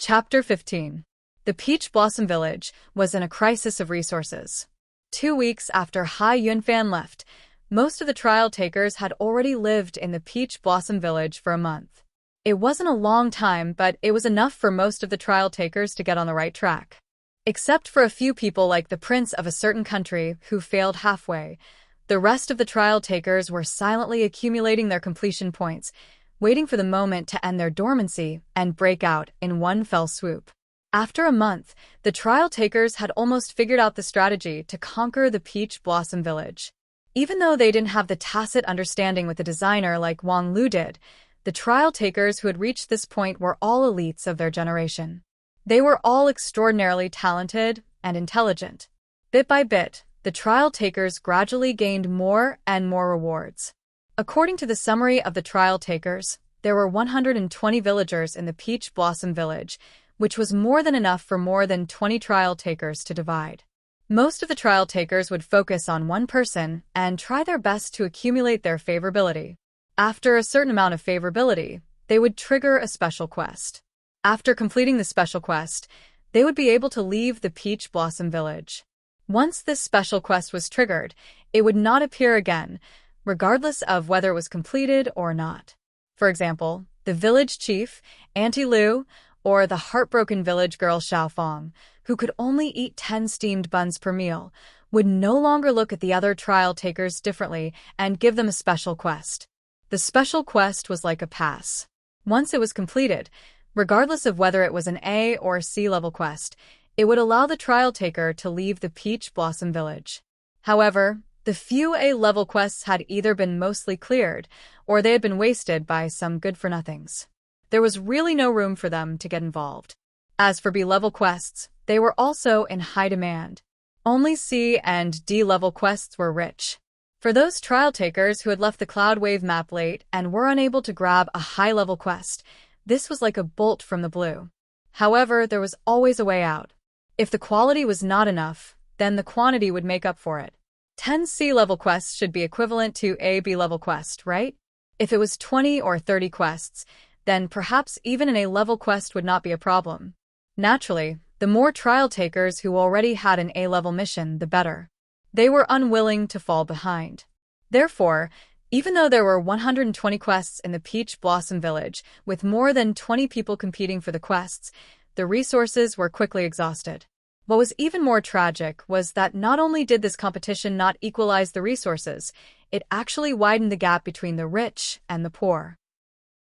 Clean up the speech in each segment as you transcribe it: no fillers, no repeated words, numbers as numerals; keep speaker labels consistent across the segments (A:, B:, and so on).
A: Chapter 15. The Peach Blossom Village was in a crisis of resources. 2 weeks after Hai Yunfan left, most of the trial takers had already lived in the Peach Blossom Village for a month. It wasn't a long time, but it was enough for most of the trial takers to get on the right track. Except for a few people like the prince of a certain country who failed halfway, the rest of the trial takers were silently accumulating their completion points, waiting for the moment to end their dormancy and break out in one fell swoop. After a month, the trial takers had almost figured out the strategy to conquer the Peach Blossom Village. Even though they didn't have the tacit understanding with the designer like Wang Lu did, the trial takers who had reached this point were all elites of their generation. They were all extraordinarily talented and intelligent. Bit by bit, the trial takers gradually gained more and more rewards. According to the summary of the trial takers, there were 120 villagers in the Peach Blossom Village, which was more than enough for more than 20 trial takers to divide. Most of the trial takers would focus on one person and try their best to accumulate their favorability. After a certain amount of favorability, they would trigger a special quest. After completing the special quest, they would be able to leave the Peach Blossom Village. Once this special quest was triggered, it would not appear again, regardless of whether it was completed or not. For example, the village chief, Auntie Lu, or the heartbroken village girl Xiaofang, who could only eat 10 steamed buns per meal, would no longer look at the other trial takers differently and give them a special quest. The special quest was like a pass. Once it was completed, regardless of whether it was an A or C level quest, it would allow the trial taker to leave the Peach Blossom Village. However, the few A-level quests had either been mostly cleared, or they had been wasted by some good-for-nothings. There was really no room for them to get involved. As for B-level quests, they were also in high demand. Only C and D-level quests were rich. For those trial takers who had left the Cloud Wave map late and were unable to grab a high-level quest, this was like a bolt from the blue. However, there was always a way out. If the quality was not enough, then the quantity would make up for it. 10 C-level quests should be equivalent to a B-level quest, right? If it was 20 or 30 quests, then perhaps even an A-level quest would not be a problem. Naturally, the more trial takers who already had an A-level mission, the better. They were unwilling to fall behind. Therefore, even though there were 120 quests in the Peach Blossom Village, with more than 20 people competing for the quests, the resources were quickly exhausted. What was even more tragic was that not only did this competition not equalize the resources, it actually widened the gap between the rich and the poor.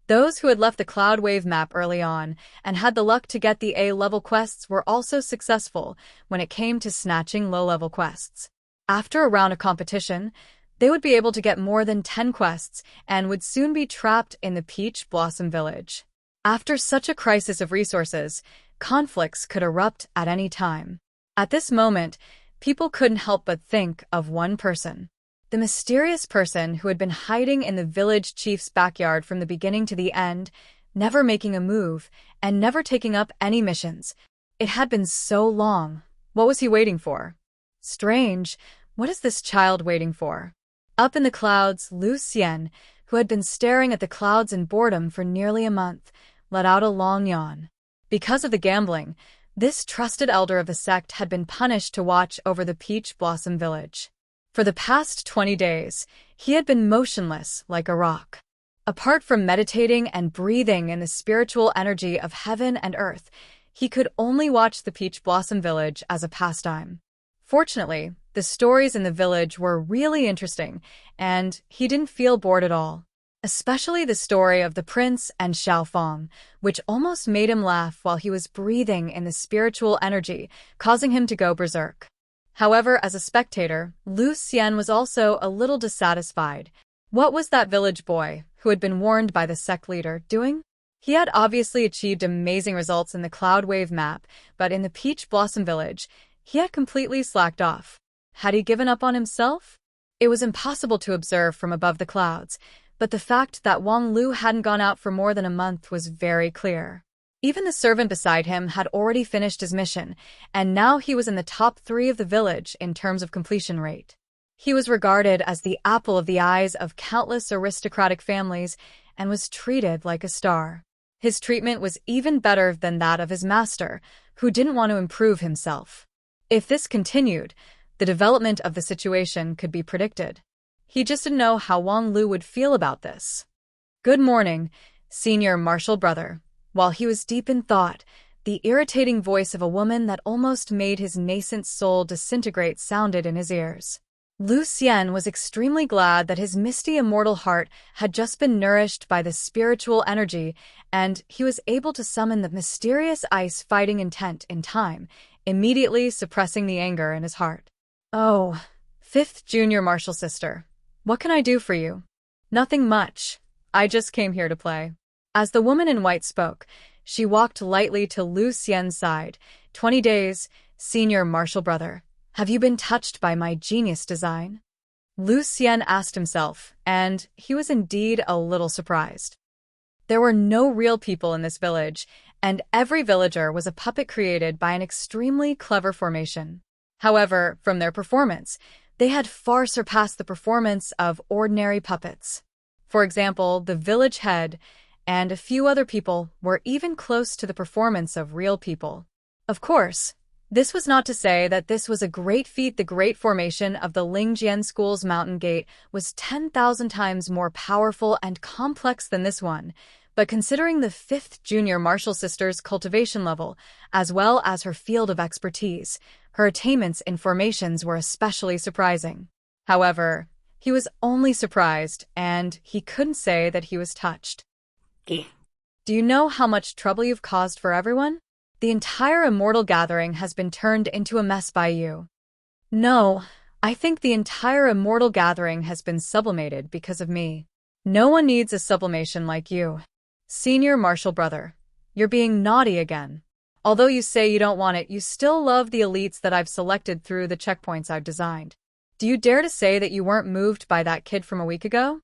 A: Those who had left the Cloud Wave map early on and had the luck to get the A-level quests were also successful when it came to snatching low-level quests. After a round of competition, they would be able to get more than 10 quests and would soon be trapped in the Peach Blossom Village. After such a crisis of resources, conflicts could erupt at any time. At this moment, people couldn't help but think of one person. The mysterious person who had been hiding in the village chief's backyard from the beginning to the end, never making a move, and never taking up any missions. It had been so long. What was he waiting for? Strange. What is this child waiting for? Up in the clouds, Lu Xian, who had been staring at the clouds in boredom for nearly a month, let out a long yawn. Because of the gambling, this trusted elder of the sect had been punished to watch over the Peach Blossom Village. For the past 20 days, he had been motionless like a rock. Apart from meditating and breathing in the spiritual energy of heaven and earth, he could only watch the Peach Blossom Village as a pastime. Fortunately, the stories in the village were really interesting, and he didn't feel bored at all. Especially the story of the prince and Xiaofang, which almost made him laugh while he was breathing in the spiritual energy, causing him to go berserk. However, as a spectator, Lu Xian was also a little dissatisfied. What was that village boy, who had been warned by the sect leader, doing? He had obviously achieved amazing results in the Cloud Wave map, but in the Peach Blossom Village, he had completely slacked off. Had he given up on himself? It was impossible to observe from above the clouds, but the fact that Wang Lu hadn't gone out for more than a month was very clear. Even the servant beside him had already finished his mission, and now he was in the top 3 of the village in terms of completion rate. He was regarded as the apple of the eyes of countless aristocratic families and was treated like a star. His treatment was even better than that of his master, who didn't want to improve himself. If this continued, the development of the situation could be predicted. He just didn't know how Wang Lu would feel about this. "Good morning, senior martial brother." While he was deep in thought, the irritating voice of a woman that almost made his nascent soul disintegrate sounded in his ears. Lu Xian was extremely glad that his misty immortal heart had just been nourished by the spiritual energy, and he was able to summon the mysterious ice-fighting intent in time, immediately suppressing the anger in his heart. "Oh, fifth junior martial sister. What can I do for you?" "Nothing much. I just came here to play." As the woman in white spoke, she walked lightly to Lu Xian's side. 20 days, senior martial brother. Have you been touched by my genius design?" Lu Xian asked himself, and he was indeed a little surprised. There were no real people in this village, and every villager was a puppet created by an extremely clever formation. However, from their performance, they had far surpassed the performance of ordinary puppets. For example, the village head and a few other people were even close to the performance of real people. Of course, this was not to say that this was a great feat. The great formation of the Lingjian School's mountain gate was 10,000 times more powerful and complex than this one, but considering the fifth junior martial sister's cultivation level, as well as her field of expertise, her attainments in formations were especially surprising. However, he was only surprised, and he couldn't say that he was touched. "Do you know how much trouble you've caused for everyone? The entire immortal gathering has been turned into a mess by you." "No, I think the entire immortal gathering has been sublimated because of me. No one needs a sublimation like you. Senior martial brother, you're being naughty again. Although you say you don't want it, you still love the elites that I've selected through the checkpoints I've designed. Do you dare to say that you weren't moved by that kid from a week ago?"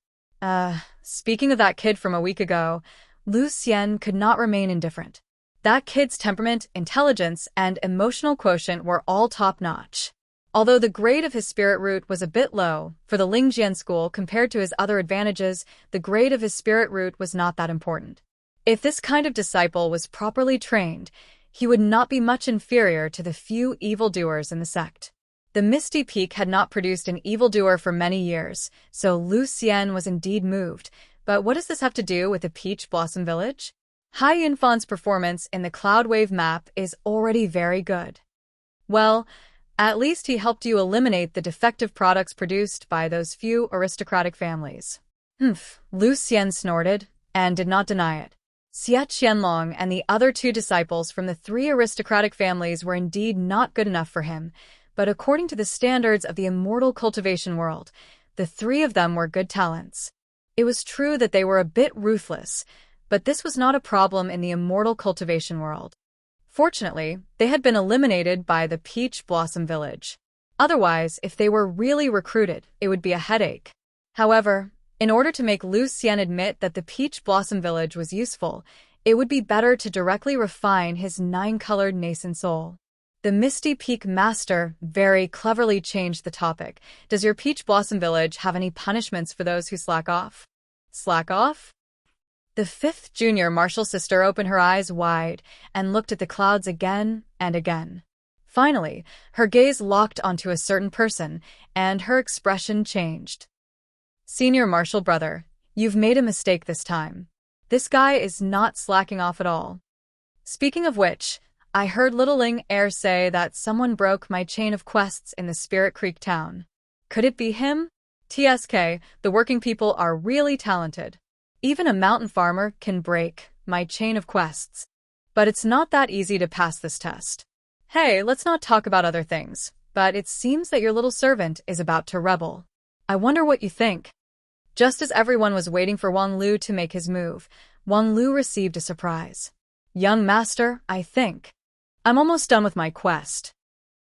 A: Speaking of that kid from a week ago, Lu Xian could not remain indifferent. That kid's temperament, intelligence, and emotional quotient were all top-notch. Although the grade of his spirit root was a bit low for the Lingjian school compared to his other advantages, the grade of his spirit root was not that important. If this kind of disciple was properly trained, he would not be much inferior to the few evildoers in the sect. The Misty Peak had not produced an evildoer for many years, so Lu Xian was indeed moved. But what does this have to do with the Peach Blossom Village? Hai Yunfan's performance in the Cloud Wave map is already very good. Well, at least he helped you eliminate the defective products produced by those few aristocratic families. Lu Xian snorted, and did not deny it. Xie Qianlong and the other two disciples from the 3 aristocratic families were indeed not good enough for him, but according to the standards of the immortal cultivation world, the 3 of them were good talents. It was true that they were a bit ruthless, but this was not a problem in the immortal cultivation world. Fortunately, they had been eliminated by the Peach Blossom Village. Otherwise, if they were really recruited, it would be a headache. However, in order to make Lu Xian admit that the Peach Blossom Village was useful, it would be better to directly refine his 9-colored nascent soul. The Misty Peak Master very cleverly changed the topic. "Does your Peach Blossom Village have any punishments for those who slack off?" "Slack off?" The fifth junior martial sister opened her eyes wide and looked at the clouds again and again. Finally, her gaze locked onto a certain person, and her expression changed. "Senior martial brother, you've made a mistake this time. This guy is not slacking off at all. Speaking of which, I heard Little Ling Er say that someone broke my chain of quests in the Spirit Creek town. Could it be him? TSK, the working people are really talented. Even a mountain farmer can break my chain of quests. But it's not that easy to pass this test. Hey, let's not talk about other things, but it seems that your little servant is about to rebel. I wonder what you think." Just as everyone was waiting for Wang Lu to make his move, Wang Lu received a surprise. "Young master, I think I'm almost done with my quest."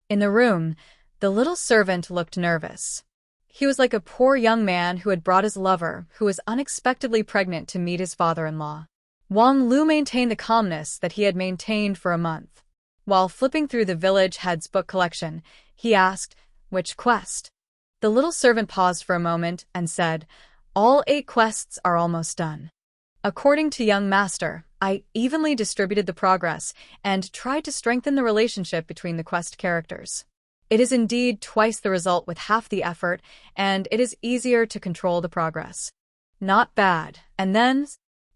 A: In the room, the little servant looked nervous. He was like a poor young man who had brought his lover, who was unexpectedly pregnant, to meet his father-in-law. Wang Lu maintained the calmness that he had maintained for a month. While flipping through the village head's book collection, he asked, "Which quest?" The little servant paused for a moment and said, "All 8 quests are almost done." According to young master, I evenly distributed the progress and tried to strengthen the relationship between the quest characters. It is indeed twice the result with half the effort, and it is easier to control the progress. Not bad. And then,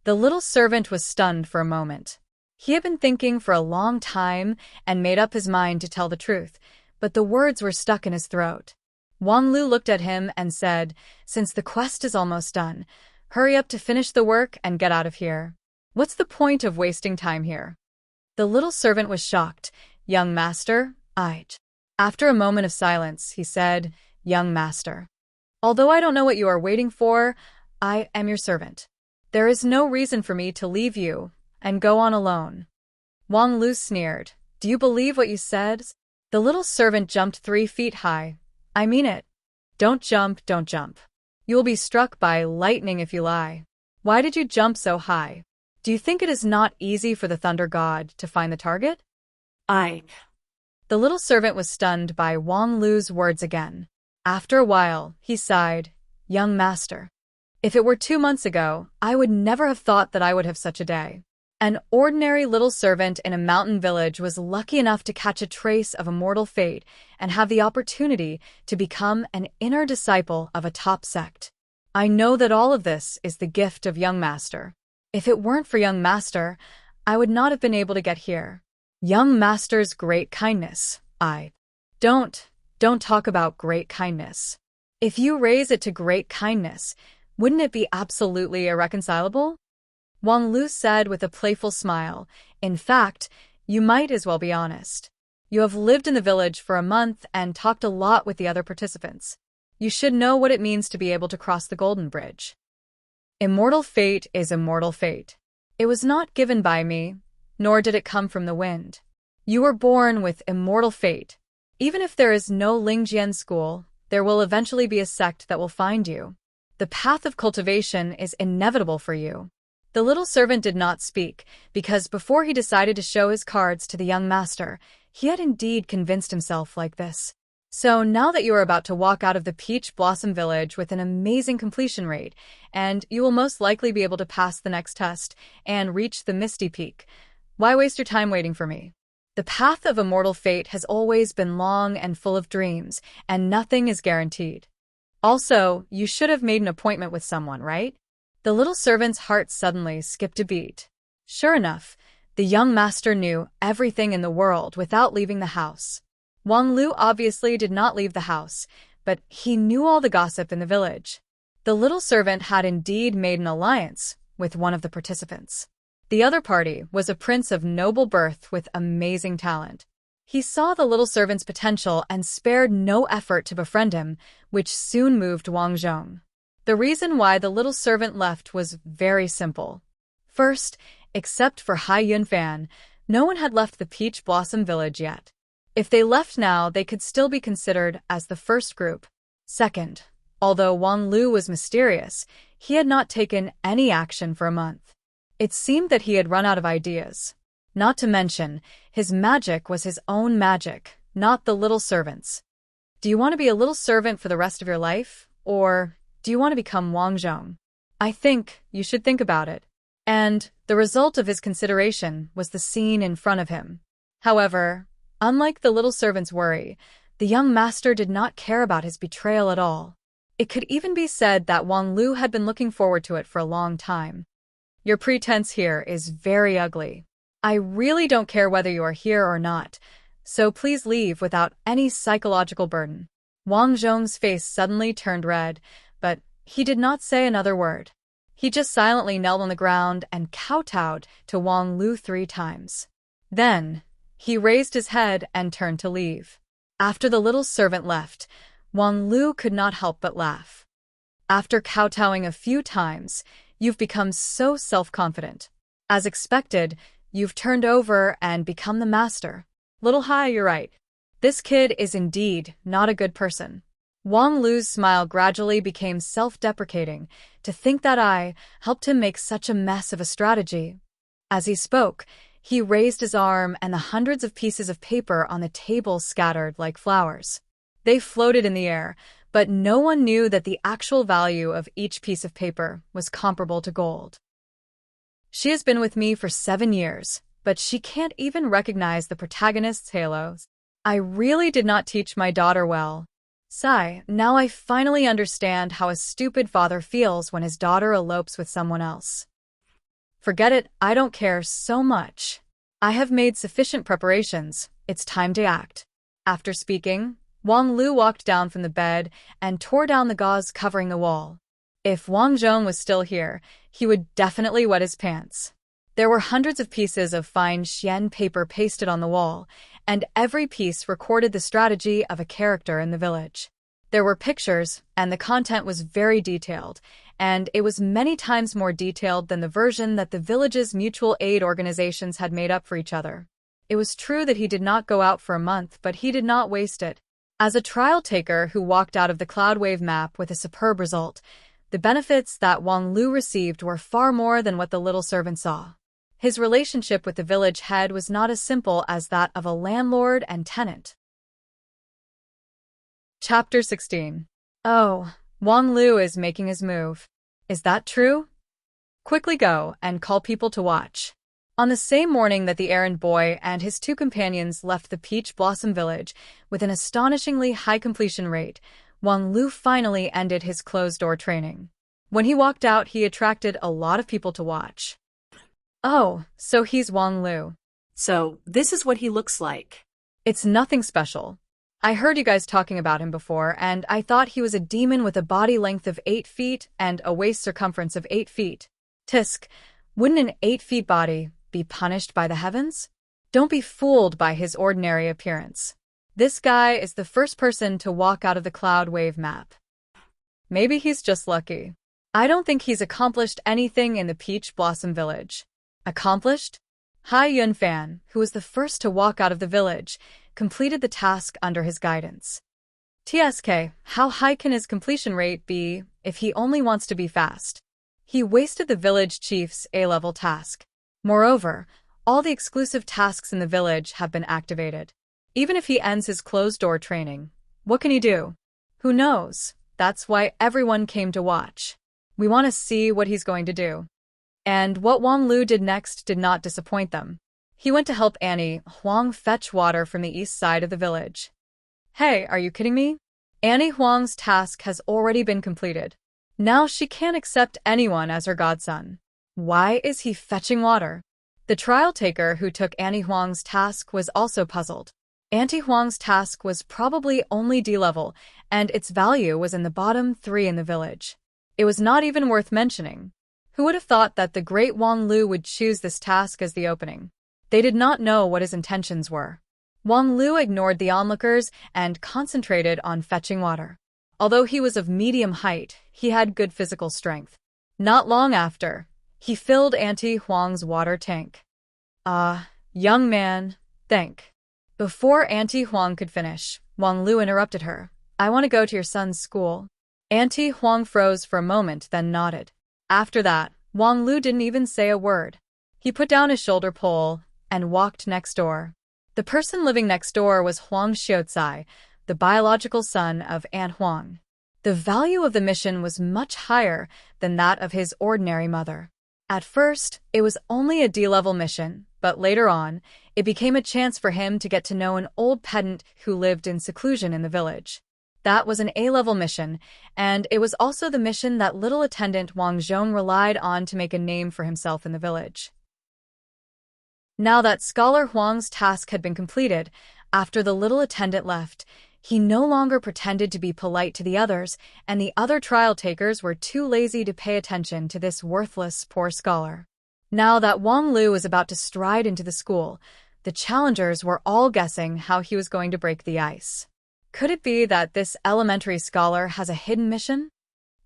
A: the little servant was stunned for a moment. He had been thinking for a long time and made up his mind to tell the truth, but the words were stuck in his throat. Wang Lu looked at him and said, "Since the quest is almost done, hurry up to finish the work and get out of here. What's the point of wasting time here?" The little servant was shocked. "Young master, After a moment of silence, he said, "Young master, although I don't know what you are waiting for, I am your servant. There is no reason for me to leave you and go on alone." Wang Lu sneered. "Do you believe what you said?" The little servant jumped 3 feet high. "I mean it. Don't jump, don't jump. You will be struck by lightning if you lie. Why did you jump so high? Do you think it is not easy for the thunder god to find the target?" The little servant was stunned by Wang Lu's words again. After a while, he sighed, "Young master, if it were 2 months ago, I would never have thought that I would have such a day." An ordinary little servant in a mountain village was lucky enough to catch a trace of immortal fate and have the opportunity to become an inner disciple of a top sect. I know that all of this is the gift of young master. If it weren't for young master, I would not have been able to get here. Young master's great kindness. Don't talk about great kindness. If you raise it to great kindness, wouldn't it be absolutely irreconcilable?" Wang Lu said with a playful smile. "In fact, you might as well be honest. You have lived in the village for a month and talked a lot with the other participants. You should know what it means to be able to cross the Golden Bridge. Immortal fate is immortal fate. It was not given by me, nor did it come from the wind. You were born with immortal fate. Even if there is no Lingjian school, there will eventually be a sect that will find you. The path of cultivation is inevitable for you." The little servant did not speak, because before he decided to show his cards to the young master, he had indeed convinced himself like this. "So now that you are about to walk out of the Peach Blossom Village with an amazing completion rate, and you will most likely be able to pass the next test and reach the Misty Peak, why waste your time waiting for me? The path of immortal fate has always been long and full of dreams, and nothing is guaranteed. Also, you should have made an appointment with someone, right?" The little servant's heart suddenly skipped a beat. Sure enough, the young master knew everything in the world without leaving the house. Wang Lu obviously did not leave the house, but he knew all the gossip in the village. The little servant had indeed made an alliance with one of the participants. The other party was a prince of noble birth with amazing talent. He saw the little servant's potential and spared no effort to befriend him, which soon moved Wang Zhong. The reason why the little servant left was very simple. First, except for Hai Yunfan, no one had left the Peach Blossom Village yet. If they left now, they could still be considered as the first group. Second, although Wang Lu was mysterious, he had not taken any action for a month. It seemed that he had run out of ideas. Not to mention, his magic was his own magic, not the little servant's. Do you want to be a little servant for the rest of your life, or do you want to become Wang Zhong? I think you should think about it. And the result of his consideration was the scene in front of him. However, unlike the little servant's worry, the young master did not care about his betrayal at all. It could even be said that Wang Lu had been looking forward to it for a long time. Your pretense here is very ugly. I really don't care whether you are here or not, so please leave without any psychological burden. Wang Zhong's face suddenly turned red, but he did not say another word. He just silently knelt on the ground and kowtowed to Wang Lu 3 times. Then, he raised his head and turned to leave. After the little servant left, Wang Lu could not help but laugh. After kowtowing a few times, you've become so self-confident. As expected, you've turned over and become the master. Little Hai, you're right. This kid is indeed not a good person. Wang Lu's smile gradually became self-deprecating. To think that I helped him make such a mess of a strategy. As he spoke, he raised his arm and the hundreds of pieces of paper on the table scattered like flowers. They floated in the air, but no one knew that the actual value of each piece of paper was comparable to gold. She has been with me for 7 years, but she can't even recognize the protagonist's halos. I really did not teach my daughter well. Sigh, now I finally understand how a stupid father feels when his daughter elopes with someone else. Forget it, I don't care so much. I have made sufficient preparations, it's time to act. After speaking, Wang Lu walked down from the bed and tore down the gauze covering the wall. If Wang Zhong was still here, he would definitely wet his pants. There were hundreds of pieces of fine xian paper pasted on the wall, and every piece recorded the strategy of a character in the village. There were pictures, and the content was very detailed, and it was many times more detailed than the version that the village's mutual aid organizations had made up for each other. It was true that he did not go out for a month, but he did not waste it. As a trial taker who walked out of the Cloudwave map with a superb result, the benefits that Wang Lu received were far more than what the little servant saw. His relationship with the village head was not as simple as that of a landlord and tenant. Chapter 16. Oh, Wang Lu is making his move. Is that true? Quickly go and call people to watch. On the same morning that the errand boy and his 2 companions left the Peach Blossom Village with an astonishingly high completion rate, Wang Lu finally ended his closed-door training. When he walked out, he attracted a lot of people to watch. Oh, so he's Wang Lu.
B: So, this is what he looks like.
A: It's nothing special. I heard you guys talking about him before, and I thought he was a demon with a body length of 8 feet and a waist circumference of 8 feet. Tisk, wouldn't an 8-feet body be punished by the heavens? Don't be fooled by his ordinary appearance. This guy is the first person to walk out of the Cloudwave map. Maybe he's just lucky. I don't think he's accomplished anything in the Peach Blossom Village. Accomplished? Hai Yunfan, who was the first to walk out of the village, completed the task under his guidance. TSK, how high can his completion rate be if he only wants to be fast? He wasted the village chief's A-level task. Moreover, all the exclusive tasks in the village have been activated. Even if he ends his closed-door training, what can he do? Who knows? That's why everyone came to watch. We want to see what he's going to do. And what Wang Lu did next did not disappoint them. He went to help Annie Huang fetch water from the east side of the village. Hey, are you kidding me? Annie Huang's task has already been completed. Now she can't accept anyone as her godson. Why is he fetching water? The trial taker who took Annie Huang's task was also puzzled. Auntie Huang's task was probably only D-level, and its value was in the bottom 3 in the village. It was not even worth mentioning. Who would have thought that the great Wang Lu would choose this task as the opening? They did not know what his intentions were. Wang Lu ignored the onlookers and concentrated on fetching water. Although he was of medium height, he had good physical strength. Not long after, he filled Auntie Huang's water tank. Young man, think. Before Auntie Huang could finish, Wang Lu interrupted her. I want to go to your son's school. Auntie Huang froze for a moment, then nodded. After that, Wang Lu didn't even say a word. He put down his shoulder pole and walked next door. The person living next door was Huang Xueqi, the biological son of Aunt Huang. The value of the mission was much higher than that of his ordinary mother. At first, it was only a D-level mission, but later on, it became a chance for him to get to know an old pedant who lived in seclusion in the village. That was an A-level mission, and it was also the mission that little attendant Wang Zhong relied on to make a name for himself in the village. Now that Scholar Huang's task had been completed, after the little attendant left, he no longer pretended to be polite to the others, and the other trial takers were too lazy to pay attention to this worthless, poor scholar. Now that Wang Lu was about to stride into the school, the challengers were all guessing how he was going to break the ice. Could it be that this elementary scholar has a hidden mission?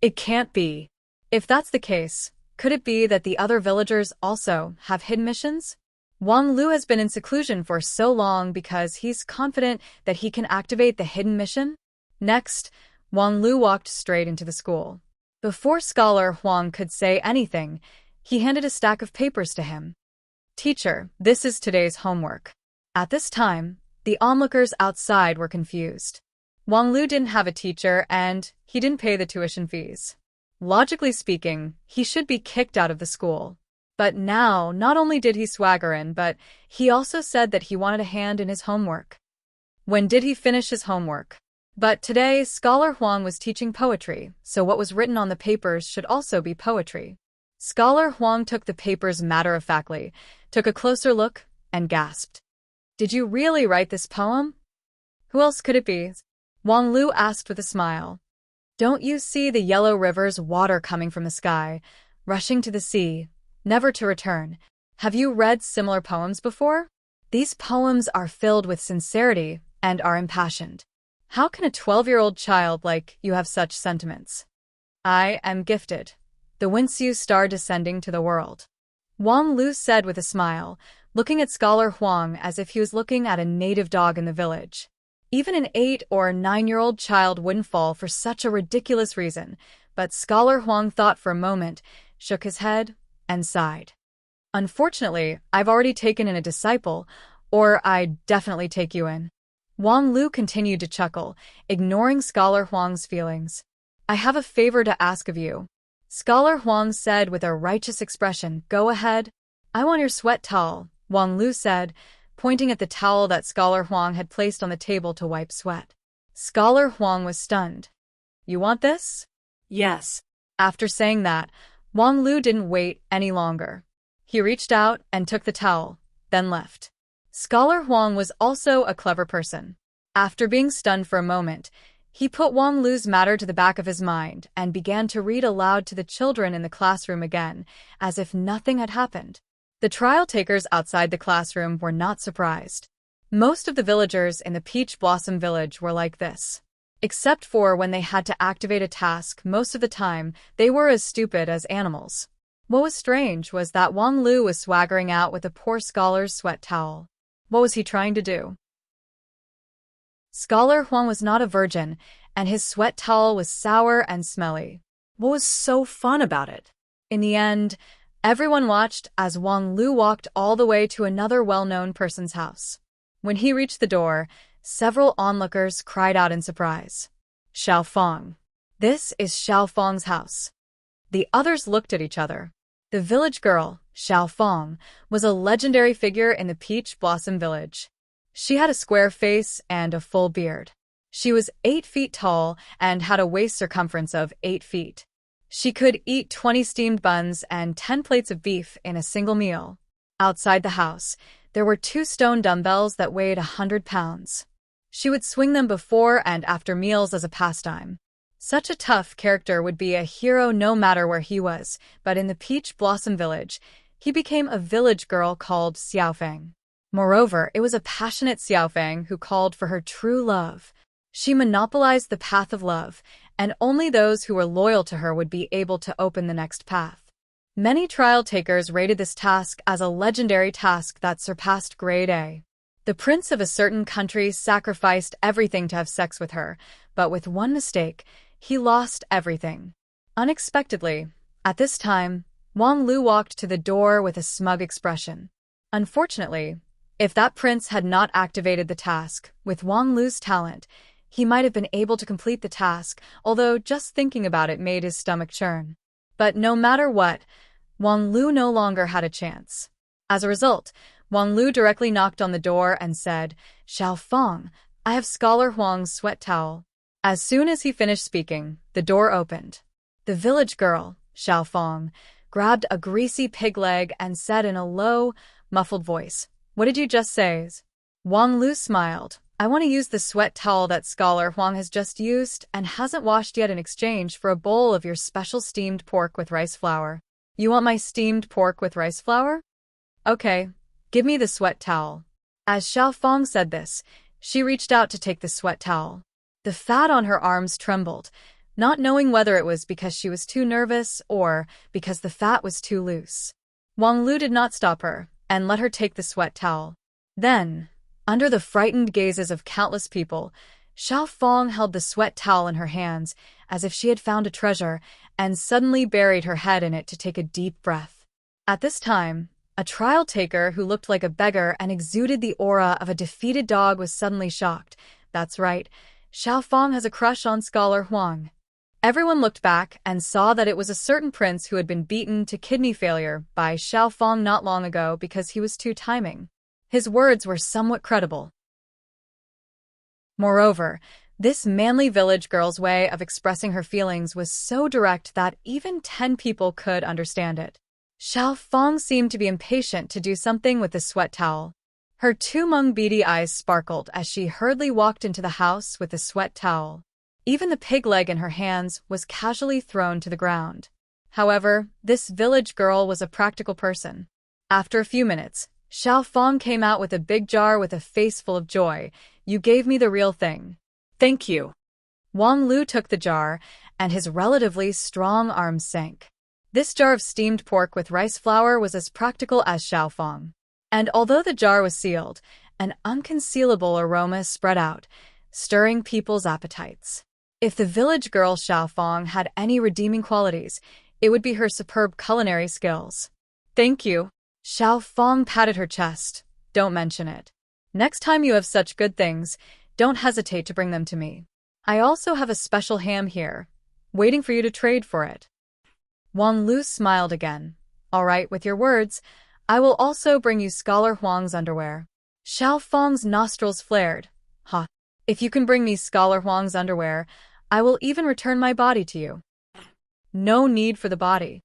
A: It can't be. If that's the case, could it be that the other villagers also have hidden missions? Wang Lu has been in seclusion for so long because he's confident that he can activate the hidden mission? Next, Wang Lu walked straight into the school. Before Scholar Huang could say anything, he handed a stack of papers to him. Teacher, this is today's homework. At this time, the onlookers outside were confused. Wang Lu didn't have a teacher and he didn't pay the tuition fees. Logically speaking, he should be kicked out of the school. But now, not only did he swagger in, but he also said that he wanted a hand in his homework. When did he finish his homework? But today, Scholar Huang was teaching poetry, so what was written on the papers should also be poetry. Scholar Huang took the papers matter-of-factly, took a closer look, and gasped. Did you really write this poem? Who else could it be? Wang Lu asked with a smile. Don't you see the yellow river's water coming from the sky, rushing to the sea, never to return? Have you read similar poems before? These poems are filled with sincerity and are impassioned. How can a 12-year-old child like you have such sentiments? I am gifted. The Winsu star descending to the world. Wang Lu said with a smile, looking at Scholar Huang as if he was looking at a native dog in the village. Even an 8 or 9-year-old child wouldn't fall for such a ridiculous reason, but Scholar Huang thought for a moment, shook his head, and sighed. Unfortunately, I've already taken in a disciple, or I'd definitely take you in. Wang Lu continued to chuckle, ignoring Scholar Huang's feelings. I have a favor to ask of you. Scholar Huang said with a righteous expression, Go ahead. I want your sweat towel, Wang Lu said, pointing at the towel that Scholar Huang had placed on the table to wipe sweat. Scholar Huang was stunned. You want this?
B: Yes.
A: After saying that, Wang Lu didn't wait any longer. He reached out and took the towel, then left. Scholar Huang was also a clever person. After being stunned for a moment, he put Wang Lu's matter to the back of his mind and began to read aloud to the children in the classroom again, as if nothing had happened. The trial takers outside the classroom were not surprised. Most of the villagers in the Peach Blossom Village were like this. Except for when they had to activate a task, most of the time, they were as stupid as animals. What was strange was that Wang Lu was swaggering out with the poor scholar's sweat towel. What was he trying to do? Scholar Huang was not a virgin, and his sweat towel was sour and smelly.
B: What was so fun about it?
A: In the end, everyone watched as Wang Lu walked all the way to another well-known person's house. When he reached the door, several onlookers cried out in surprise. Xiaofang. This is Xiaofang's house. The others looked at each other. The village girl, Xiaofang, was a legendary figure in the Peach Blossom Village. She had a square face and a full beard. She was 8 feet tall and had a waist circumference of 8 feet. She could eat 20 steamed buns and 10 plates of beef in a single meal. Outside the house, there were 2 stone dumbbells that weighed 100 pounds. She would swing them before and after meals as a pastime. Such a tough character would be a hero no matter where he was, but in the Peach Blossom Village, he became a village girl called Xiaofang. Moreover, it was a passionate Xiaofang who called for her true love. She monopolized the path of love, and only those who were loyal to her would be able to open the next path. Many trial takers rated this task as a legendary task that surpassed grade A. The prince of a certain country sacrificed everything to have sex with her, but with one mistake, he lost everything. Unexpectedly, at this time, Wang Lu walked to the door with a smug expression. Unfortunately, if that prince had not activated the task, with Wang Lu's talent, he might have been able to complete the task, although just thinking about it made his stomach churn. But no matter what, Wang Lu no longer had a chance. As a result, Wang Lu directly knocked on the door and said, Xiaofang, I have Scholar Huang's sweat towel. As soon as he finished speaking, the door opened. The village girl, Xiaofang, grabbed a greasy pig leg and said in a low, muffled voice, What did you just say? Wang Lu smiled. I want to use the sweat towel that Scholar Huang has just used and hasn't washed yet in exchange for a bowl of your special steamed pork with rice flour. You want my steamed pork with rice flour? Okay, give me the sweat towel. As Xiaofang said this, she reached out to take the sweat towel. The fat on her arms trembled, not knowing whether it was because she was too nervous or because the fat was too loose. Wang Lu did not stop her and let her take the sweat towel. Then, under the frightened gazes of countless people, Xiaofang held the sweat towel in her hands as if she had found a treasure and suddenly buried her head in it to take a deep breath. At this time, a trial taker who looked like a beggar and exuded the aura of a defeated dog was suddenly shocked. That's right, Xiaofang has a crush on Scholar Huang. Everyone looked back and saw that it was a certain prince who had been beaten to kidney failure by Xiaofang not long ago because he was too timing. His words were somewhat credible. Moreover, this manly village girl's way of expressing her feelings was so direct that even 10 people could understand it. Xiaofang seemed to be impatient to do something with the sweat towel. Her two beady eyes sparkled as she hurriedly walked into the house with the sweat towel. Even the pig leg in her hands was casually thrown to the ground. However, this village girl was a practical person. After a few minutes, Xiaofang came out with a big jar with a face full of joy. "You gave me the real thing."
B: Thank you.
A: Wang Lu took the jar, and his relatively strong arms sank. This jar of steamed pork with rice flour was as practical as Xiaofang. And although the jar was sealed, an unconcealable aroma spread out, stirring people's appetites. If the village girl Xiaofang had any redeeming qualities, it would be her superb culinary skills. "Thank you." Xiaofang patted her chest. "Don't mention it. Next time you have such good things, don't hesitate to bring them to me. I also have a special ham here, waiting for you to trade for it." Wang Lu smiled again. "All right, with your words, I will also bring you Scholar Huang's underwear." Xiaofang's nostrils flared. "Ha! If you can bring me Scholar Huang's underwear, I will even return my body to you." "No need for the body."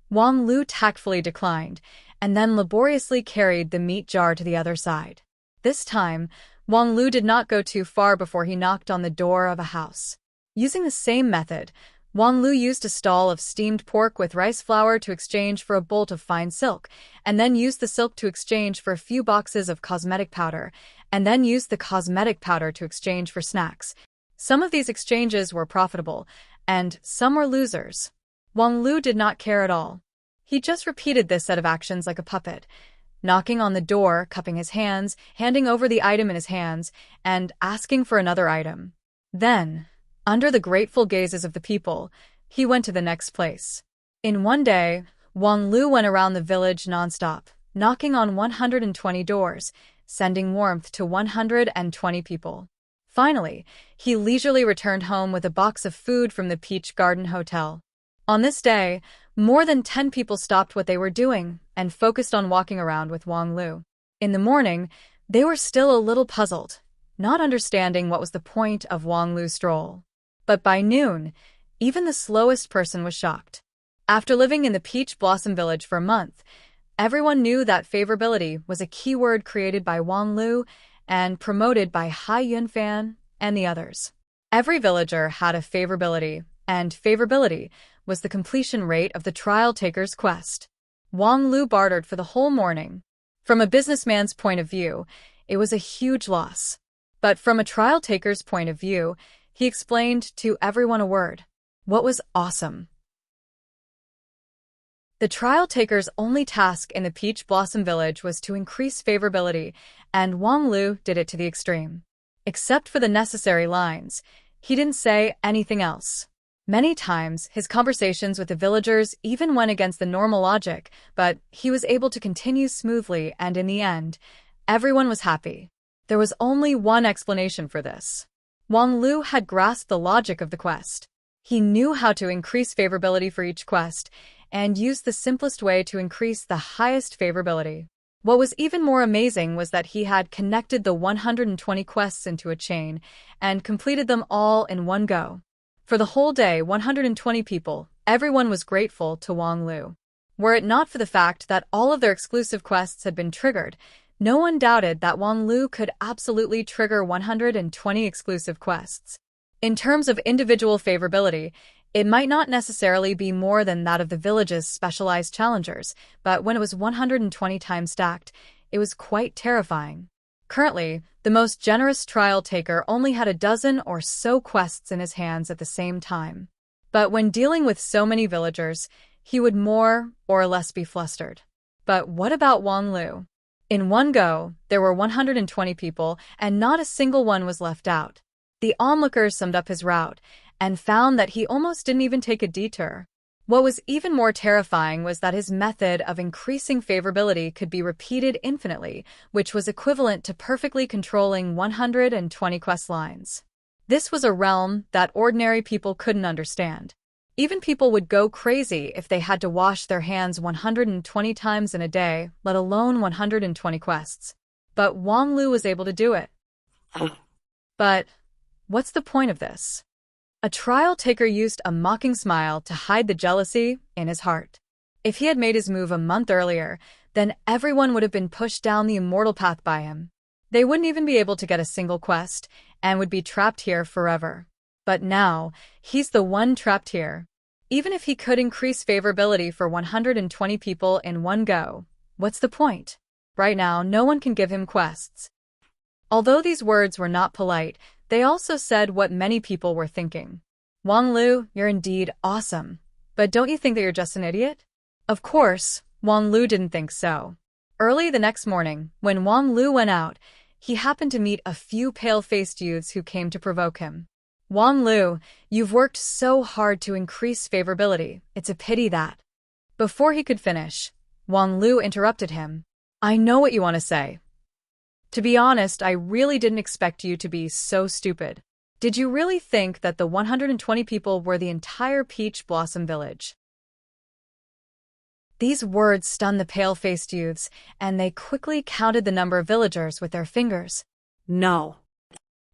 A: Wang Lu tactfully declined, and then laboriously carried the meat jar to the other side. This time, Wang Lu did not go too far before he knocked on the door of a house. Using the same method, Wang Lu used a stall of steamed pork with rice flour to exchange for a bolt of fine silk, and then used the silk to exchange for a few boxes of cosmetic powder, and then used the cosmetic powder to exchange for snacks. Some of these exchanges were profitable, and some were losers. Wang Lu did not care at all. He just repeated this set of actions like a puppet, knocking on the door, cupping his hands, handing over the item in his hands, and asking for another item. Then, under the grateful gazes of the people, he went to the next place. In one day, Wang Lu went around the village nonstop, knocking on 120 doors, sending warmth to 120 people. Finally, he leisurely returned home with a box of food from the Peach Garden Hotel. On this day, more than 10 people stopped what they were doing and focused on walking around with Wang Lu. In the morning, they were still a little puzzled, not understanding what was the point of Wang Lu's stroll. But by noon, even the slowest person was shocked. After living in the Peach Blossom Village for a month, everyone knew that favorability was a keyword created by Wang Lu and promoted by Hai Yunfan and the others. Every villager had a favorability, and favorability was the completion rate of the trial taker's quest. Wang Lu bartered for the whole morning. From a businessman's point of view, it was a huge loss. But from a trial taker's point of view, he explained to everyone a word. What was awesome? The trial taker's only task in the Peach Blossom Village was to increase favorability, and Wang Lu did it to the extreme. Except for the necessary lines, he didn't say anything else. Many times, his conversations with the villagers even went against the normal logic, but he was able to continue smoothly, and in the end, everyone was happy. There was only one explanation for this. Wang Lu had grasped the logic of the quest. He knew how to increase favorability for each quest, and used the simplest way to increase the highest favorability. What was even more amazing was that he had connected the 120 quests into a chain and completed them all in one go. For the whole day, 120 people, everyone was grateful to Wang Lu. Were it not for the fact that all of their exclusive quests had been triggered, no one doubted that Wang Lu could absolutely trigger 120 exclusive quests. In terms of individual favorability, it might not necessarily be more than that of the village's specialized challengers, but when it was 120 times stacked, it was quite terrifying. Currently, the most generous trial taker only had a dozen or so quests in his hands at the same time. But when dealing with so many villagers, he would more or less be flustered. But what about Wang Lu? In one go, there were 120 people, and not a single one was left out. The onlookers summed up his route, and found that he almost didn't even take a detour. What was even more terrifying was that his method of increasing favorability could be repeated infinitely, which was equivalent to perfectly controlling 120 quest lines. This was a realm that ordinary people couldn't understand. Even people would go crazy if they had to wash their hands 120 times in a day, let alone 120 quests. But Wang Lu was able to do it. But what's the point of this? A trial taker used a mocking smile to hide the jealousy in his heart. If he had made his move a month earlier, then everyone would have been pushed down the immortal path by him. They wouldn't even be able to get a single quest, and would be trapped here forever. But now, he's the one trapped here. Even if he could increase favorability for 120 people in one go, what's the point? Right now, no one can give him quests. Although these words were not polite, they also said what many people were thinking. Wang Lu, you're indeed awesome. But don't you think that you're just an idiot? Of course, Wang Lu didn't think so. Early the next morning, when Wang Lu went out, he happened to meet a few pale-faced youths who came to provoke him. Wang Lu, you've worked so hard to increase favorability. It's a pity that. Before he could finish, Wang Lu interrupted him. I know what you want to say. To be honest, I really didn't expect you to be so stupid. Did you really think that the 120 people were the entire Peach Blossom Village? These words stunned the pale-faced youths, and they quickly counted the number of villagers with their fingers.
B: No.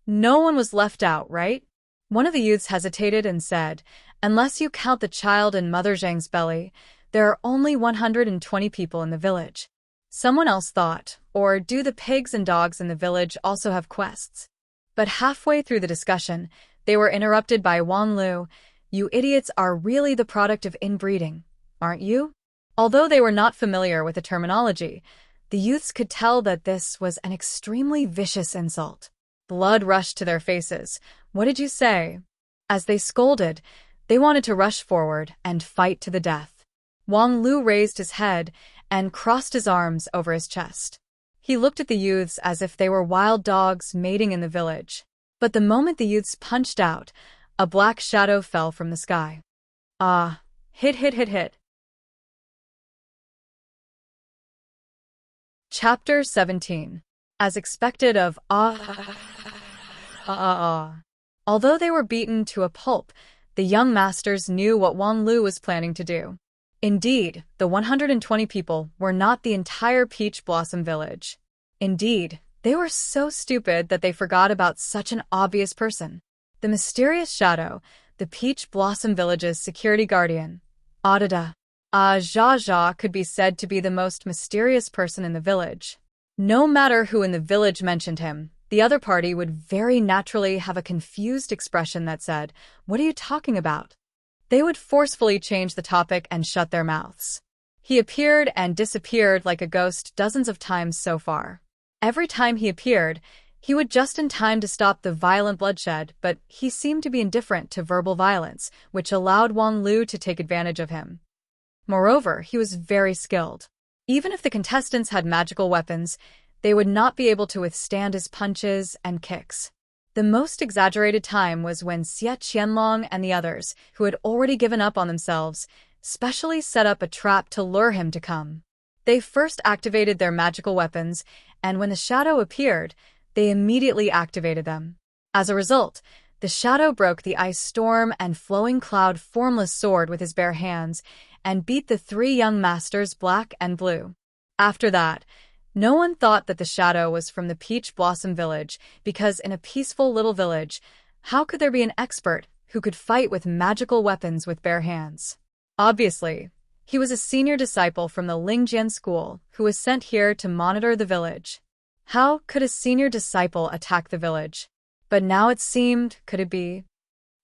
A: No one was left out, right? One of the youths hesitated and said, unless you count the child in Mother Zhang's belly, there are only 120 people in the village. Someone else thought, or do the pigs and dogs in the village also have quests? But halfway through the discussion, they were interrupted by Wang Lu. You idiots are really the product of inbreeding, aren't you? Although they were not familiar with the terminology, the youths could tell that this was an extremely vicious insult. Blood rushed to their faces. What did you say? As they scolded, they wanted to rush forward and fight to the death. Wang Lu raised his head and crossed his arms over his chest. He looked at the youths as if they were wild dogs mating in the village. But the moment the youths punched out, a black shadow fell from the sky. Ah, hit. Chapter 17. As expected of Although they were beaten to a pulp, the young masters knew what Wang Lu was planning to do. Indeed, the 120 people were not the entire Peach Blossom Village. Indeed, they were so stupid that they forgot about such an obvious person. The mysterious shadow, the Peach Blossom Village's security guardian. Zha could be said to be the most mysterious person in the village. No matter who in the village mentioned him, the other party would very naturally have a confused expression that said, "What are you talking about?" They would forcefully change the topic and shut their mouths. He appeared and disappeared like a ghost dozens of times so far. Every time he appeared, he would just in time to stop the violent bloodshed, but he seemed to be indifferent to verbal violence, which allowed Wang Lu to take advantage of him. Moreover, he was very skilled. Even if the contestants had magical weapons, they would not be able to withstand his punches and kicks. The most exaggerated time was when Xie Qianlong and the others, who had already given up on themselves, specially set up a trap to lure him to come. They first activated their magical weapons, and when the shadow appeared, they immediately activated them. As a result, the shadow broke the ice storm and flowing cloud formless sword with his bare hands, and beat the three young masters black and blue. After that, no one thought that the shadow was from the Peach Blossom Village, because in a peaceful little village, how could there be an expert who could fight with magical weapons with bare hands? Obviously, he was a senior disciple from the Lingjian school who was sent here to monitor the village. How could a senior disciple attack the village? But now it seemed, could it be?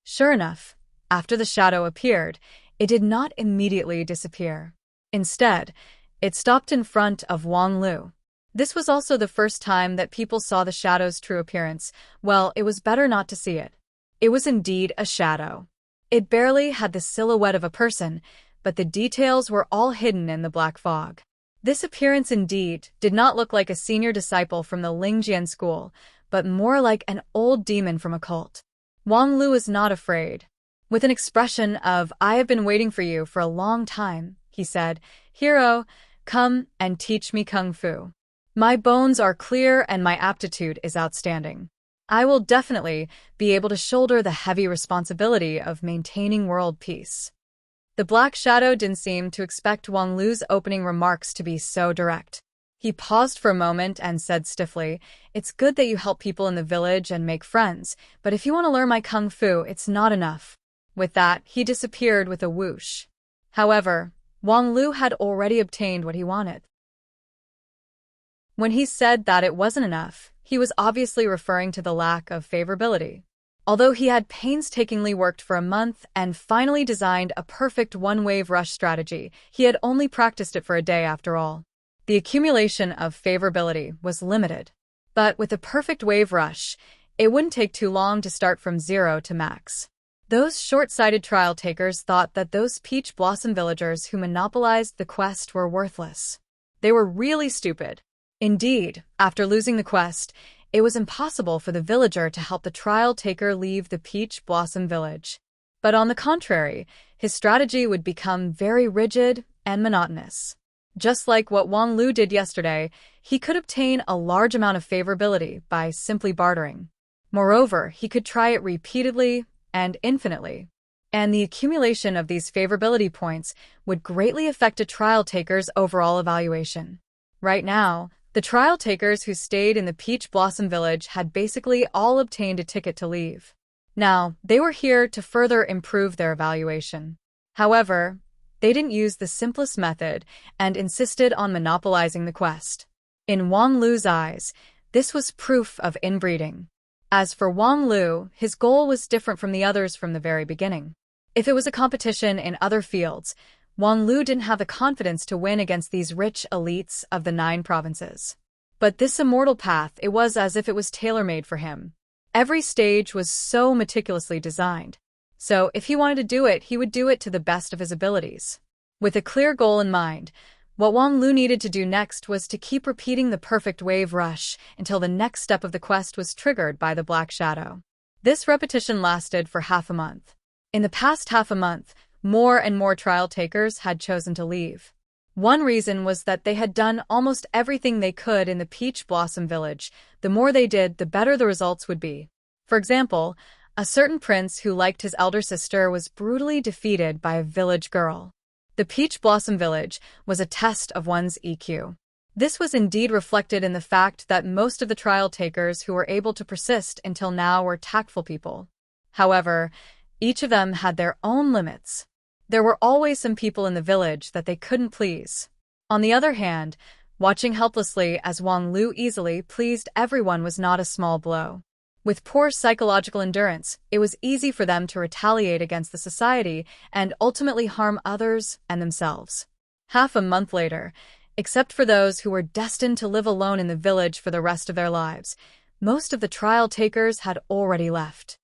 A: Sure enough, after the shadow appeared, it did not immediately disappear. Instead, it stopped in front of Wang Lu. This was also the first time that people saw the shadow's true appearance. Well, it was better not to see it. It was indeed a shadow. It barely had the silhouette of a person, but the details were all hidden in the black fog. This appearance indeed did not look like a senior disciple from the Lingjian school, but more like an old demon from a cult. Wang Lu was not afraid. With an expression of, "I have been waiting for you for a long time," he said, "Hero, come and teach me kung fu. My bones are clear and my aptitude is outstanding. I will definitely be able to shoulder the heavy responsibility of maintaining world peace. The Black Shadow didn't seem to expect Wang Lu's opening remarks to be so direct. He paused for a moment and said stiffly, "It's good that you help people in the village and make friends, but if you want to learn my kung fu, it's not enough." With that, he disappeared with a whoosh. However, Wang Lu had already obtained what he wanted. When he said that it wasn't enough, he was obviously referring to the lack of favorability. Although he had painstakingly worked for a month and finally designed a perfect one-wave rush strategy, he had only practiced it for a day after all. The accumulation of favorability was limited. But with a perfect wave rush, it wouldn't take too long to start from 0 to max. Those short-sighted trial takers thought that those Peach Blossom villagers who monopolized the quest were worthless. They were really stupid. Indeed, after losing the quest, it was impossible for the villager to help the trial taker leave the Peach Blossom village. But on the contrary, his strategy would become very rigid and monotonous. Just like what Wang Lu did yesterday, he could obtain a large amount of favorability by simply bartering. Moreover, he could try it repeatedly and infinitely. And the accumulation of these favorability points would greatly affect a trial taker's overall evaluation. Right now, the trial takers who stayed in the Peach Blossom village had basically all obtained a ticket to leave. Now, they were here to further improve their evaluation. However, they didn't use the simplest method and insisted on monopolizing the quest. In Wang Lu's eyes, this was proof of inbreeding. As for Wang Lu, his goal was different from the others from the very beginning. If it was a competition in other fields, Wang Lu didn't have the confidence to win against these rich elites of the 9 provinces. But this immortal path, it was as if it was tailor-made for him. Every stage was so meticulously designed. So if he wanted to do it, he would do it to the best of his abilities. With a clear goal in mind, what Wang Lu needed to do next was to keep repeating the perfect wave rush until the next step of the quest was triggered by the Black Shadow. This repetition lasted for half a month. In the past half a month, more and more trial takers had chosen to leave. One reason was that they had done almost everything they could in the Peach Blossom village. The more they did, the better the results would be. For example, a certain prince who liked his elder sister was brutally defeated by a village girl. The Peach Blossom village was a test of one's EQ. This was indeed reflected in the fact that most of the trial takers who were able to persist until now were tactful people. However, each of them had their own limits. There were always some people in the village that they couldn't please. On the other hand, watching helplessly as Wang Lu easily pleased everyone was not a small blow. With poor psychological endurance, it was easy for them to retaliate against the society and ultimately harm others and themselves. Half a month later, except for those who were destined to live alone in the village for the rest of their lives, most of the trial takers had already left.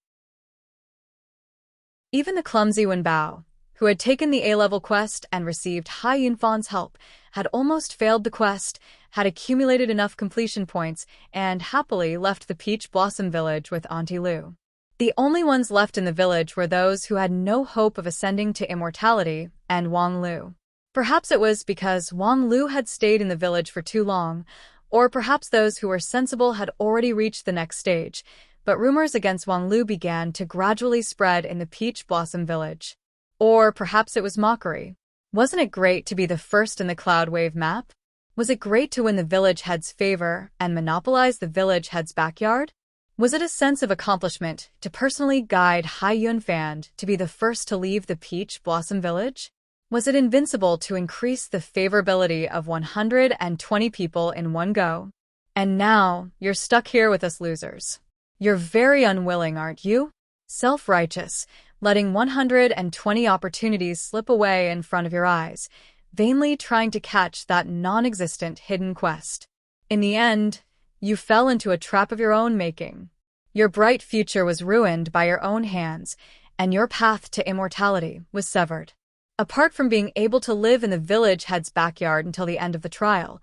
A: Even the clumsy Wenbao, who had taken the A-level quest and received Hai Yunfan's help, had almost failed the quest, had accumulated enough completion points, and happily left the Peach Blossom village with Auntie Lu. The only ones left in the village were those who had no hope of ascending to immortality, and Wang Lu. Perhaps it was because Wang Lu had stayed in the village for too long, or perhaps those who were sensible had already reached the next stage, but rumors against Wang Lu began to gradually spread in the Peach Blossom village. Or perhaps it was mockery. Wasn't it great to be the first in the Cloud Wave map? Was it great to win the village head's favor and monopolize the village head's backyard? Was it a sense of accomplishment to personally guide Hai Yunfan to be the first to leave the Peach Blossom village? Was it invincible to increase the favorability of 120 people in one go? And now, you're stuck here with us losers. You're very unwilling, aren't you? Self-righteous, letting 120 opportunities slip away in front of your eyes, vainly trying to catch that non-existent hidden quest. In the end, you fell into a trap of your own making. Your bright future was ruined by your own hands, and your path to immortality was severed. Apart from being able to live in the village head's backyard until the end of the trial,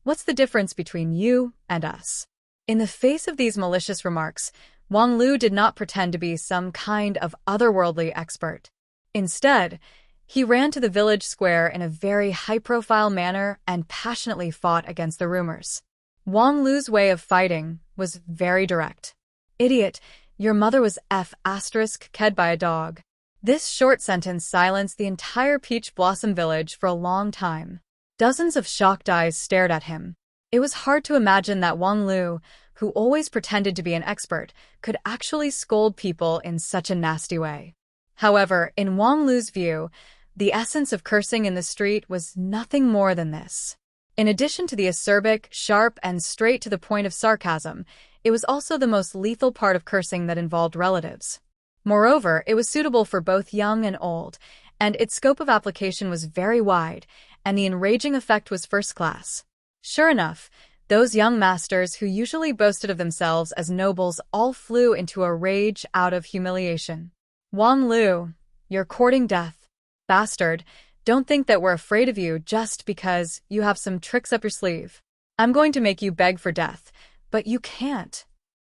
A: what's the difference between you and us? In the face of these malicious remarks, Wang Lu did not pretend to be some kind of otherworldly expert. Instead, he ran to the village square in a very high-profile manner and passionately fought against the rumors. Wang Lu's way of fighting was very direct. Idiot, your mother was ked by a dog. This short sentence silenced the entire Peach Blossom Village for a long time. Dozens of shocked eyes stared at him. It was hard to imagine that Wang Lu, who always pretended to be an expert, could actually scold people in such a nasty way. However, in Wang Lu's view, the essence of cursing in the street was nothing more than this. In addition to the acerbic, sharp, and straight-to-the-point of sarcasm, it was also the most lethal part of cursing that involved relatives. Moreover, it was suitable for both young and old, and its scope of application was very wide, and the enraging effect was first class. Sure enough, those young masters who usually boasted of themselves as nobles all flew into a rage out of humiliation. Wang Lu, you're courting death. Bastard, don't think that we're afraid of you just because you have some tricks up your sleeve. I'm going to make you beg for death, but you can't.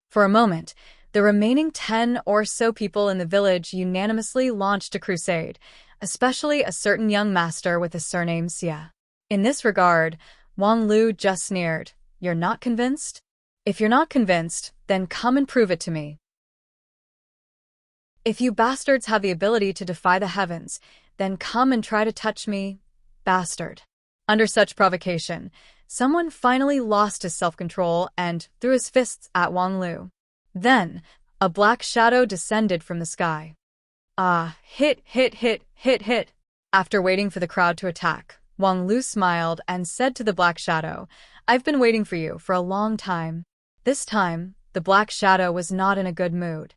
A: For a moment, the remaining 10 or so people in the village unanimously launched a crusade, especially a certain young master with the surname Xie. In this regard, Wang Lu just sneered. You're not convinced? If you're not convinced, then come and prove it to me. If you bastards have the ability to defy the heavens, then come and try to touch me, bastard. Under such provocation, someone finally lost his self-control and threw his fists at Wang Lu. Then, a black shadow descended from the sky. Hit. After waiting for the crowd to attack, Wang Lu smiled and said to the black shadow, I've been waiting for you for a long time. This time, the black shadow was not in a good mood.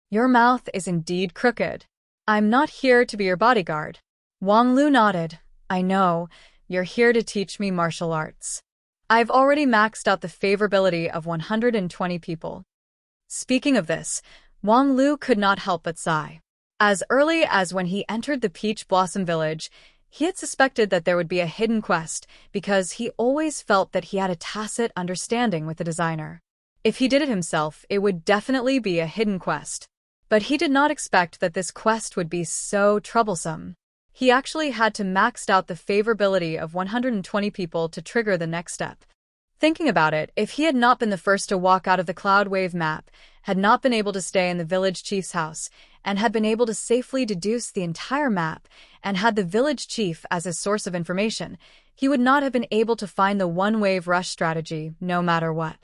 A: Your mouth is indeed crooked. I'm not here to be your bodyguard. Wang Lu nodded. I know, you're here to teach me martial arts. I've already maxed out the favorability of 120 people. Speaking of this, Wang Lu could not help but sigh. As early as when he entered the Peach Blossom Village, he had suspected that there would be a hidden quest because he always felt that he had a tacit understanding with the designer. If he did it himself, it would definitely be a hidden quest. But he did not expect that this quest would be so troublesome. He actually had to max out the favorability of 120 people to trigger the next step. Thinking about it, if he had not been the first to walk out of the Cloud Wave map, had not been able to stay in the village chief's house, and had been able to safely deduce the entire map, and had the village chief as his source of information, he would not have been able to find the one-wave rush strategy no matter what.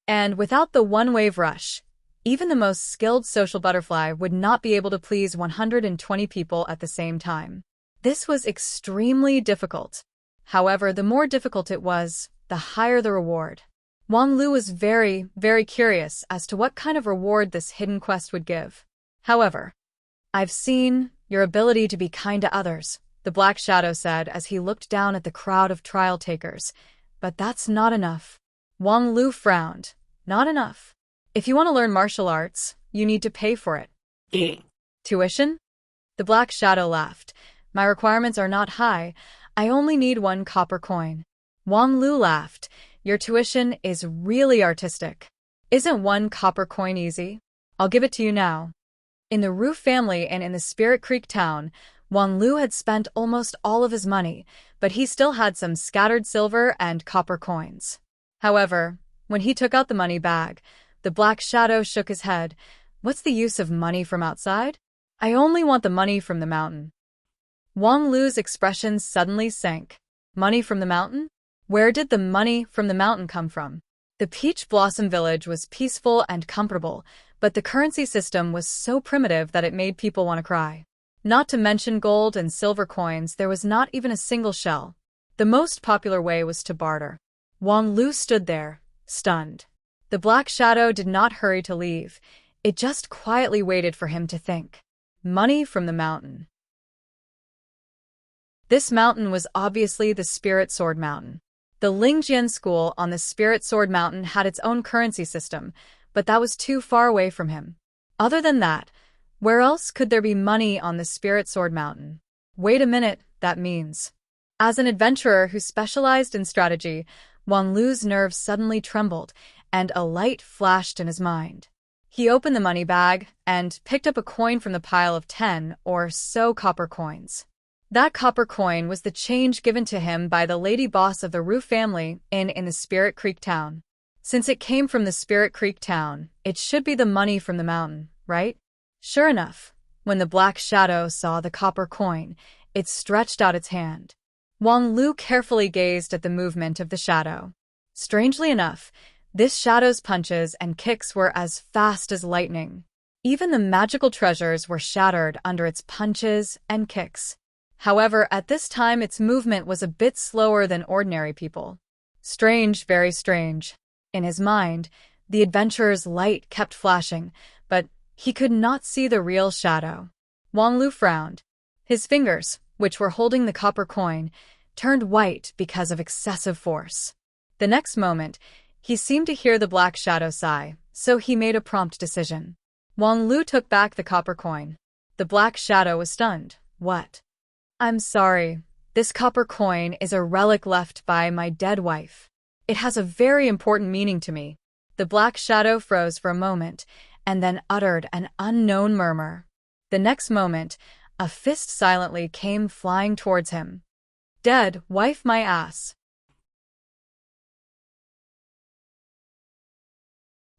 A: And without the one-wave rush, even the most skilled social butterfly would not be able to please 120 people at the same time. This was extremely difficult. However, the more difficult it was, the higher the reward. Wang Lu was very, very curious as to what kind of reward this hidden quest would give. However, I've seen your ability to be kind to others, the Black Shadow said as he looked down at the crowd of trial takers. But that's not enough. Wang Lu frowned. Not enough. If you want to learn martial arts, you need to pay for it. Tuition? The Black Shadow laughed. My requirements are not high. I only need 1 copper coin. Wang Lu laughed. Your tuition is really artistic. Isn't 1 copper coin easy? I'll give it to you now. In the Roof family and in the Spirit Creek town, Wang Lu had spent almost all of his money, but he still had some scattered silver and copper coins. However, when he took out the money bag, the Black Shadow shook his head. What's the use of money from outside? I only want the money from the mountain. Wang Lu's expression suddenly sank. Money from the mountain? Where did the money from the mountain come from? The Peach Blossom Village was peaceful and comfortable, but the currency system was so primitive that it made people want to cry. Not to mention gold and silver coins, there was not even a single shell. The most popular way was to barter. Wang Lu stood there, stunned. The Black Shadow did not hurry to leave. It just quietly waited for him to think. Money from the mountain. This mountain was obviously the Spirit Sword Mountain. The Lingjian School on the Spirit Sword Mountain had its own currency system, but that was too far away from him. Other than that, where else could there be money on the Spirit Sword Mountain? Wait a minute, that means. As an adventurer who specialized in strategy, Wang Lu's nerves suddenly trembled, and a light flashed in his mind. He opened the money bag and picked up a coin from the pile of 10 or so copper coins. That copper coin was the change given to him by the lady boss of the Roof family in the Spirit Creek town. Since it came from the Spirit Creek town, it should be the money from the mountain, right? Sure enough, when the black shadow saw the copper coin, it stretched out its hand. Wang Lu carefully gazed at the movement of the shadow. Strangely enough, this shadow's punches and kicks were as fast as lightning. Even the magical treasures were shattered under its punches and kicks. However, at this time its movement was a bit slower than ordinary people. Strange, very strange. In his mind, the adventurer's light kept flashing, but he could not see the real shadow. Wang Lu frowned. His fingers, which were holding the copper coin, turned white because of excessive force. The next moment, he seemed to hear the black shadow sigh, so he made a prompt decision. Wang Lu took back the copper coin. The black shadow was stunned. What? I'm sorry. This copper coin is a relic left by my dead wife. It has a very important meaning to me. The black shadow froze for a moment, and then uttered an unknown murmur. The next moment, a fist silently came flying towards him. Dead wife my ass.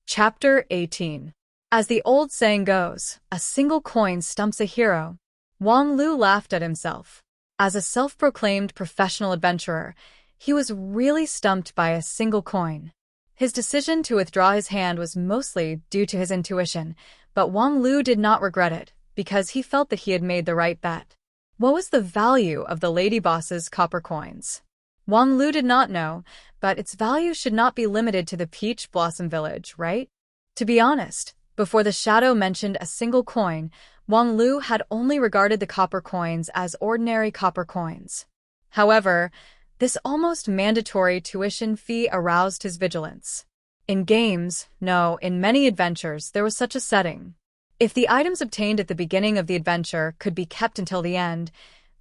A: Chapter 18. As the old saying goes, a single coin stumps a hero. Wang Lu laughed at himself. As a self-proclaimed professional adventurer, he was really stumped by a single coin. His decision to withdraw his hand was mostly due to his intuition, but Wang Lu did not regret it, because he felt that he had made the right bet. What was the value of the lady boss's copper coins? Wang Lu did not know, but its value should not be limited to the Peach Blossom Village, right? To be honest, before the shadow mentioned a single coin, Wang Lu had only regarded the copper coins as ordinary copper coins. However, this almost mandatory tuition fee aroused his vigilance. In games, no, in many adventures, there was such a setting. If the items obtained at the beginning of the adventure could be kept until the end,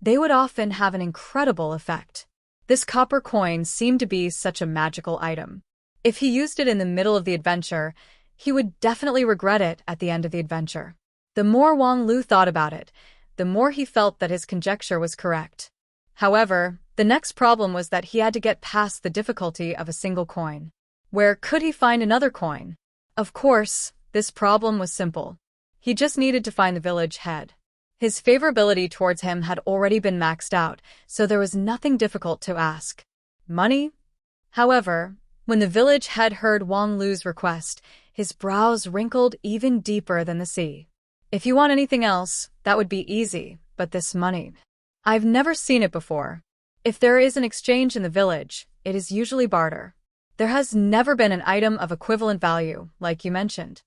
A: they would often have an incredible effect. This copper coin seemed to be such a magical item. If he used it in the middle of the adventure, he would definitely regret it at the end of the adventure. The more Wang Lu thought about it, the more he felt that his conjecture was correct. However, the next problem was that he had to get past the difficulty of a single coin. Where could he find another coin? Of course, this problem was simple. He just needed to find the village head. His favorability towards him had already been maxed out, so there was nothing difficult to ask. Money? However, when the village head heard Wang Lu's request, his brows wrinkled even deeper than the sea. If you want anything else, that would be easy, but this money. I've never seen it before. If there is an exchange in the village, it is usually barter. There has never been an item of equivalent value, like you mentioned.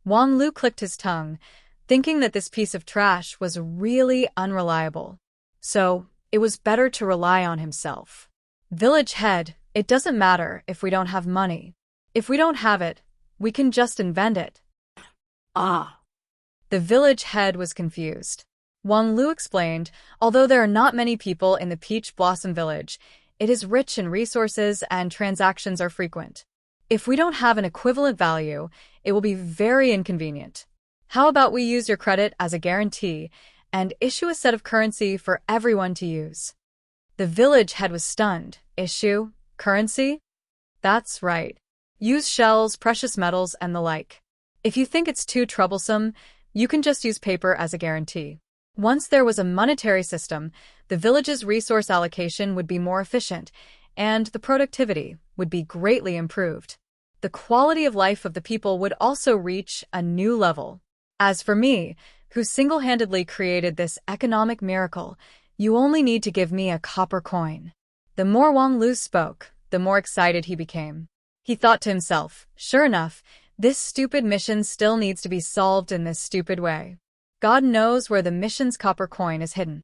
A: Wang Lu clicked his tongue, thinking that this piece of trash was really unreliable. So, it was better to rely on himself. Village head, it doesn't matter if we don't have money. If we don't have it, we can just invent it.
B: Ah.
A: The village head was confused. Wang Lu explained, although there are not many people in the Peach Blossom Village, it is rich in resources and transactions are frequent. If we don't have an equivalent value, it will be very inconvenient. How about we use your credit as a guarantee and issue a set of currency for everyone to use? The village head was stunned. Issue? Currency? That's right. Use shells, precious metals, and the like. If you think it's too troublesome, you can just use paper as a guarantee. Once there was a monetary system, the village's resource allocation would be more efficient, and the productivity would be greatly improved. The quality of life of the people would also reach a new level. As for me, who single-handedly created this economic miracle, you only need to give me a copper coin. The more Wang Lu spoke, the more excited he became. He thought to himself, sure enough, this stupid mission still needs to be solved in this stupid way. God knows where the mission's copper coin is hidden.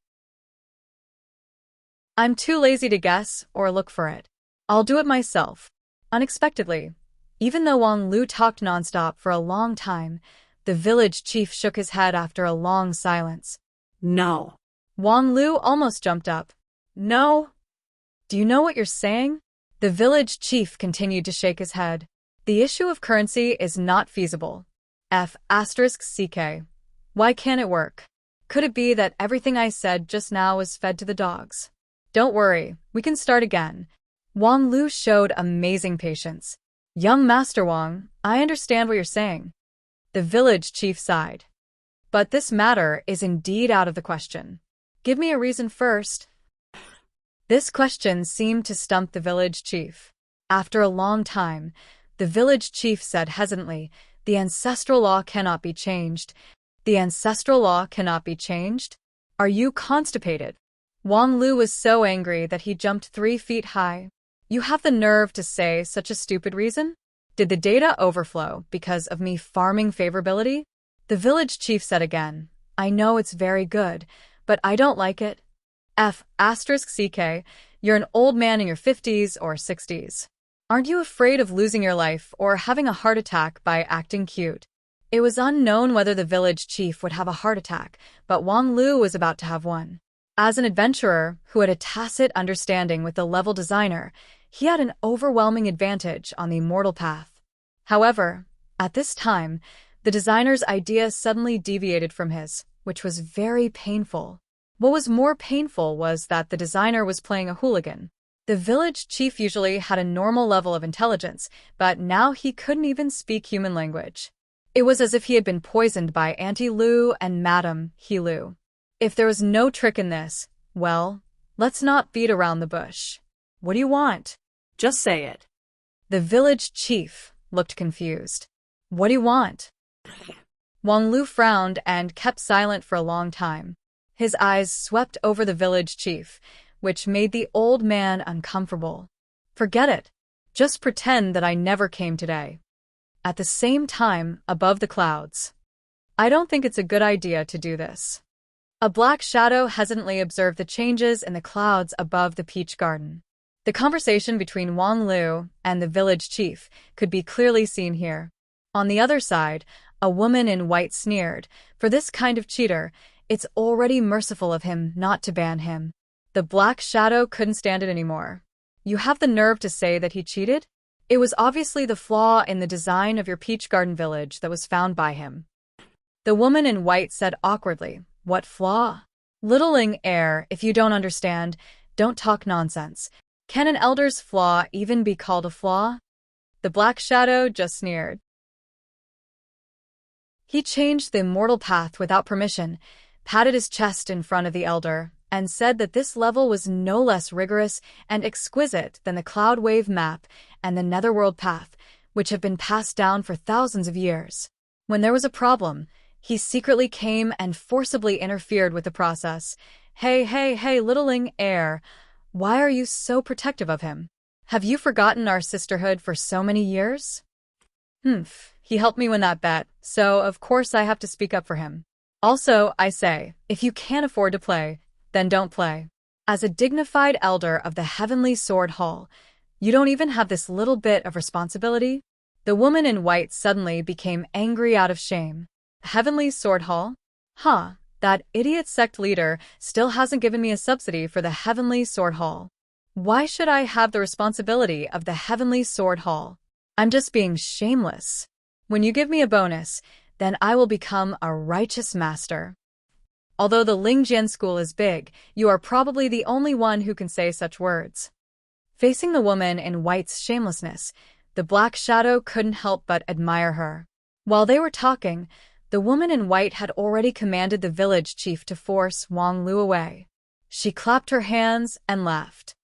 A: I'm too lazy to guess or look for it. I'll do it myself. Unexpectedly, even though Wang Lu talked nonstop for a long time, the village chief shook his head after a long silence.
B: No.
A: Wang Lu almost jumped up. No? Do you know what you're saying? The village chief continued to shake his head. The issue of currency is not feasible. F***CK. Why can't it work? Could it be that everything I said just now was fed to the dogs? Don't worry, we can start again. Wang Lu showed amazing patience. Young Master Wang, I understand what you're saying. The village chief sighed. But this matter is indeed out of the question. Give me a reason first. This question seemed to stump the village chief. After a long time, the village chief said hesitantly, "The ancestral law cannot be changed." The ancestral law cannot be changed? Are you constipated? Wang Lu was so angry that he jumped 3 feet high. You have the nerve to say such a stupid reason? Did the data overflow because of me farming favorability? The village chief said again, I know it's very good, but I don't like it. Xueqi, you're an old man in your 50s or 60s. Aren't you afraid of losing your life or having a heart attack by acting cute? It was unknown whether the village chief would have a heart attack, but Wang Lu was about to have one. As an adventurer who had a tacit understanding with the level designer, he had an overwhelming advantage on the immortal path. However, at this time, the designer's idea suddenly deviated from his, which was very painful. What was more painful was that the designer was playing a hooligan. The village chief usually had a normal level of intelligence, but now he couldn't even speak human language. It was as if he had been poisoned by Auntie Lu and Madame He Lu. If there was no trick in this, well, let's not beat around the bush. What do you want?
B: Just say it.
A: The village chief looked confused. What do you want? Wang Lu frowned and kept silent for a long time. His eyes swept over the village chief, which made the old man uncomfortable. Forget it. Just pretend that I never came today. At the same time, above the clouds. I don't think it's a good idea to do this. A black shadow hesitantly observed the changes in the clouds above the peach garden. The conversation between Wang Lu and the village chief could be clearly seen here. On the other side, a woman in white sneered, for this kind of cheater, it's already merciful of him not to ban him. The black shadow couldn't stand it anymore. You have the nerve to say that he cheated? It was obviously the flaw in the design of your peach garden village that was found by him. The woman in white said awkwardly, What flaw? Littling heir, if you don't understand, don't talk nonsense. Can an elder's flaw even be called a flaw? The black shadow just sneered. He changed the immortal path without permission, patted his chest in front of the elder, and said that this level was no less rigorous and exquisite than the Cloud Wave map and the Netherworld path, which have been passed down for thousands of years. When there was a problem, he secretly came and forcibly interfered with the process. Hey, littling heir, why are you so protective of him? Have you forgotten our sisterhood for so many years? He helped me win that bet, so of course I have to speak up for him. Also, I say, if you can't afford to play, then don't play. As a dignified elder of the Heavenly Sword Hall, you don't even have this little bit of responsibility? The woman in white suddenly became angry out of shame. Heavenly Sword Hall? That idiot sect leader still hasn't given me a subsidy for the Heavenly Sword Hall. Why should I have the responsibility of the Heavenly Sword Hall? I'm just being shameless. When you give me a bonus, then I will become a righteous master. Although the Lingjian school is big, you are probably the only one who can say such words. Facing the woman in white's shamelessness, the black shadow couldn't help but admire her. While they were talking, the woman in white had already commanded the village chief to force Wang Lu away. She clapped her hands and laughed.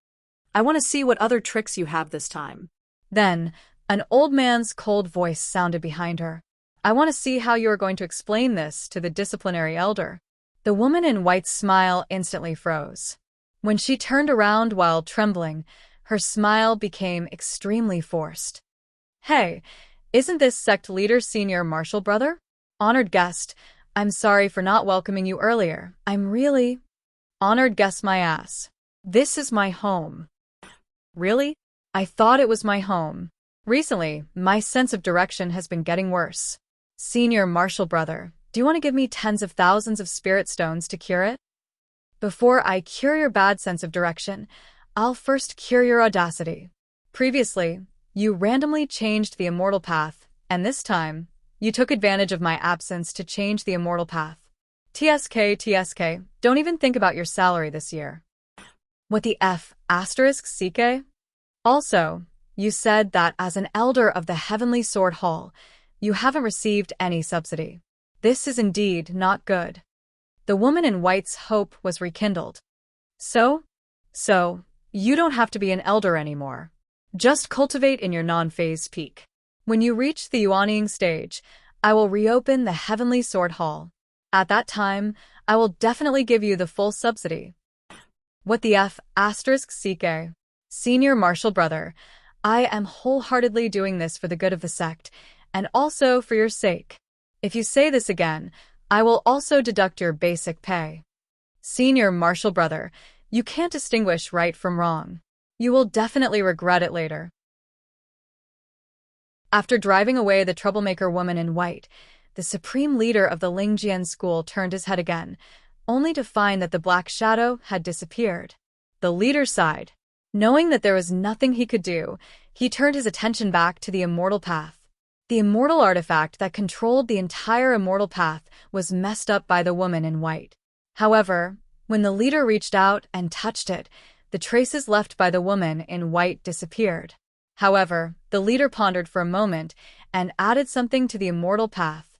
B: I want to see what other tricks you have this time.
A: Then, an old man's cold voice sounded behind her. I want to see how you are going to explain this to the disciplinary elder. The woman in white's smile instantly froze. When she turned around while trembling, her smile became extremely forced. Hey, isn't this sect leader senior martial brother? Honored guest, I'm sorry for not welcoming you earlier. I'm really honored guest my ass. This is my home. Really? I thought it was my home. Recently, my sense of direction has been getting worse. Senior martial brother, do you want to give me tens of thousands of spirit stones to cure it? Before I cure your bad sense of direction, I'll first cure your audacity. Previously, you randomly changed the immortal path, and this time, you took advantage of my absence to change the immortal path. TSK, don't even think about your salary this year. What the F***, CK? Also, You said that as an elder of the Heavenly Sword Hall, you haven't received any subsidy. This is indeed not good. The woman in white's hope was rekindled. So, you don't have to be an elder anymore. Just cultivate in your non-phase peak. When you reach the Yuanying stage, I will reopen the Heavenly Sword Hall. At that time, I will definitely give you the full subsidy. What the F*** Xueqi. Senior Martial Brother, I am wholeheartedly doing this for the good of the sect, and also for your sake. If you say this again, I will also deduct your basic pay. Senior Martial Brother, you can't distinguish right from wrong. You will definitely regret it later. After driving away the troublemaker woman in white, the supreme leader of the Lingjian school turned his head again, only to find that the black shadow had disappeared. The leader sighed. Knowing that there was nothing he could do, he turned his attention back to the immortal path. The immortal artifact that controlled the entire immortal path was messed up by the woman in white. However, when the leader reached out and touched it, the traces left by the woman in white disappeared. However, the leader pondered for a moment and added something to the immortal path.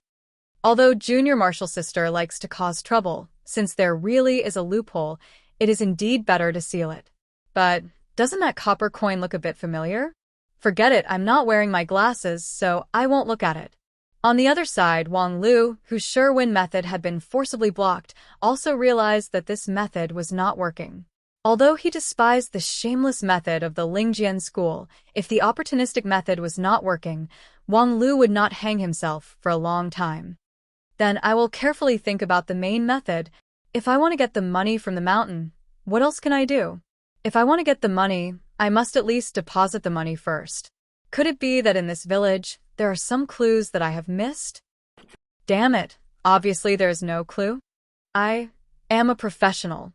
A: Although Junior Martial Sister likes to cause trouble, since there really is a loophole, it is indeed better to seal it. But doesn't that copper coin look a bit familiar? Forget it, I'm not wearing my glasses, so I won't look at it. On the other side, Wang Lu, whose sure-win method had been forcibly blocked, also realized that this method was not working. Although he despised the shameless method of the Lingjian school, if the opportunistic method was not working, Wang Lu would not hang himself for a long time. Then I will carefully think about the main method. If I want to get the money from the mountain, what else can I do? If I want to get the money, I must at least deposit the money first. Could it be that in this village, there are some clues that I have missed? Damn it, obviously there is no clue. I am a professional.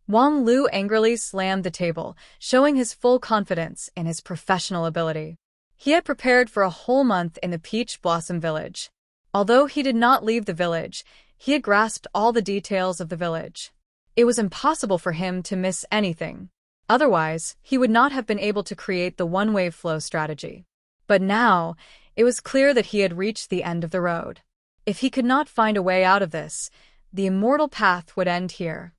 A: Wang Lu angrily slammed the table, showing his full confidence in his professional ability. He had prepared for a whole month in the Peach Blossom Village. Although he did not leave the village, he had grasped all the details of the village. It was impossible for him to miss anything. Otherwise, he would not have been able to create the one-wave flow strategy. But now, it was clear that he had reached the end of the road. If he could not find a way out of this, the immortal path would end here.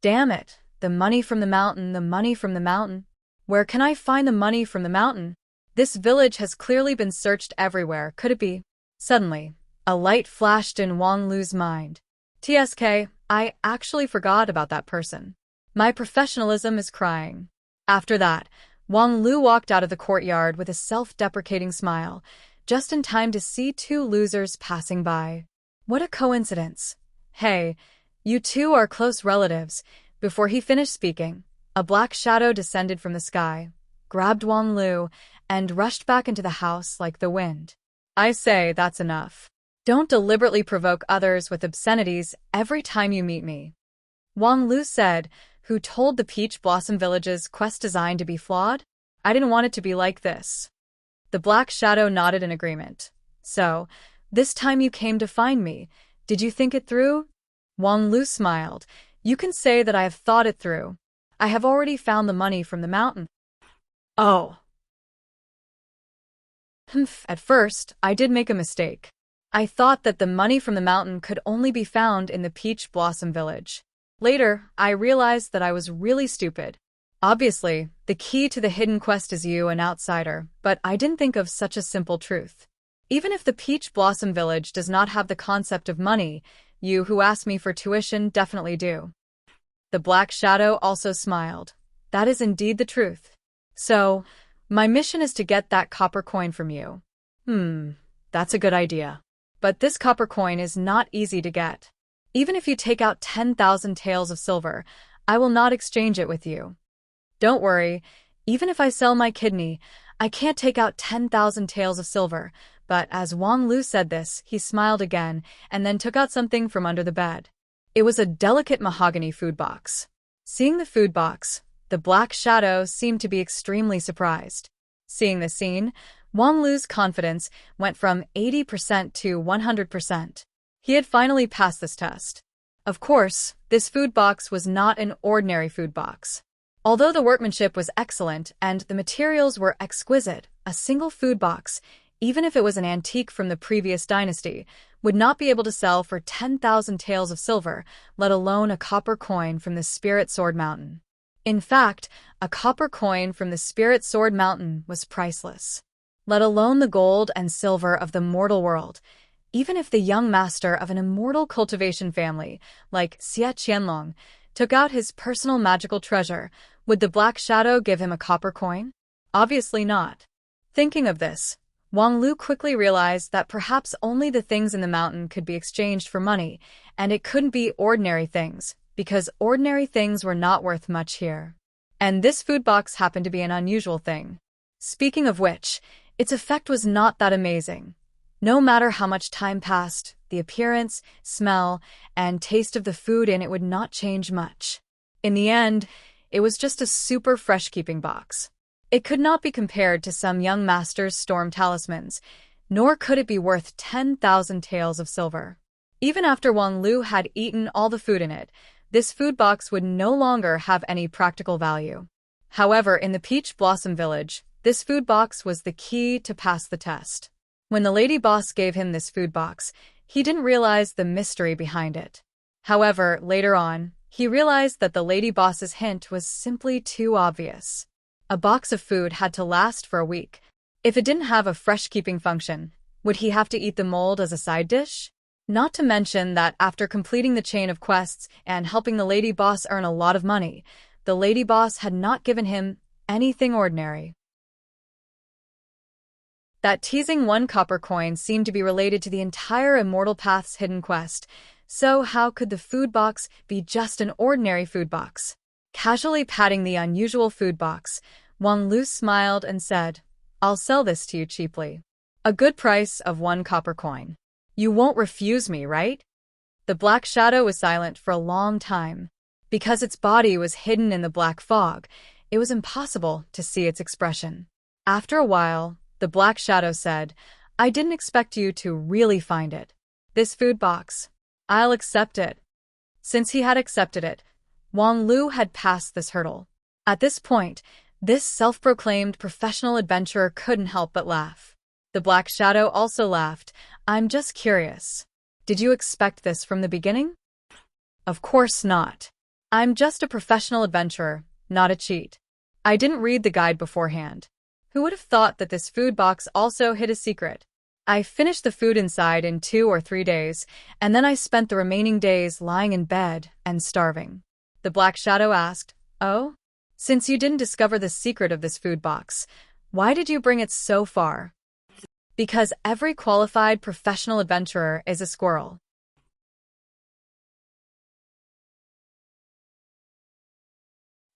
A: Damn it, the money from the mountain, the money from the mountain. Where can I find the money from the mountain? This village has clearly been searched everywhere, could it be? Suddenly, a light flashed in Wang Lu's mind. TSK, I actually forgot about that person. My professionalism is crying. After that, Wang Lu walked out of the courtyard with a self-deprecating smile, just in time to see two losers passing by. What a coincidence. Hey, you two are close relatives. Before he finished speaking, a black shadow descended from the sky, grabbed Wang Lu, and rushed back into the house like the wind. I say that's enough. Don't deliberately provoke others with obscenities every time you meet me. Wang Lu said, who told the Peach Blossom Village's quest design to be flawed? I didn't want it to be like this. The black shadow nodded in agreement. So, this time you came to find me. Did you think it through? Wang Lu smiled. You can say that I have thought it through. I have already found the money from the mountain. Oh. At first, I did make a mistake. I thought that the money from the mountain could only be found in the Peach Blossom Village. Later, I realized that I was really stupid. Obviously, the key to the hidden quest is you, an outsider, but I didn't think of such a simple truth. Even if the Peach Blossom Village does not have the concept of money, you who asked me for tuition definitely do. The black shadow also smiled. That is indeed the truth. So, my mission is to get that copper coin from you. That's a good idea. But this copper coin is not easy to get. Even if you take out 10,000 taels of silver, I will not exchange it with you. Don't worry, even if I sell my kidney, I can't take out 10,000 taels of silver. But as Wang Lu said this, he smiled again and then took out something from under the bed. It was a delicate mahogany food box. Seeing the food box, the black shadow seemed to be extremely surprised. Seeing the scene, Wang Lu's confidence went from 80% to 100%. He had finally passed this test. Of course, this food box was not an ordinary food box. Although the workmanship was excellent and the materials were exquisite, a single food box, even if it was an antique from the previous dynasty, would not be able to sell for 10,000 taels of silver, let alone a copper coin from the Spirit Sword Mountain. In fact, a copper coin from the Spirit Sword Mountain was priceless, let alone the gold and silver of the mortal world. Even if the young master of an immortal cultivation family, like Xie Qianlong, took out his personal magical treasure, would the Black Shadow give him a copper coin? Obviously not. Thinking of this, Wang Lu quickly realized that perhaps only the things in the mountain could be exchanged for money, and it couldn't be ordinary things, because ordinary things were not worth much here. And this food box happened to be an unusual thing. Speaking of which, its effect was not that amazing. No matter how much time passed, the appearance, smell, and taste of the food in it would not change much. In the end, it was just a super fresh-keeping box. It could not be compared to some young master's storm talismans, nor could it be worth 10,000 taels of silver. Even after Wang Lu had eaten all the food in it, this food box would no longer have any practical value. However, in the Peach Blossom Village, this food box was the key to pass the test. When the lady boss gave him this food box, he didn't realize the mystery behind it. However, later on, he realized that the lady boss's hint was simply too obvious. A box of food had to last for a week. If it didn't have a fresh-keeping function, would he have to eat the mold as a side dish? Not to mention that after completing the chain of quests and helping the lady boss earn a lot of money, the lady boss had not given him anything ordinary. That teasing one copper coin seemed to be related to the entire Immortal Path's hidden quest, so how could the food box be just an ordinary food box? Casually patting the unusual food box, Wang Lu smiled and said, "I'll sell this to you cheaply. A good price of 1 copper coin. You won't refuse me, right?" The Black Shadow was silent for a long time. Because its body was hidden in the black fog, it was impossible to see its expression. After a while, the Black Shadow said, "I didn't expect you to really find it. This food box. I'll accept it." Since he had accepted it, Wang Lu had passed this hurdle. At this point, this self-proclaimed professional adventurer couldn't help but laugh. The Black Shadow also laughed. "I'm just curious. Did you expect this from the beginning?" "Of course not. I'm just a professional adventurer, not a cheat. I didn't read the guide beforehand. Who would have thought that this food box also hid a secret? I finished the food inside in 2 or 3 days, and then I spent the remaining days lying in bed and starving." The Black Shadow asked, "Oh? Since you didn't discover the secret of this food box, why did you bring it so far?" "Because every qualified professional adventurer is a squirrel."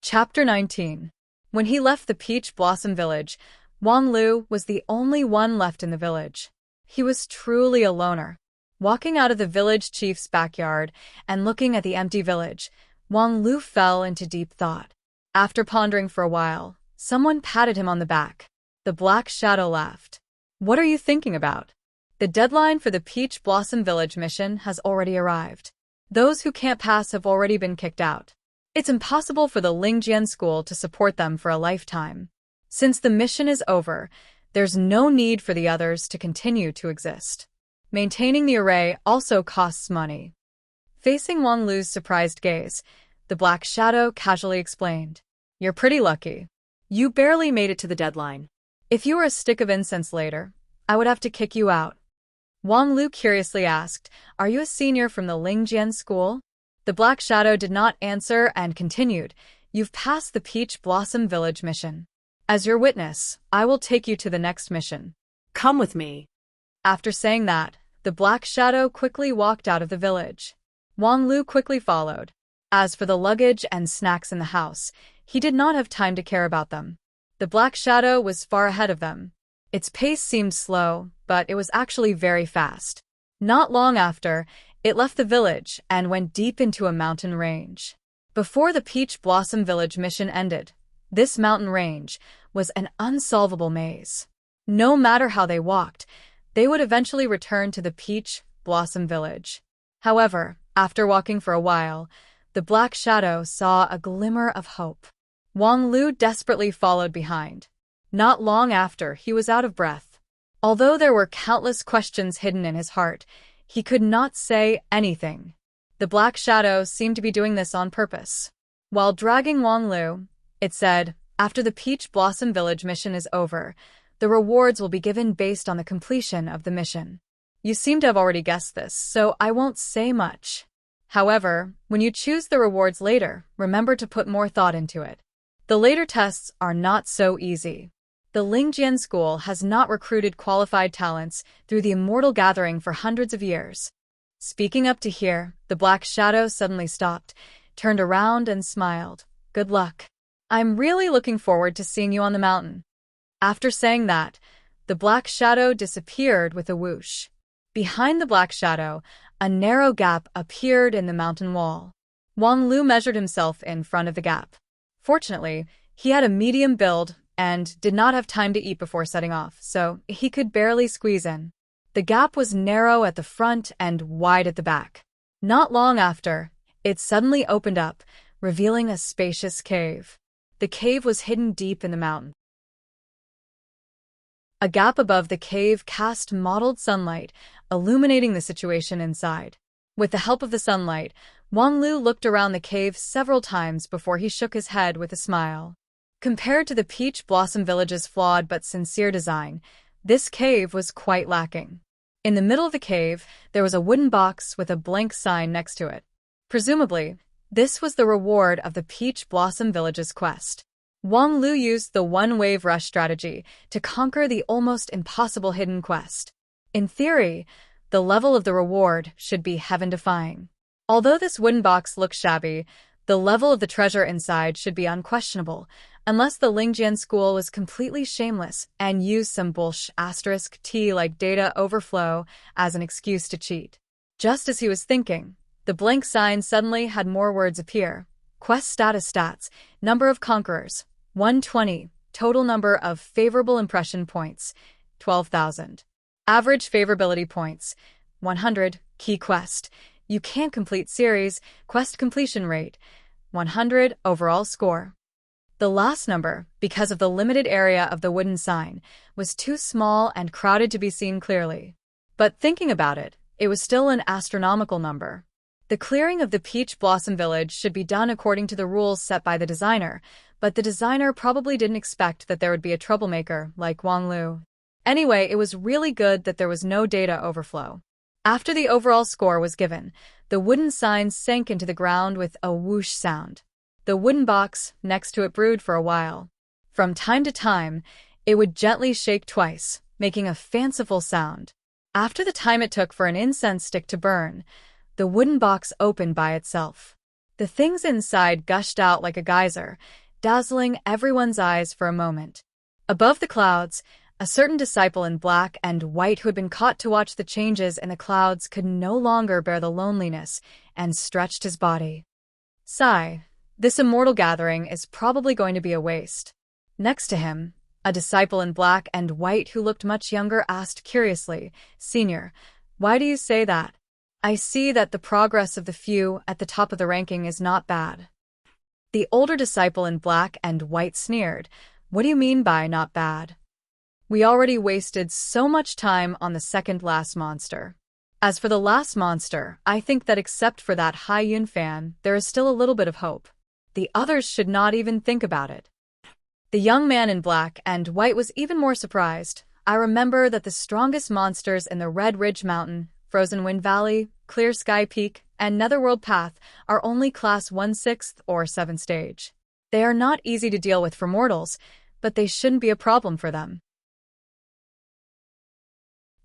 A: Chapter 19. When he left the Peach Blossom Village, Wang Lu was the only one left in the village. He was truly a loner. Walking out of the village chief's backyard and looking at the empty village, Wang Lu fell into deep thought. After pondering for a while, someone patted him on the back. The Black Shadow laughed. "What are you thinking about? The deadline for the Peach Blossom Village mission has already arrived. Those who can't pass have already been kicked out. It's impossible for the Lingjian school to support them for a lifetime. Since the mission is over, there's no need for the others to continue to exist. Maintaining the array also costs money." Facing Wang Lu's surprised gaze, the Black Shadow casually explained, "You're pretty lucky. You barely made it to the deadline. If you were a stick of incense later, I would have to kick you out." Wang Lu curiously asked, "Are you a senior from the Lingjian school?" The Black Shadow did not answer and continued, "You've passed the Peach Blossom Village mission. As your witness, I will take you to the next mission.
B: Come with me."
A: After saying that, the Black Shadow quickly walked out of the village. Wang Lu quickly followed. As for the luggage and snacks in the house, he did not have time to care about them. The Black Shadow was far ahead of them. Its pace seemed slow, but it was actually very fast. Not long after, it left the village and went deep into a mountain range. Before the Peach Blossom Village mission ended, this mountain range was an unsolvable maze. No matter how they walked, they would eventually return to the Peach Blossom Village. However, after walking for a while, the Black Shadow saw a glimmer of hope. Wang Lu desperately followed behind. Not long after, he was out of breath. Although there were countless questions hidden in his heart, he could not say anything. The Black Shadow seemed to be doing this on purpose. While dragging Wang Lu, it said, "After the Peach Blossom Village mission is over, the rewards will be given based on the completion of the mission. You seem to have already guessed this, so I won't say much. However, when you choose the rewards later, remember to put more thought into it. The later tests are not so easy. The Lingjian School has not recruited qualified talents through the Immortal Gathering for hundreds of years." Speaking up to here, the Black Shadow suddenly stopped, turned around and smiled. "Good luck. I'm really looking forward to seeing you on the mountain." After saying that, the Black Shadow disappeared with a whoosh. Behind the Black Shadow, a narrow gap appeared in the mountain wall. Wang Lu measured himself in front of the gap. Fortunately, he had a medium build and did not have time to eat before setting off, so he could barely squeeze in. The gap was narrow at the front and wide at the back. Not long after, it suddenly opened up, revealing a spacious cave. The cave was hidden deep in the mountain. A gap above the cave cast mottled sunlight, illuminating the situation inside. With the help of the sunlight, Wang Lu looked around the cave several times before he shook his head with a smile. Compared to the Peach Blossom Village's flawed but sincere design, this cave was quite lacking. In the middle of the cave, there was a wooden box with a blank sign next to it. Presumably, this was the reward of the Peach Blossom Village's quest. Wang Lu used the one-wave rush strategy to conquer the almost impossible hidden quest. In theory, the level of the reward should be heaven-defying. Although this wooden box looks shabby, the level of the treasure inside should be unquestionable, unless the Lingjian School was completely shameless and used some *T like data overflow as an excuse to cheat. Just as he was thinking, the blank sign suddenly had more words appear. Quest status stats, number of conquerors, 120, total number of favorable impression points, 12,000. Average favorability points, 100, key quest. You can't complete series, quest completion rate, 100, overall score. The last number, because of the limited area of the wooden sign, was too small and crowded to be seen clearly. But thinking about it, it was still an astronomical number. The clearing of the Peach Blossom Village should be done according to the rules set by the designer, but the designer probably didn't expect that there would be a troublemaker like Wang Lu. Anyway, it was really good that there was no data overflow. After the overall score was given, the wooden sign sank into the ground with a whoosh sound. The wooden box next to it brewed for a while. From time to time, it would gently shake twice, making a fanciful sound. After the time it took for an incense stick to burn, the wooden box opened by itself. The things inside gushed out like a geyser, dazzling everyone's eyes for a moment. Above the clouds, a certain disciple in black and white who had been caught to watch the changes in the clouds could no longer bear the loneliness and stretched his body. Sigh. This immortal gathering is probably going to be a waste. Next to him, a disciple in black and white who looked much younger asked curiously, "Senior, why do you say that? I see that the progress of the few at the top of the ranking is not bad." The older disciple in black and white sneered, "What do you mean by not bad? We already wasted so much time on the second-last monster. As for the last monster, I think that except for that Hai Yun fan, there is still a little bit of hope. The others should not even think about it." The young man in black and white was even more surprised. "I remember that the strongest monsters in the Red Ridge Mountain, Frozen Wind Valley, Clear Sky Peak, and Netherworld Path are only class 1/6 or 7 stage. They are not easy to deal with for mortals, but they shouldn't be a problem for them.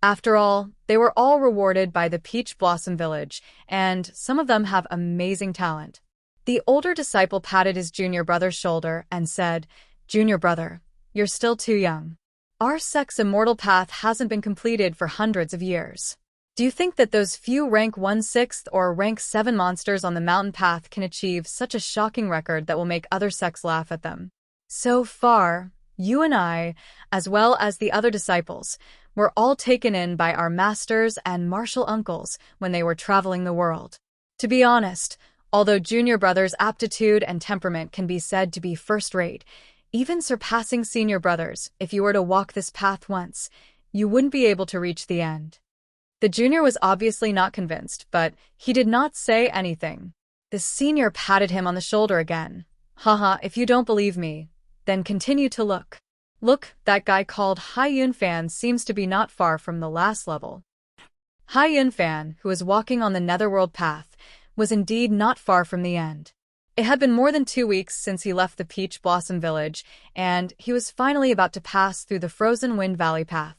A: After all, they were all rewarded by the Peach Blossom Village, and some of them have amazing talent." The older disciple patted his junior brother's shoulder and said, "Junior brother, you're still too young. Our sect's immortal path hasn't been completed for hundreds of years. Do you think that those few rank 1/6 or rank 7 monsters on the mountain path can achieve such a shocking record that will make other sects laugh at them? So far, you and I, as well as the other disciples, were all taken in by our masters and martial uncles when they were traveling the world. To be honest, Although junior brother's aptitude and temperament can be said to be first-rate, even surpassing senior brothers, if you were to walk this path once, you wouldn't be able to reach the end. The junior was obviously not convinced, but he did not say anything. The senior patted him on the shoulder again. Haha, if you don't believe me, then continue to look. Look, that guy called Hai Yunfan seems to be not far from the last level. Hai Yunfan, who was walking on the netherworld path, was indeed not far from the end. It had been more than 2 weeks since he left the Peach Blossom Village, and he was finally about to pass through the Frozen Wind Valley path.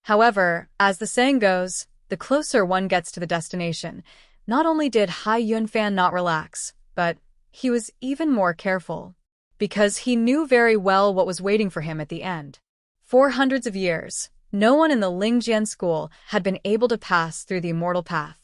A: However, as the saying goes, the closer one gets to the destination, not only did Hai Yunfan not relax, but he was even more careful. Because he knew very well what was waiting for him at the end. For hundreds of years, no one in the Lingjian school had been able to pass through the immortal path.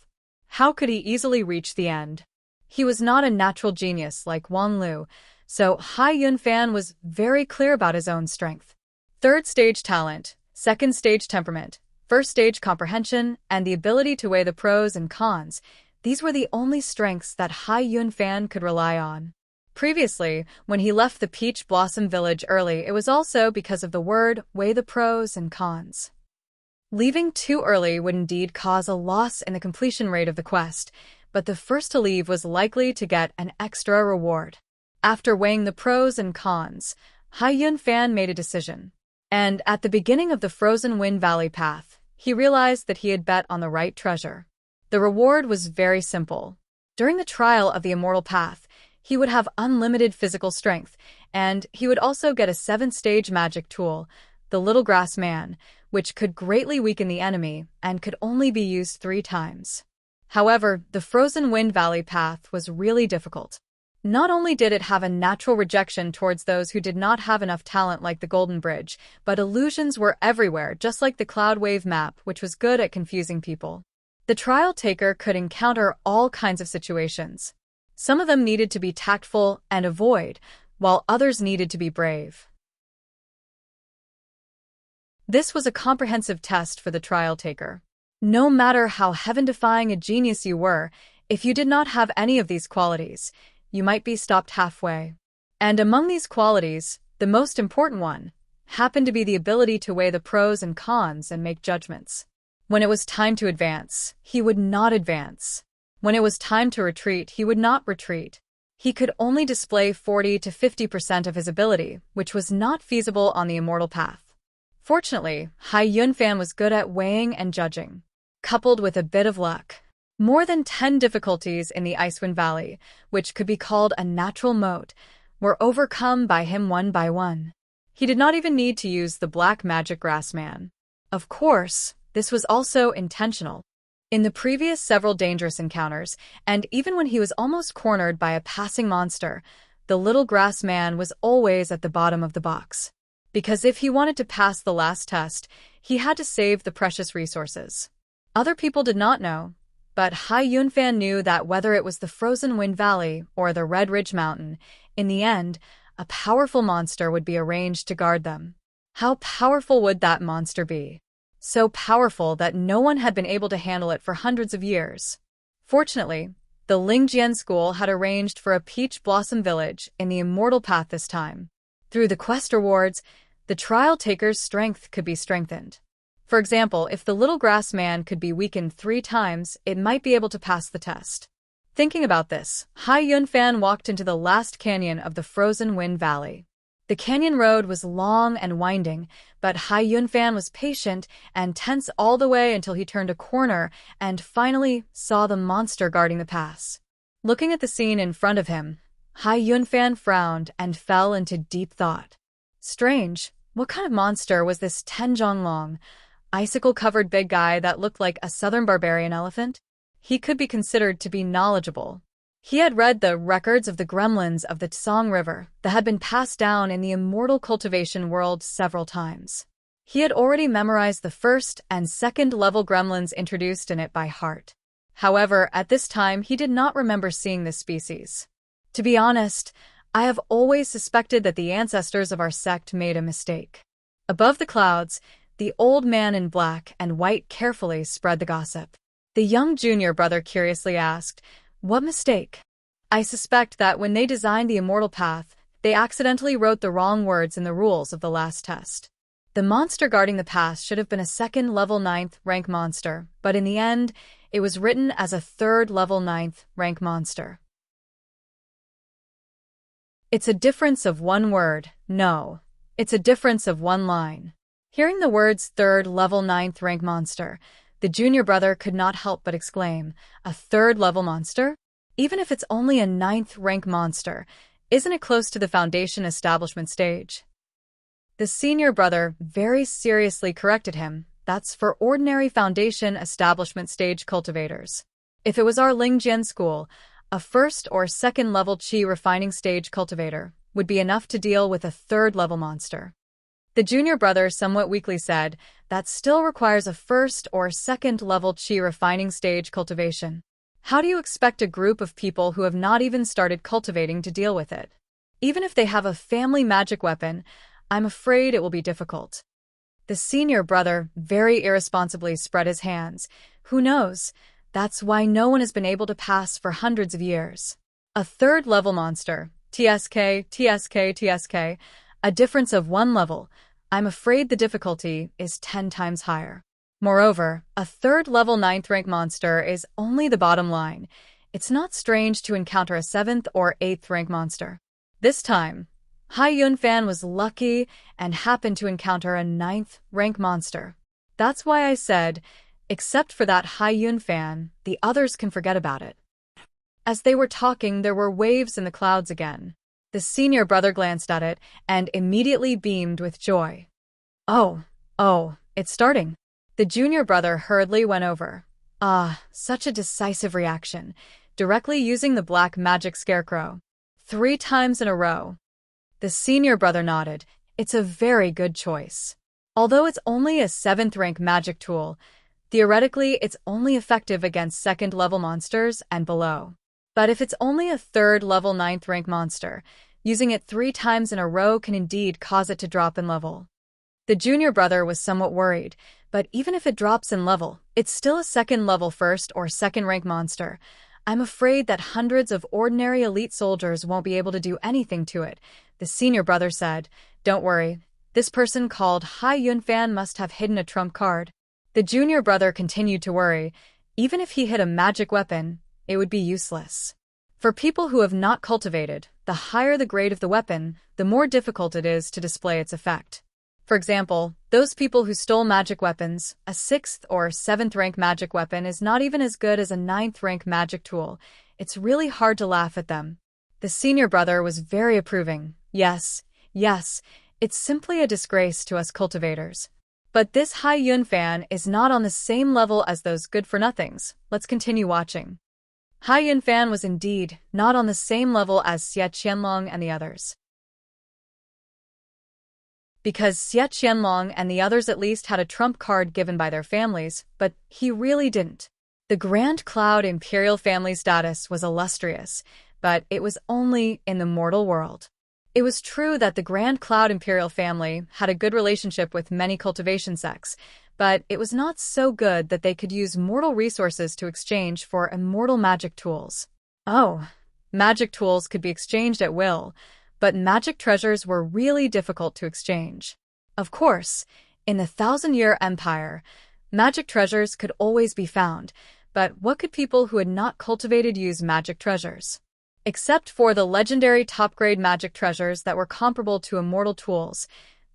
A: How could he easily reach the end? He was not a natural genius like Wan Lu, so Hai Yunfan was very clear about his own strength. Third stage talent, second stage temperament, first stage comprehension, and the ability to weigh the pros and cons, these were the only strengths that Hai Yunfan could rely on. Previously, when he left the Peach Blossom Village early, it was also because of the word weigh the pros and cons. Leaving too early would indeed cause a loss in the completion rate of the quest, but the first to leave was likely to get an extra reward. After weighing the pros and cons, Hai Yunfan made a decision. And at the beginning of the Frozen Wind Valley path, he realized that he had bet on the right treasure. The reward was very simple. During the trial of the Immortal Path, he would have unlimited physical strength, and he would also get a 7th-stage magic tool, the Little Grass Man, which could greatly weaken the enemy and could only be used 3 times. However, the Frozen Wind Valley path was really difficult. Not only did it have a natural rejection towards those who did not have enough talent like the Golden Bridge, but illusions were everywhere, just like the Cloud Wave map, which was good at confusing people. The trial taker could encounter all kinds of situations. Some of them needed to be tactful and avoid, while others needed to be brave. This was a comprehensive test for the trial taker. No matter how heaven-defying a genius you were, if you did not have any of these qualities, you might be stopped halfway. And among these qualities, the most important one happened to be the ability to weigh the pros and cons and make judgments. When it was time to advance, he would not advance. When it was time to retreat, he would not retreat. He could only display 40 to 50% of his ability, which was not feasible on the Immortal Path. Fortunately, Hai Yunfan was good at weighing and judging. Coupled with a bit of luck, more than 10 difficulties in the Icewind Valley, which could be called a natural moat, were overcome by him one by one. He did not even need to use the Black Magic Grass Man. Of course, this was also intentional. In the previous several dangerous encounters, and even when he was almost cornered by a passing monster, the Little Grass Man was always at the bottom of the box. Because if he wanted to pass the last test, he had to save the precious resources. Other people did not know, but Hai Yunfan knew that whether it was the Frozen Wind Valley or the Red Ridge Mountain, in the end, a powerful monster would be arranged to guard them. How powerful would that monster be? So powerful that no one had been able to handle it for hundreds of years. Fortunately, the Lingjian school had arranged for a Peach Blossom Village in the Immortal Path this time. Through the quest rewards, the trial taker's strength could be strengthened. For example, if the Little Grass Man could be weakened 3 times, it might be able to pass the test. Thinking about this, Hai Yunfan walked into the last canyon of the Frozen Wind Valley. The canyon road was long and winding, but Hai Yunfan was patient and tense all the way until he turned a corner and finally saw the monster guarding the pass. Looking at the scene in front of him, Hai Yunfan frowned and fell into deep thought. Strange, what kind of monster was this Tenjonglong, icicle-covered big guy that looked like a southern barbarian elephant? He could be considered to be knowledgeable. He had read the records of the gremlins of the Tsang River that had been passed down in the immortal cultivation world several times. He had already memorized the 1st and 2nd level gremlins introduced in it by heart. However, at this time he did not remember seeing this species. To be honest, I have always suspected that the ancestors of our sect made a mistake. Above the clouds, the old man in black and white carefully spread the gossip. The young junior brother curiously asked, "What mistake?" I suspect that when they designed the immortal path, they accidentally wrote the wrong words in the rules of the last test. The monster guarding the path should have been a second level 9th rank monster, but in the end, it was written as a third level 9th rank monster. It's a difference of one word. No. It's a difference of one line. Hearing the words third level 9th rank monster, the junior brother could not help but exclaim, a third level monster? Even if it's only a 9th rank monster, isn't it close to the foundation establishment stage? The senior brother very seriously corrected him. That's for ordinary foundation establishment stage cultivators. If it was our Lingjian school, a first or second level qi refining stage cultivator would be enough to deal with a third level monster. The junior brother somewhat weakly said, that still requires a first or second level qi refining stage cultivation. How do you expect a group of people who have not even started cultivating to deal with it? Even if they have a family magic weapon, I'm afraid it will be difficult. The senior brother very irresponsibly spread his hands. Who knows? That's why no one has been able to pass for hundreds of years. A third level monster, TSK, a difference of one level. I'm afraid the difficulty is 10 times higher. Moreover, a third level 9th rank monster is only the bottom line. It's not strange to encounter a 7th or 8th rank monster. This time, Hai Yunfan was lucky and happened to encounter a 9th rank monster. That's why I said, except for that Hai Yunfan, the others can forget about it. As they were talking, there were waves in the clouds again. The senior brother glanced at it and immediately beamed with joy. Oh, it's starting. The junior brother hurriedly went over. Such a decisive reaction, directly using the black magic scarecrow. 3 times in a row. The senior brother nodded. It's a very good choice. Although it's only a 7th rank magic tool, theoretically it's only effective against 2nd level monsters and below. But if it's only a 3rd level 9th rank monster, using it 3 times in a row can indeed cause it to drop in level. The junior brother was somewhat worried, but even if it drops in level, it's still a 2nd level 1st or 2nd rank monster. I'm afraid that hundreds of ordinary elite soldiers won't be able to do anything to it, the senior brother said. Don't worry, this person called Hai Yunfan must have hidden a trump card. The junior brother continued to worry. Even if he hid a magic weapon, it would be useless. For people who have not cultivated, the higher the grade of the weapon, the more difficult it is to display its effect. For example, those people who stole magic weapons, a 6th or 7th rank magic weapon is not even as good as a 9th rank magic tool. It's really hard to laugh at them. The senior brother was very approving. Yes, it's simply a disgrace to us cultivators. But this Hai Yunfan is not on the same level as those good-for-nothings. Let's continue watching. Hai Yunfan was indeed not on the same level as Xie Qianlong and the others. Because Xie Qianlong and the others at least had a trump card given by their families, but he really didn't. The Grand Cloud Imperial family status was illustrious, but it was only in the mortal world. It was true that the Grand Cloud Imperial family had a good relationship with many cultivation sects, but it was not so good that they could use mortal resources to exchange for immortal magic tools. Magic tools could be exchanged at will, but magic treasures were really difficult to exchange. Of course, in the 1,000-year empire, magic treasures could always be found, but what could people who had not cultivated use magic treasures? Except for the legendary top-grade magic treasures that were comparable to immortal tools,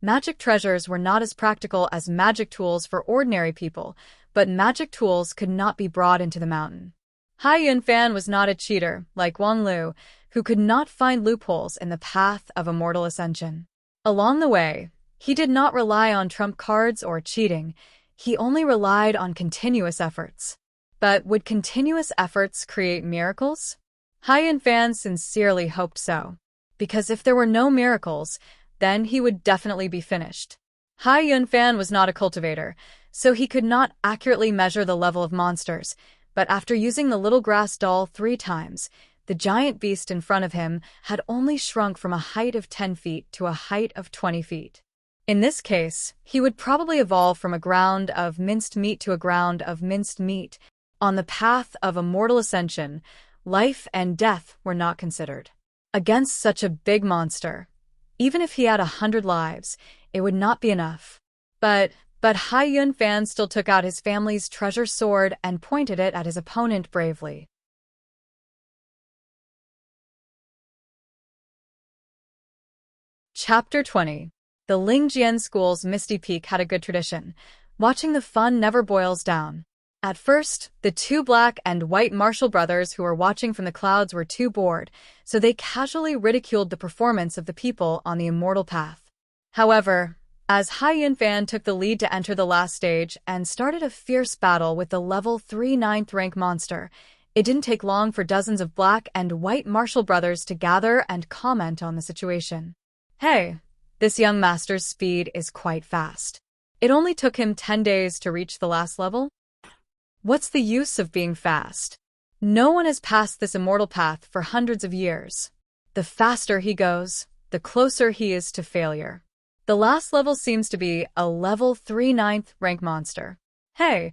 A: magic treasures were not as practical as magic tools for ordinary people, but magic tools could not be brought into the mountain. Hai Yunfan was not a cheater, like Wang Lu, who could not find loopholes in the path of immortal ascension. Along the way, he did not rely on trump cards or cheating, he only relied on continuous efforts. But would continuous efforts create miracles? Hai Yunfan sincerely hoped so. Because if there were no miracles, then he would definitely be finished. Hai Yunfan was not a cultivator, so he could not accurately measure the level of monsters, but after using the little grass doll 3 times, the giant beast in front of him had only shrunk from a height of 10 feet to a height of 20 feet. In this case, he would probably evolve from a ground of minced meat to a ground of minced meat. On the path of immortal ascension, Life and death were not considered. Against such a big monster, even if he had 100 lives, it would not be enough. But Hai Yunfan still took out his family's treasure sword and pointed it at his opponent bravely. Chapter 20. The Lingjian School's Misty Peak had a good tradition. Watching the fun never boils down. At first, the two black and white martial brothers who were watching from the clouds were too bored, so they casually ridiculed the performance of the people on the immortal path. However, as Hai Yunfan took the lead to enter the last stage and started a fierce battle with the level 3 9th rank monster, it didn't take long for dozens of black and white martial brothers to gather and comment on the situation. Hey, this young master's speed is quite fast. It only took him 10 days to reach the last level? What's the use of being fast? No one has passed this immortal path for hundreds of years. The faster he goes, the closer he is to failure. The last level seems to be a level 3 9th rank monster. Hey,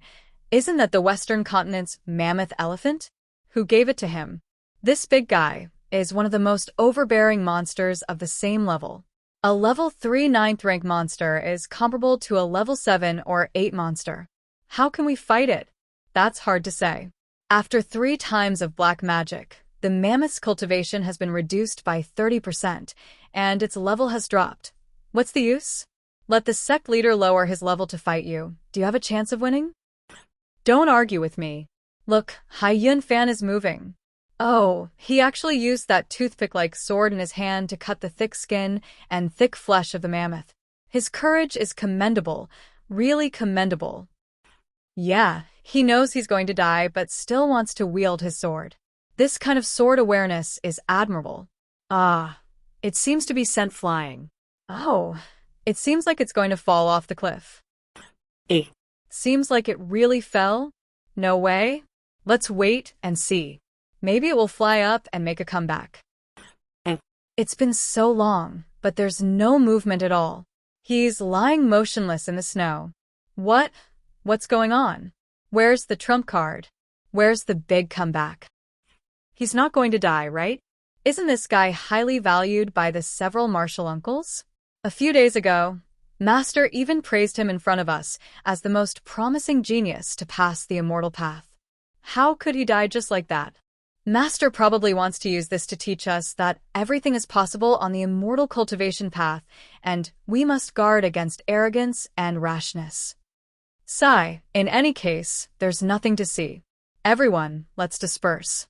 A: isn't that the Western continent's mammoth elephant? Who gave it to him? This big guy is one of the most overbearing monsters of the same level. A level 3 9th rank monster is comparable to a level 7 or 8 monster. How can we fight it? That's hard to say. After 3 times of black magic, the mammoth's cultivation has been reduced by 30%, and its level has dropped. What's the use? Let the sect leader lower his level to fight you. Do you have a chance of winning? Don't argue with me. Look, Hai Yunfan is moving. Oh, he actually used that toothpick-like sword in his hand to cut the thick skin and thick flesh of the mammoth. His courage is commendable, really commendable. Yeah, he knows he's going to die but still wants to wield his sword. This kind of sword awareness is admirable.
B: Ah, it seems to be sent flying.
A: Oh, it seems like it's going to fall off the cliff. Seems like it really fell? No way? Let's wait and see. Maybe it will fly up and make a comeback. It's been so long, but there's no movement at all. He's lying motionless in the snow. What's going on? Where's the trump card? Where's the big comeback? He's not going to die, right? Isn't this guy highly valued by the several martial uncles? A few days ago, Master even praised him in front of us as the most promising genius to pass the immortal path. How could he die just like that? Master probably wants to use this to teach us that everything is possible on the immortal cultivation path, and we must guard against arrogance and rashness. Sigh, in any case, there's nothing to see. Everyone, let's disperse.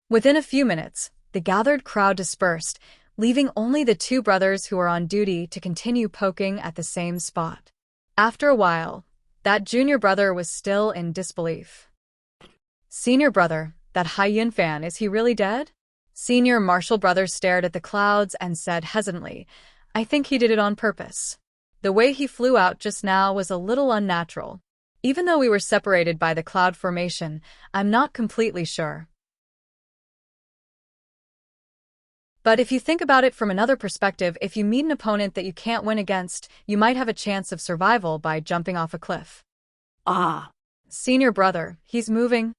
A: Within a few minutes, the gathered crowd dispersed, leaving only the 2 brothers who were on duty to continue poking at the same spot. After a while, that junior brother was still in disbelief. Senior brother, that Hai Yunfan, is he really dead? Senior martial brother stared at the clouds and said hesitantly, I think he did it on purpose. The way he flew out just now was a little unnatural. Even though we were separated by the cloud formation, I'm not completely sure. But if you think about it from another perspective, if you meet an opponent that you can't win against, you might have a chance of survival by jumping off a cliff.
B: Ah.
A: Senior brother, he's moving.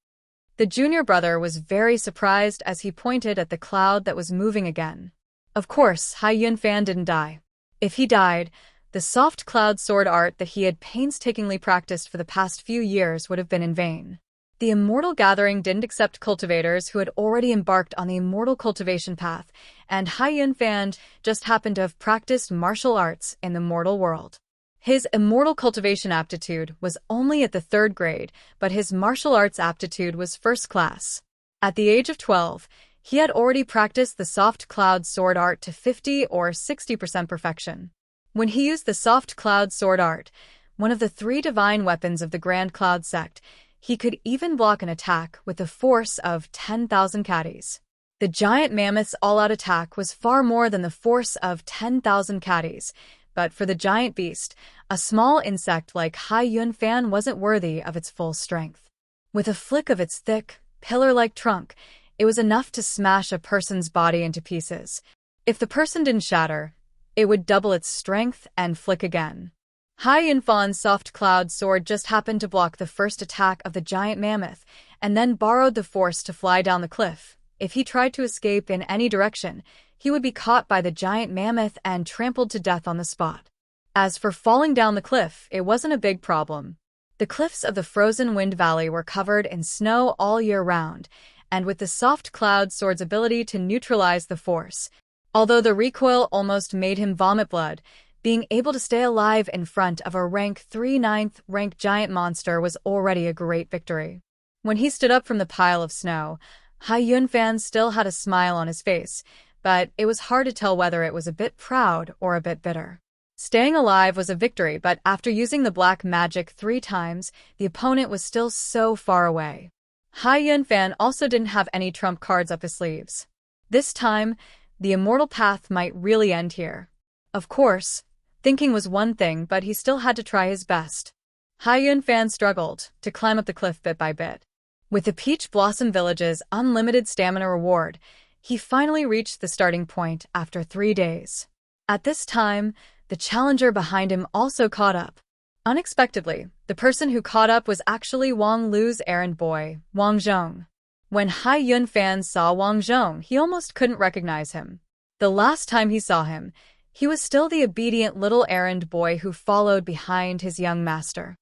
A: The junior brother was very surprised as he pointed at the cloud that was moving again. Of course, Hai Yunfan didn't die. If he died, the soft cloud sword art that he had painstakingly practiced for the past few years would have been in vain. The Immortal Gathering didn't accept cultivators who had already embarked on the immortal cultivation path, and Hai Yunfan just happened to have practiced martial arts in the mortal world. His immortal cultivation aptitude was only at the 3rd grade, but his martial arts aptitude was first class. At the age of 12, he had already practiced the soft cloud sword art to 50 or 60% perfection. When he used the soft cloud sword art, one of the 3 divine weapons of the Grand Cloud sect, he could even block an attack with the force of 10,000 caddies. The giant mammoth's all-out attack was far more than the force of 10,000 caddies, but for the giant beast, a small insect like Hai Yunfan wasn't worthy of its full strength. With a flick of its thick, pillar-like trunk, it was enough to smash a person's body into pieces. If the person didn't shatter, it would double its strength and flick again. Hai Yunfan's soft cloud sword just happened to block the first attack of the giant mammoth, and then borrowed the force to fly down the cliff, If he tried to escape in any direction, he would be caught by the giant mammoth and trampled to death on the spot. As for falling down the cliff, it wasn't a big problem. The cliffs of the frozen wind valley were covered in snow all year round, and with the soft cloud sword's ability to neutralize the force. Although the recoil almost made him vomit blood, being able to stay alive in front of a rank 3/9 ranked giant monster was already a great victory. When he stood up from the pile of snow, Hai Yunfan still had a smile on his face, but it was hard to tell whether it was a bit proud or a bit bitter. Staying alive was a victory, but after using the black magic 3 times, the opponent was still so far away. Hai Yunfan also didn't have any trump cards up his sleeves. This time, the immortal path might really end here. Of course, thinking was one thing, but he still had to try his best. Hai Yunfan struggled to climb up the cliff bit by bit. With the Peach Blossom Village's unlimited stamina reward, he finally reached the starting point after 3 days. At this time, the challenger behind him also caught up. Unexpectedly, the person who caught up was actually Wang Lu's errand boy, Wang Zhong. When Hai Yunfan saw Wang Zhong, he almost couldn't recognize him. The last time he saw him, he was still the obedient little errand boy who followed behind his young master.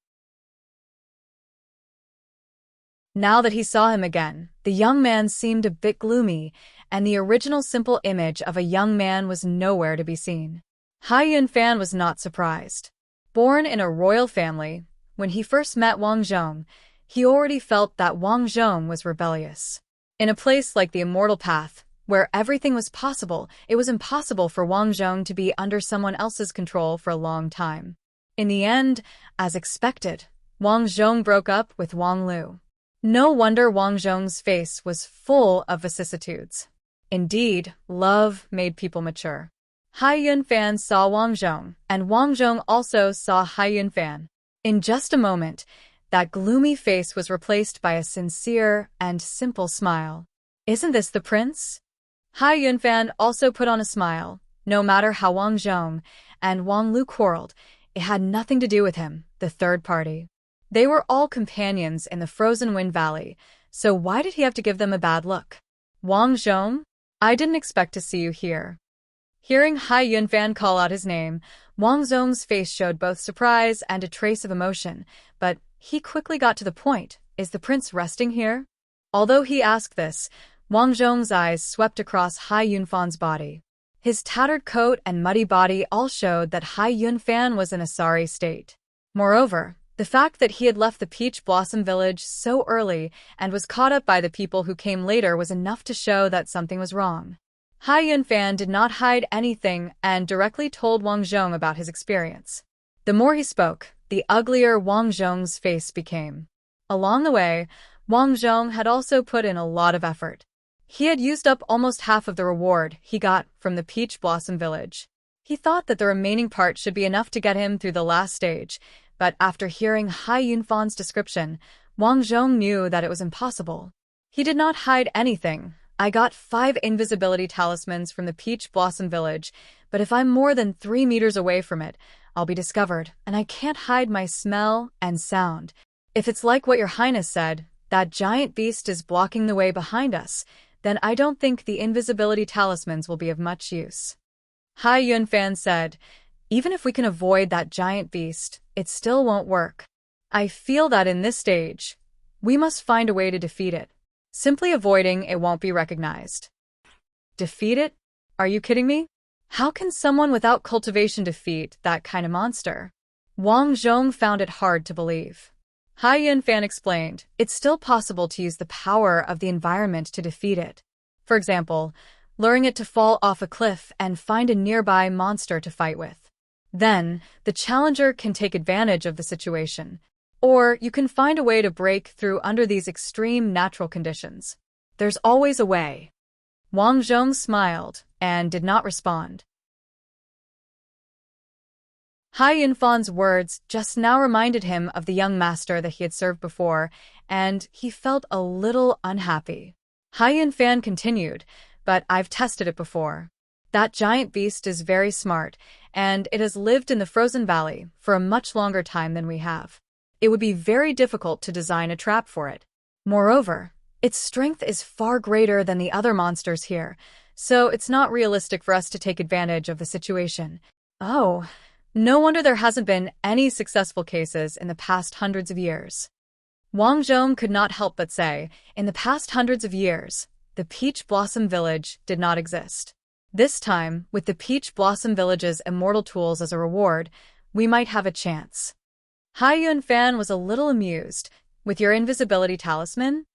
A: Now that he saw him again, the young man seemed a bit gloomy, and the original simple image of a young man was nowhere to be seen. Hai Yunfan was not surprised. Born in a royal family, when he first met Wang Zhong, he already felt that Wang Zhong was rebellious. In a place like the Immortal Path, where everything was possible, it was impossible for Wang Zhong to be under someone else's control for a long time. In the end, as expected, Wang Zhong broke up with Wang Lu. No wonder Wang Zhong's face was full of vicissitudes. Indeed, love made people mature. Hai Yunfan saw Wang Zhong, and Wang Zhong also saw Hai Yunfan. In just a moment, that gloomy face was replaced by a sincere and simple smile. "Isn't this the prince?" Hai Yunfan also put on a smile. No matter how Wang Zhong and Wang Lu quarreled, it had nothing to do with him, the third party. They were all companions in the frozen wind valley, so why did he have to give them a bad look? "Wang Zhong, I didn't expect to see you here." Hearing Hai Yunfan call out his name, Wang Zhong's face showed both surprise and a trace of emotion, but he quickly got to the point. "Is the prince resting here?" Although he asked this, Wang Zhong's eyes swept across Hai Yunfan's body. His tattered coat and muddy body all showed that Hai Yunfan was in a sorry state. Moreover, the fact that he had left the Peach Blossom Village so early and was caught up by the people who came later was enough to show that something was wrong. Hai Yunfan did not hide anything and directly told Wang Zhong about his experience. The more he spoke, the uglier Wang Zhong's face became. Along the way, Wang Zhong had also put in a lot of effort. He had used up almost half of the reward he got from the Peach Blossom Village. He thought that the remaining part should be enough to get him through the last stage, but after hearing Hai Yunfan's description, Wang Zhong knew that it was impossible. He did not hide anything. "I got 5 invisibility talismans from the Peach Blossom Village, but if I'm more than 3 meters away from it, I'll be discovered, and I can't hide my smell and sound. If it's like what your highness said, that giant beast is blocking the way behind us, then I don't think the invisibility talismans will be of much use." Hai Yunfan said, "Even if we can avoid that giant beast, it still won't work. I feel that in this stage, we must find a way to defeat it. Simply avoiding it won't be recognized." Defeat it? Are you kidding me? How can someone without cultivation defeat that kind of monster? Wang Zhong found it hard to believe. Hai Yunfan explained, "It's still possible to use the power of the environment to defeat it. For example, luring it to fall off a cliff and find a nearby monster to fight with. Then, the challenger can take advantage of the situation. Or you can find a way to break through under these extreme natural conditions. There's always a way." Wang Zhong smiled and did not respond. Hai Yunfan's words just now reminded him of the young master that he had served before, and he felt a little unhappy. Hai Yunfan continued, "But I've tested it before. That giant beast is very smart, and it has lived in the frozen valley for a much longer time than we have. It would be very difficult to design a trap for it. Moreover, Its strength is far greater than the other monsters here, so it's not realistic for us to take advantage of the situation. Oh, no wonder there hasn't been any successful cases in the past hundreds of years. Wang Zhong could not help but say, in the past hundreds of years, the Peach Blossom Village did not exist. This time, with the Peach Blossom Village's immortal tools as a reward, we might have a chance. Hai Yunfan was a little amused. With your invisibility talisman?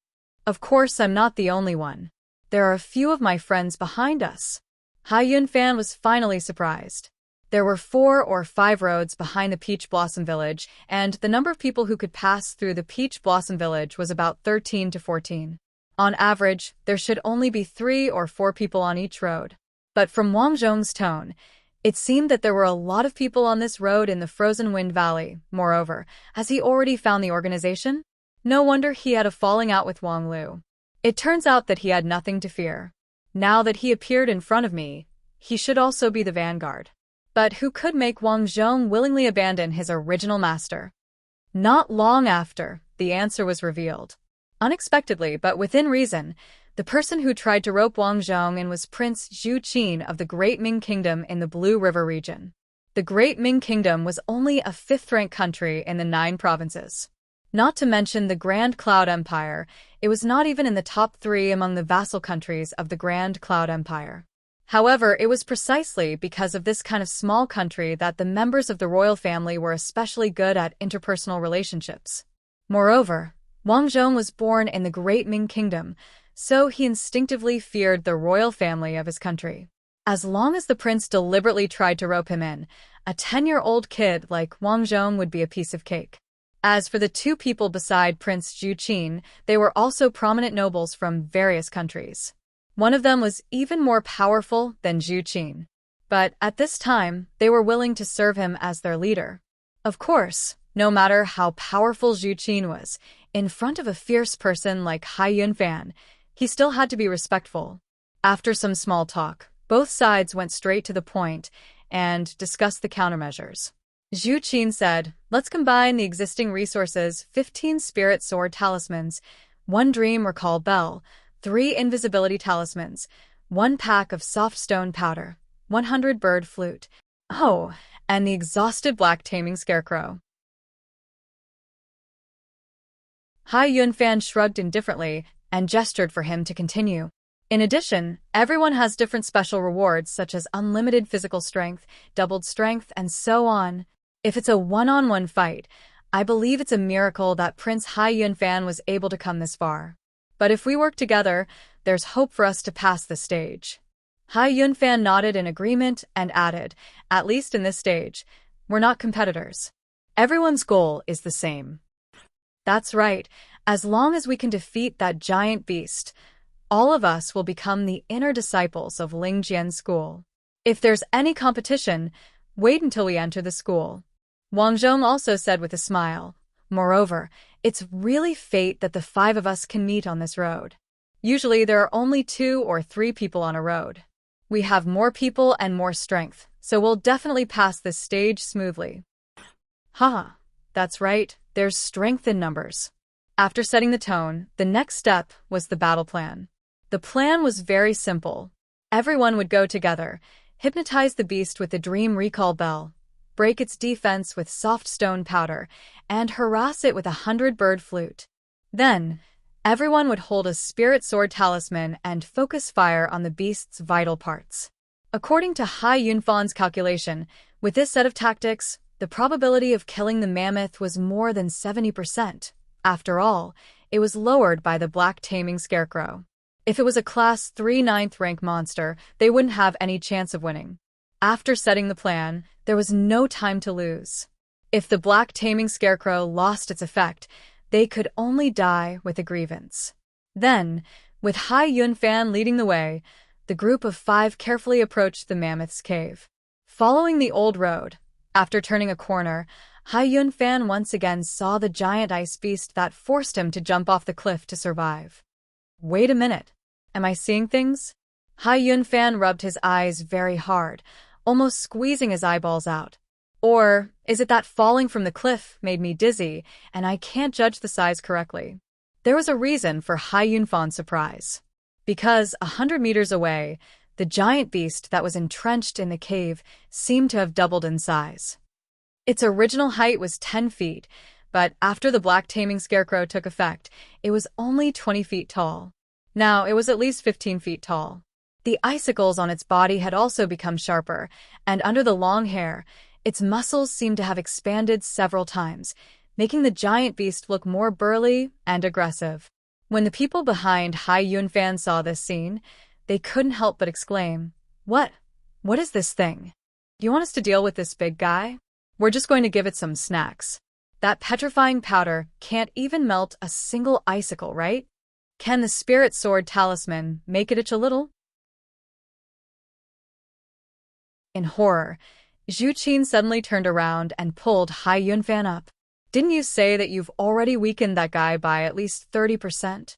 A: Of course, I'm not the only one. There are a few of my friends behind us. Hai Yunfan was finally surprised. There were 4 or 5 roads behind the Peach Blossom Village, and the number of people who could pass through the Peach Blossom Village was about 13 to 14. On average, there should only be 3 or 4 people on each road. But from Wang Zhong's tone, it seemed that there were a lot of people on this road in the Frozen Wind Valley. Moreover, has he already found the organization? No wonder he had a falling out with Wang Lu. It turns out that he had nothing to fear. Now that he appeared in front of me, he should also be the vanguard. But who could make Wang Zhong willingly abandon his original master? Not long after, the answer was revealed. Unexpectedly, but within reason, the person who tried to rope Wang Zhong in was Prince Xueqi of the Great Ming Kingdom in the Blue River region. The Great Ming Kingdom was only a 5th-ranked country in the 9 provinces. Not to mention the Grand Cloud Empire, it was not even in the top 3 among the vassal countries of the Grand Cloud Empire. However, it was precisely because of this kind of small country that the members of the royal family were especially good at interpersonal relationships. Moreover, Wang Zhong was born in the Great Ming Kingdom, so he instinctively feared the royal family of his country. As long as the prince deliberately tried to rope him in, a 10-year-old kid like Wang Zhong would be a piece of cake. As for the 2 people beside Prince Xueqi, they were also prominent nobles from various countries. One of them was even more powerful than Xueqi. But at this time, they were willing to serve him as their leader. Of course, no matter how powerful Xueqi was, in front of a fierce person like Hai Yunfan, he still had to be respectful. After some small talk, both sides went straight to the point and discussed the countermeasures. Xueqi said, let's combine the existing resources, 15 spirit sword talismans, 1 dream recall bell, 3 invisibility talismans, 1 pack of soft stone powder, 100 bird flute. Oh, and the exhausted black taming scarecrow. Hai Yunfan shrugged indifferently and gestured for him to continue. In addition, everyone has different special rewards such as unlimited physical strength, doubled strength, and so on. If it's a one-on-one fight, I believe it's a miracle that Prince Hai Yunfan was able to come this far. But if we work together, there's hope for us to pass the stage. Hai Yunfan nodded in agreement and added, at least in this stage, we're not competitors. Everyone's goal is the same. That's right, as long as we can defeat that giant beast, all of us will become the inner disciples of Lingjian's school. If there's any competition, wait until we enter the school. Wang Zhong also said with a smile. Moreover, it's really fate that the 5 of us can meet on this road. Usually there are only 2 or 3 people on a road. We have more people and more strength, so we'll definitely pass this stage smoothly. Haha, that's right, there's strength in numbers. After setting the tone, the next step was the battle plan. The plan was very simple. Everyone would go together, hypnotize the beast with the dream recall bell, break its defense with soft stone powder, and harass it with 100 bird flute. Then, everyone would hold a spirit sword talisman and focus fire on the beast's vital parts. According to Hai Yunfan's calculation, with this set of tactics, the probability of killing the mammoth was more than 70%. After all, it was lowered by the black taming scarecrow. If it was a Class 3 9th rank monster, they wouldn't have any chance of winning. After setting the plan, there was no time to lose. If the black taming scarecrow lost its effect, they could only die with a grievance. Then, with Hai Yunfan leading the way, the group of 5 carefully approached the mammoth's cave. Following the old road, after turning a corner, Hai Yunfan once again saw the giant ice beast that forced him to jump off the cliff to survive. Wait a minute. Am I seeing things? Hai Yunfan rubbed his eyes very hard, almost squeezing his eyeballs out. Or is it that falling from the cliff made me dizzy and I can't judge the size correctly? There was a reason for Hai Yunfan's surprise. Because 100 meters away, the giant beast that was entrenched in the cave seemed to have doubled in size. Its original height was 10 feet, but after the black taming scarecrow took effect, it was only 20 feet tall. Now it was at least 15 feet tall. The icicles on its body had also become sharper, and under the long hair, its muscles seemed to have expanded several times, making the giant beast look more burly and aggressive. When the people behind Hai Yunfan saw this scene, they couldn't help but exclaim, What? What is this thing? Do you want us to deal with this big guy? We're just going to give it some snacks. That petrifying powder can't even melt a single icicle, right? Can the spirit sword talisman make it itch a little? In horror, Xueqi suddenly turned around and pulled Hai Yunfan up. Didn't you say that you've already weakened that guy by at least 30%?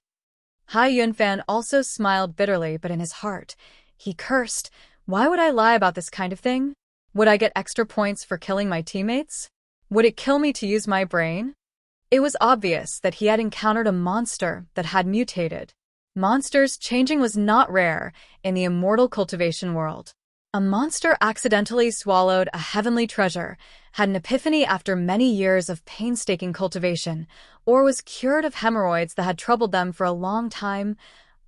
A: Hai Yunfan also smiled bitterly, but in his heart, he cursed, Why would I lie about this kind of thing? Would I get extra points for killing my teammates? Would it kill me to use my brain? It was obvious that he had encountered a monster that had mutated. Monsters changing was not rare in the immortal cultivation world. A monster accidentally swallowed a heavenly treasure, had an epiphany after many years of painstaking cultivation, or was cured of hemorrhoids that had troubled them for a long time.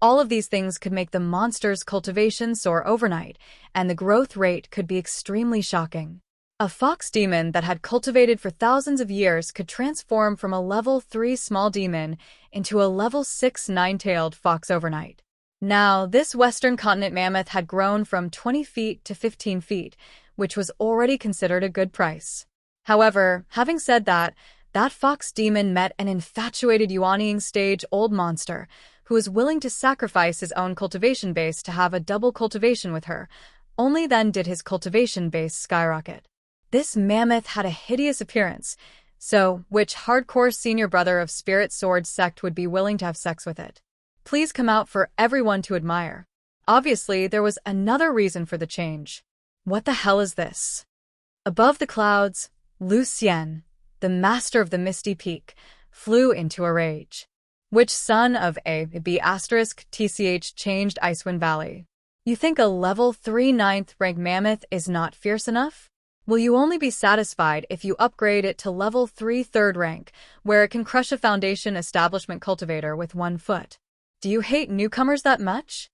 A: All of these things could make the monster's cultivation soar overnight, and the growth rate could be extremely shocking. A fox demon that had cultivated for thousands of years could transform from a level 3 small demon into a level 6 nine-tailed fox overnight. Now, this western continent mammoth had grown from 20 feet to 15 feet, which was already considered a good price. However, having said that, that fox demon met an infatuated Yuanying stage-old monster who was willing to sacrifice his own cultivation base to have a double cultivation with her. Only then did his cultivation base skyrocket. This mammoth had a hideous appearance, so which hardcore senior brother of Spirit Sword sect would be willing to have sex with it? Please come out for everyone to admire. Obviously, there was another reason for the change. What the hell is this? Above the clouds, Lu Xian, the master of the Misty Peak, flew into a rage. Which son of a B** TCH changed Icewind Valley? You think a level 3 9th rank mammoth is not fierce enough? Will you only be satisfied if you upgrade it to level 3 3rd rank, where it can crush a foundation establishment cultivator with 1 foot? Do you hate newcomers that much?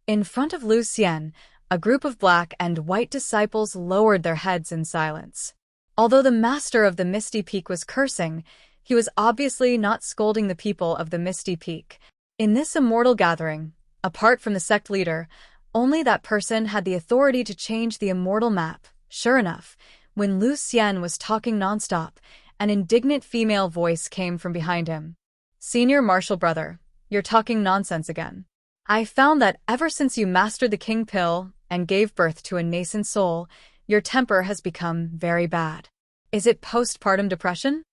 A: In front of Lu Xian, a group of black and white disciples lowered their heads in silence. Although the master of the Misty Peak was cursing, he was obviously not scolding the people of the Misty Peak. In this immortal gathering, apart from the sect leader, only that person had the authority to change the immortal map. Sure enough, when Lu Xian was talking nonstop, an indignant female voice came from behind him. Senior Martial Brother, you're talking nonsense again. I found that ever since you mastered the King Pill and gave birth to a nascent soul, your temper has become very bad. Is it postpartum depression?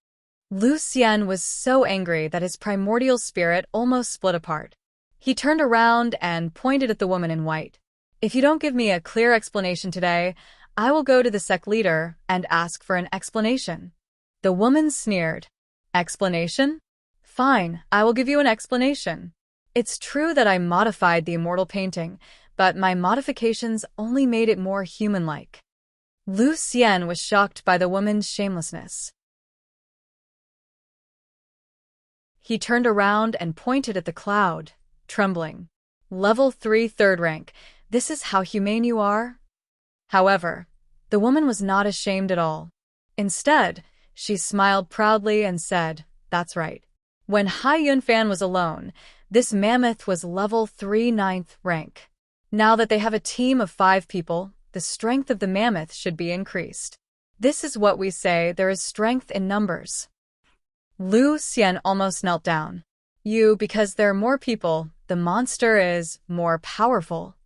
A: Lu Xian was so angry that his primordial spirit almost split apart. He turned around and pointed at the woman in white. If you don't give me a clear explanation today, I will go to the sect leader and ask for an explanation. The woman sneered. Explanation? Fine, I will give you an explanation. It's true that I modified the immortal painting, but my modifications only made it more human-like. Lu Xian was shocked by the woman's shamelessness. He turned around and pointed at the cloud, trembling. Level 3 3rd rank, this is how humane you are? However, the woman was not ashamed at all. Instead, she smiled proudly and said, That's right. When Hai Yunfan was alone, this mammoth was level 3 9th rank. Now that they have a team of 5 people, the strength of the mammoth should be increased. This is what we say there is strength in numbers. Lu Xian almost knelt down. Because there are more people, the monster is more powerful.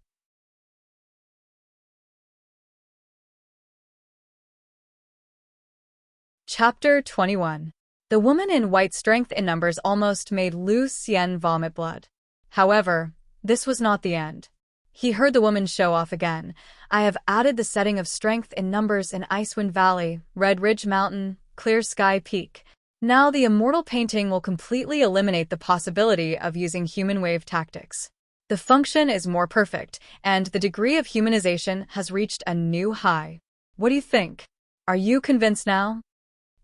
A: Chapter 21. The woman in white strength in numbers almost made Lu Xian vomit blood. However, this was not the end. He heard the woman show off again. I have added the setting of strength in numbers in Icewind Valley, Red Ridge Mountain, Clear Sky Peak. Now the immortal painting will completely eliminate the possibility of using human wave tactics. The function is more perfect, and the degree of humanization has reached a new high. What do you think? Are you convinced now?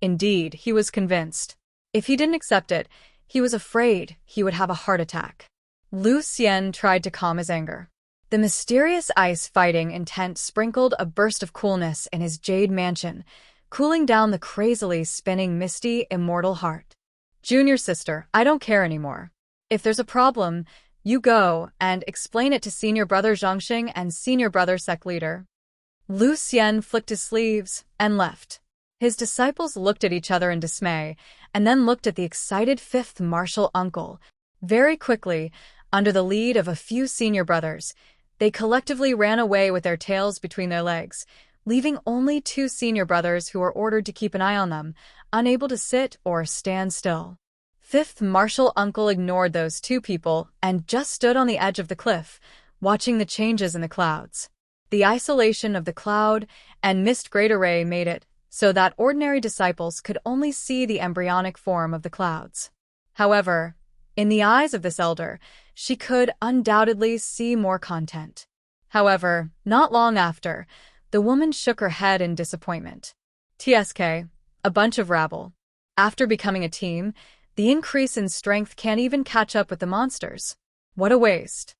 A: Indeed, he was convinced. If he didn't accept it, he was afraid he would have a heart attack. Lu Xian tried to calm his anger. The mysterious ice-fighting intent sprinkled a burst of coolness in his jade mansion, cooling down the crazily spinning misty, immortal heart. Junior sister, I don't care anymore. If there's a problem, you go and explain it to senior brother Zhangxing and senior brother sect leader. Lu Xian flicked his sleeves and left. His disciples looked at each other in dismay, and then looked at the excited fifth martial uncle. Very quickly, under the lead of a few senior brothers, they collectively ran away with their tails between their legs, leaving only two senior brothers who were ordered to keep an eye on them, unable to sit or stand still. Fifth martial uncle ignored those two people and just stood on the edge of the cliff, watching the changes in the clouds. The isolation of the cloud and mist great array made it so that ordinary disciples could only see the embryonic form of the clouds. However, in the eyes of this elder, she could undoubtedly see more content. However, not long after, the woman shook her head in disappointment. TSK, a bunch of rabble. After becoming a team, the increase in strength can't even catch up with the monsters. What a waste.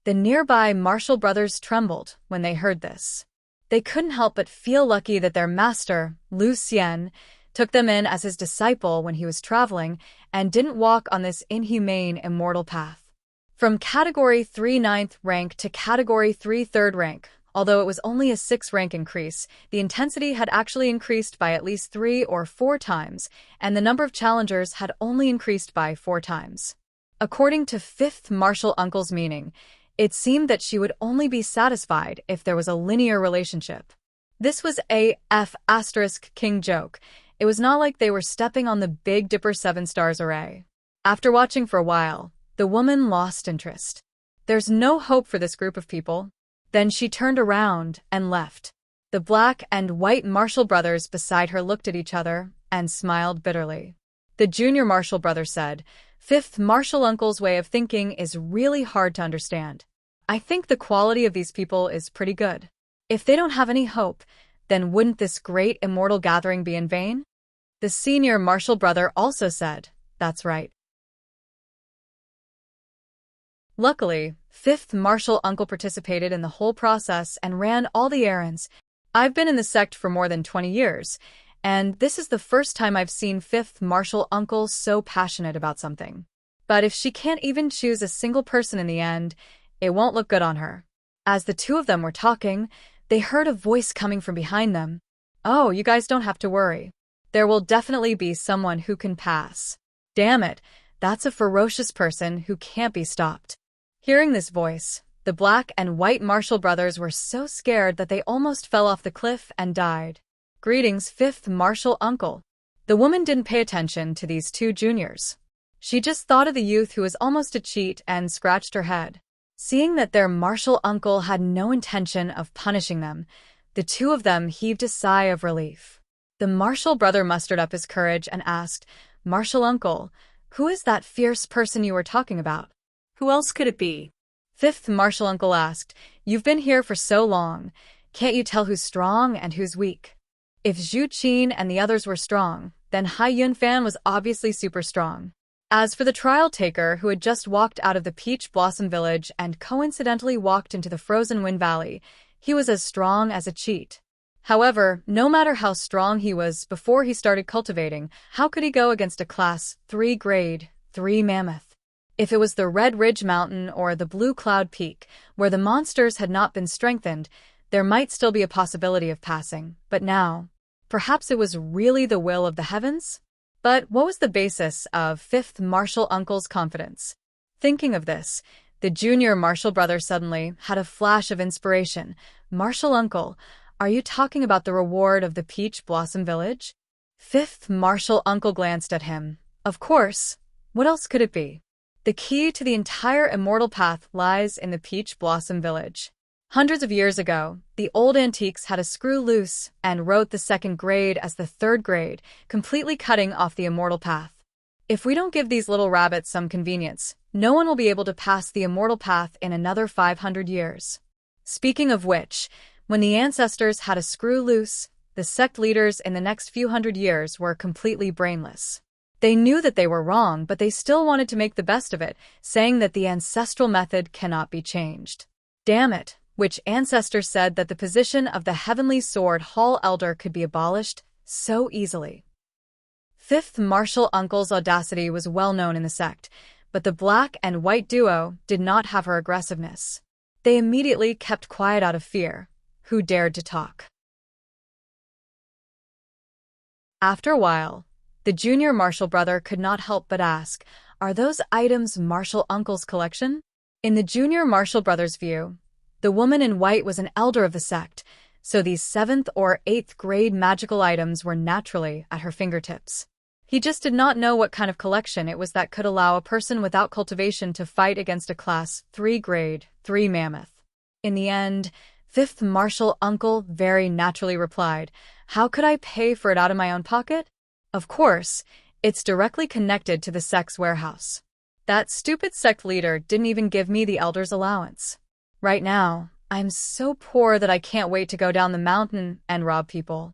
A: The nearby martial brothers trembled when they heard this. They couldn't help but feel lucky that their master, Lu Xian, took them in as his disciple when he was traveling and didn't walk on this inhumane immortal path. From Category 3 9th rank to Category 3 3rd rank, although it was only a 6 rank increase, the intensity had actually increased by at least 3 or 4 times, and the number of challengers had only increased by 4 times. According to Fifth Martial Uncle's meaning, it seemed that she would only be satisfied if there was a linear relationship. This was a F***king joke. It was not like they were stepping on the Big Dipper 7 stars array. After watching for a while, the woman lost interest. There's no hope for this group of people. Then she turned around and left. The black and white martial brothers beside her looked at each other and smiled bitterly. The junior martial brother said, Fifth martial uncle's way of thinking is really hard to understand. I think the quality of these people is pretty good. If they don't have any hope, then wouldn't this great immortal gathering be in vain? The senior martial brother also said, that's right. Luckily, Fifth martial uncle participated in the whole process and ran all the errands. I've been in the sect for more than 20 years, and this is the first time I've seen Fifth martial uncle so passionate about something. But if she can't even choose a single person in the end, it won't look good on her. As the two of them were talking, they heard a voice coming from behind them. Oh, you guys don't have to worry. There will definitely be someone who can pass. Damn it, that's a ferocious person who can't be stopped. Hearing this voice, the black and white martial brothers were so scared that they almost fell off the cliff and died. Greetings, Fifth martial uncle. The woman didn't pay attention to these two juniors. She just thought of the youth who was almost a cheat and scratched her head. Seeing that their martial uncle had no intention of punishing them, the two of them heaved a sigh of relief. The martial brother mustered up his courage and asked, Martial uncle, who is that fierce person you were talking about?
B: Who else could it be?
A: Fifth martial uncle asked, You've been here for so long. Can't you tell who's strong and who's weak? If Zhu Qin and the others were strong, then Hai Yunfan was obviously super strong. As for the trial taker who had just walked out of the Peach Blossom Village and coincidentally walked into the Frozen Wind Valley, he was as strong as a cheat. However, no matter how strong he was before he started cultivating, how could he go against a Class 3 Grade 3 mammoth? If it was the Red Ridge Mountain or the Blue Cloud Peak, where the monsters had not been strengthened, there might still be a possibility of passing, but now, perhaps it was really the will of the heavens? But what was the basis of Fifth Martial Uncle's confidence? Thinking of this, the junior martial brother suddenly had a flash of inspiration. Martial Uncle, are you talking about the reward of the Peach Blossom Village? Fifth Martial Uncle glanced at him. Of course. What else could it be? The key to the entire immortal path lies in the Peach Blossom Village. Hundreds of years ago, the old antiques had a screw loose and wrote the second grade as the third grade, completely cutting off the immortal path. If we don't give these little rabbits some convenience, no one will be able to pass the immortal path in another 500 years. Speaking of which, when the ancestors had a screw loose, the sect leaders in the next few hundred years were completely brainless. They knew that they were wrong, but they still wanted to make the best of it, saying that the ancestral method cannot be changed. Damn it, which ancestor said that the position of the Heavenly Sword Hall Elder could be abolished so easily? Fifth Martial Uncle's audacity was well known in the sect, but the black and white duo did not have her aggressiveness. They immediately kept quiet out of fear. Who dared to talk? After a while, the junior Martial brother could not help but ask, "Are those items Martial Uncle's collection?" In the junior Martial brother's view, the woman in white was an elder of the sect, so these 7th or 8th grade magical items were naturally at her fingertips. He just did not know what kind of collection it was that could allow a person without cultivation to fight against a class 3 grade, 3 mammoth. In the end, 5th Martial Uncle very naturally replied, "How could I pay for it out of my own pocket? Of course, it's directly connected to the sect's warehouse. That stupid sect leader didn't even give me the elder's allowance. Right now, I'm so poor that I can't wait to go down the mountain and rob people."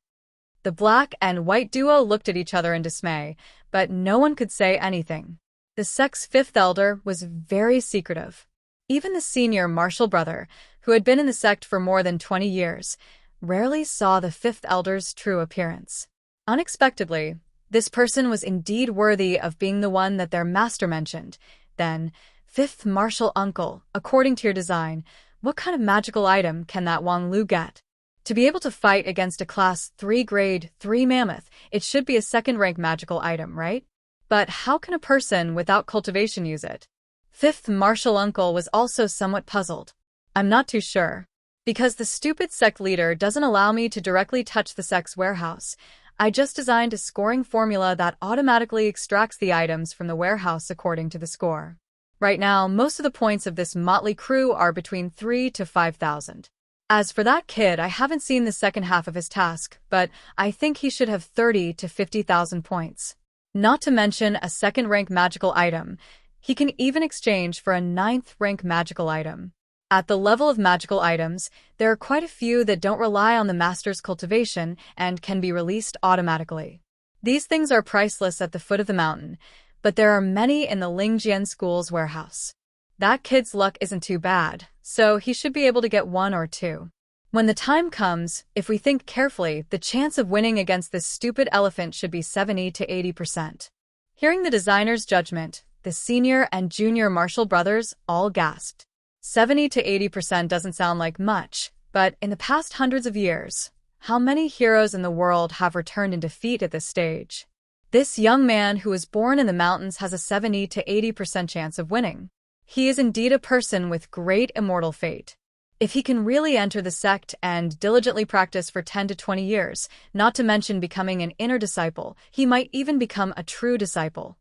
A: The black and white duo looked at each other in dismay, but no one could say anything. The sect's 5th elder was very secretive. Even the senior Martial brother, who had been in the sect for more than 20 years, rarely saw the 5th elder's true appearance. Unexpectedly, this person was indeed worthy of being the one that their master mentioned. Then, 5th Martial Uncle, according to your design, what kind of magical item can that Wang Lu get? To be able to fight against a class 3 grade, 3 mammoth, it should be a second-rank magical item, right? But how can a person without cultivation use it? 5th Martial Uncle was also somewhat puzzled. I'm not too sure. Because the stupid sect leader doesn't allow me to directly touch the sect's warehouse, I just designed a scoring formula that automatically extracts the items from the warehouse according to the score. Right now, most of the points of this motley crew are between 3 to 5,000. As for that kid, I haven't seen the second half of his task, but I think he should have 30 to 50,000 points. Not to mention a second-rank magical item. He can even exchange for a 9th-rank magical item. At the level of magical items, there are quite a few that don't rely on the master's cultivation and can be released automatically. These things are priceless at the foot of the mountain, but there are many in the Lingjian School's warehouse. That kid's luck isn't too bad, so he should be able to get 1 or 2. When the time comes, if we think carefully, the chance of winning against this stupid elephant should be 70 to 80%. Hearing the designer's judgment, the senior and junior Martial brothers all gasped. 70 to 80% doesn't sound like much, but in the past hundreds of years, how many heroes in the world have returned in defeat at this stage? This young man who was born in the mountains has a 70 to 80% chance of winning. He is indeed a person with great immortal fate. If he can really enter the sect and diligently practice for 10 to 20 years, not to mention becoming an inner disciple, he might even become a true disciple.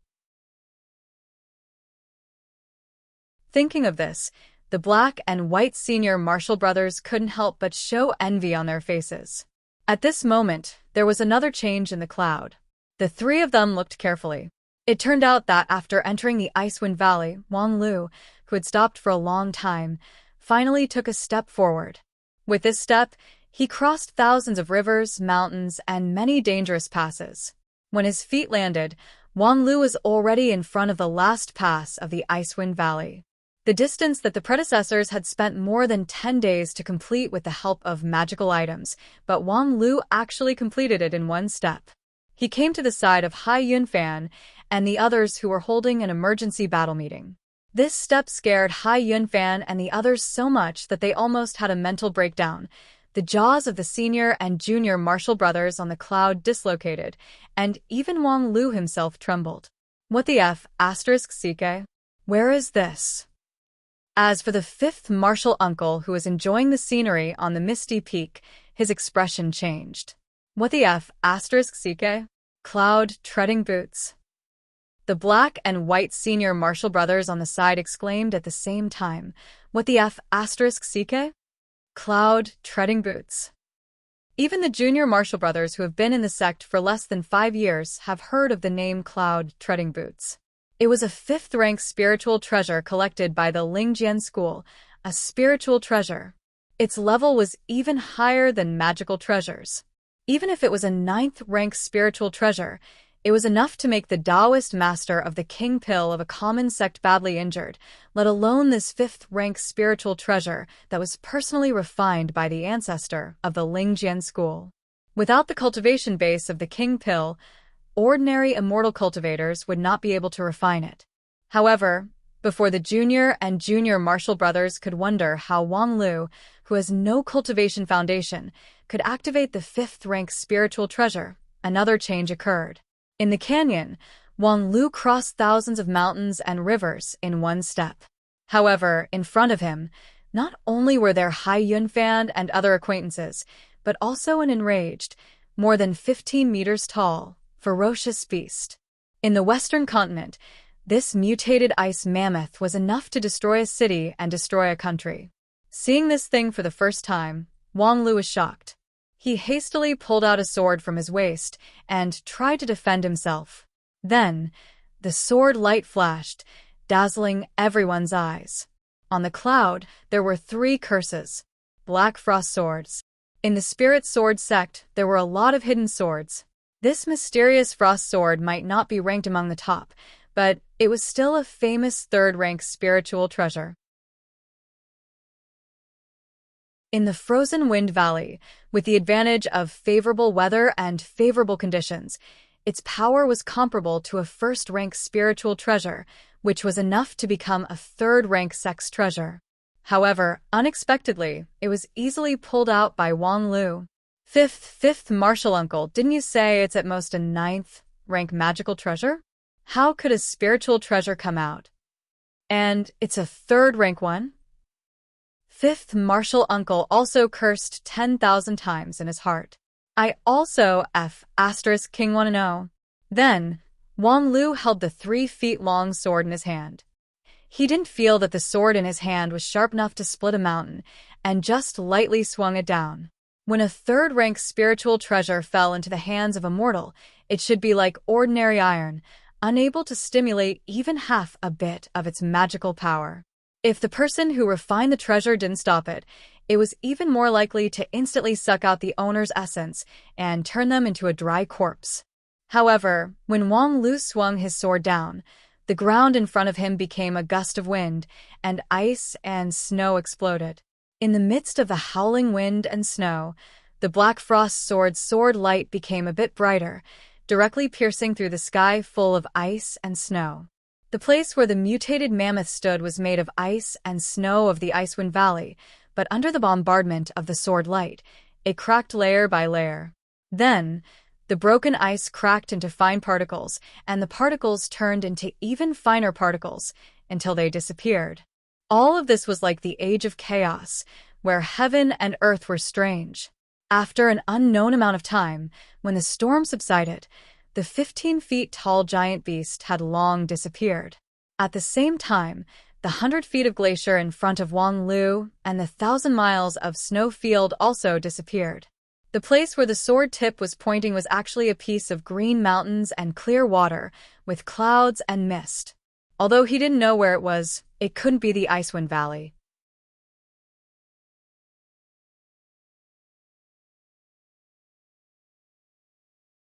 A: Thinking of this, the black and white senior Martial brothers couldn't help but show envy on their faces. At this moment, there was another change in the cloud. The 3 of them looked carefully. It turned out that after entering the Icewind Valley, Wang Lu, who had stopped for a long time, finally took a step forward. With this step, he crossed thousands of rivers, mountains, and many dangerous passes. When his feet landed, Wang Lu was already in front of the last pass of the Icewind Valley. The distance that the predecessors had spent more than 10 days to complete with the help of magical items, but Wang Lu actually completed it in 1 step. He came to the side of Hai Yunfan and the others who were holding an emergency battle meeting. This step scared Hai Yunfan and the others so much that they almost had a mental breakdown. The jaws of the senior and junior Martial brothers on the cloud dislocated, and even Wang Lu himself trembled. What the F*** Xueqi? Where is this? As for the 5th Martial Uncle who was enjoying the scenery on the misty peak, his expression changed. What the F*** Xueqi? Cloud treading boots. The black and white senior Martial brothers on the side exclaimed at the same time, What the F*** Xueqi? Cloud treading boots. Even the junior Marshall brothers who have been in the sect for less than 5 years have heard of the name Cloud treading boots. It was a 5th-rank spiritual treasure collected by the Lingjian school, a spiritual treasure. Its level was even higher than magical treasures. Even if it was a 9th-rank spiritual treasure, it was enough to make the Taoist master of the king pill of a common sect badly injured, let alone this 5th-rank spiritual treasure that was personally refined by the ancestor of the Lingjian school. Without the cultivation base of the king pill, ordinary immortal cultivators would not be able to refine it. However, before the junior and junior Marshall brothers could wonder how Wang Lu, who has no cultivation foundation, could activate the 5th-rank spiritual treasure, another change occurred. In the canyon, Wang Lu crossed thousands of mountains and rivers in one step. However, in front of him, not only were there Hai Yunfan and other acquaintances, but also an enraged, more than 15 meters tall, ferocious beast. In the western continent, this mutated ice mammoth was enough to destroy a city and destroy a country. Seeing this thing for the first time, Wang Lu was shocked. He hastily pulled out a sword from his waist and tried to defend himself. Then, the sword light flashed, dazzling everyone's eyes. On the cloud, there were 3 curses, black frost swords. In the spirit sword sect, there were a lot of hidden swords. This mysterious frost sword might not be ranked among the top, but it was still a famous 3rd-rank spiritual treasure. In the frozen wind valley, with the advantage of favorable weather and favorable conditions, its power was comparable to a 1st-rank spiritual treasure, which was enough to become a 3rd-rank sex treasure. However, unexpectedly, it was easily pulled out by Wang Lu. Fifth Marshall uncle, didn't you say it's at most a 9th-rank magical treasure? How could a spiritual treasure come out? And it's a 3rd-rank one? 5th Marshall uncle also cursed 10,000 times in his heart. I also *King wanna know. Then, Wang Lu held the 3-feet-long sword in his hand. He didn't feel that the sword in his hand was sharp enough to split a mountain, and just lightly swung it down. When a 3rd-rank spiritual treasure fell into the hands of a mortal, it should be like ordinary iron, unable to stimulate even half a bit of its magical power. If the person who refined the treasure didn't stop it, it was even more likely to instantly suck out the owner's essence and turn them into a dry corpse. However, when Wang Lu swung his sword down, the ground in front of him became a gust of wind, and ice and snow exploded. In the midst of the howling wind and snow, the black frost sword's sword light became a bit brighter, directly piercing through the sky full of ice and snow. The place where the mutated mammoth stood was made of ice and snow of the Icewind Valley, but under the bombardment of the sword light, it cracked layer by layer. Then, the broken ice cracked into fine particles, and the particles turned into even finer particles, until they disappeared. All of this was like the Age of Chaos, where heaven and earth were strange. After an unknown amount of time, when the storm subsided, the 15-feet-tall giant beast had long disappeared. At the same time, the 100 feet of glacier in front of Wang Lu and the 1,000 miles of snow field also disappeared. The place where the sword tip was pointing was actually a piece of green mountains and clear water, with clouds and mist. Although he didn't know where it was, it couldn't be the Icewind Valley.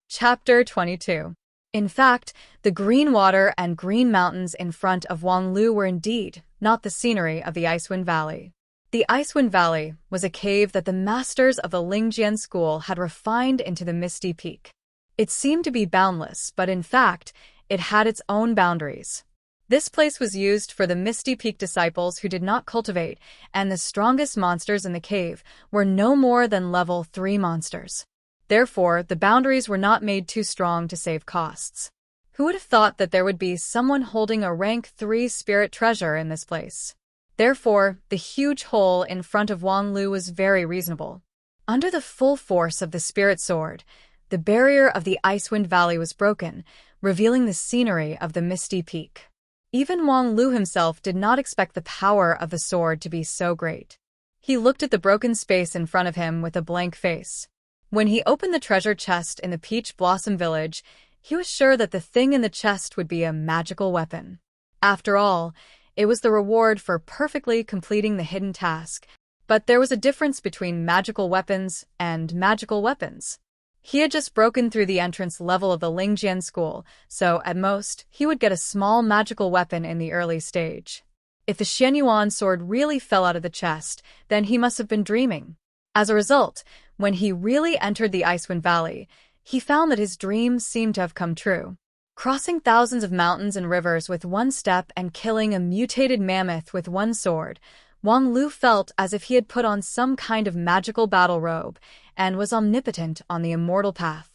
A: Chapter 22. In fact, the green water and green mountains in front of Wang Lu were indeed not the scenery of the Icewind Valley. The Icewind Valley was a cave that the masters of the Lingjian school had refined into the Misty Peak. It seemed to be boundless, but in fact, it had its own boundaries. This place was used for the Misty Peak disciples who did not cultivate, and the strongest monsters in the cave were no more than level 3 monsters. Therefore, the boundaries were not made too strong to save costs. Who would have thought that there would be someone holding a rank 3 spirit treasure in this place? Therefore, the huge hole in front of Wang Lu was very reasonable. Under the full force of the spirit sword, the barrier of the Icewind Valley was broken, revealing the scenery of the Misty Peak. Even Wang Lu himself did not expect the power of the sword to be so great. He looked at the broken space in front of him with a blank face. When he opened the treasure chest in the Peach Blossom Village, he was sure that the thing in the chest would be a magical weapon. After all, it was the reward for perfectly completing the hidden task. But there was a difference between magical weapons and magical weapons. He had just broken through the entrance level of the Lingjian school, so at most, he would get a small magical weapon in the early stage. If the Xianyuan sword really fell out of the chest, then he must have been dreaming. As a result, when he really entered the Icewind Valley, he found that his dreams seemed to have come true. Crossing thousands of mountains and rivers with one step and killing a mutated mammoth with one sword, Wang Lu felt as if he had put on some kind of magical battle robe and was omnipotent on the immortal path.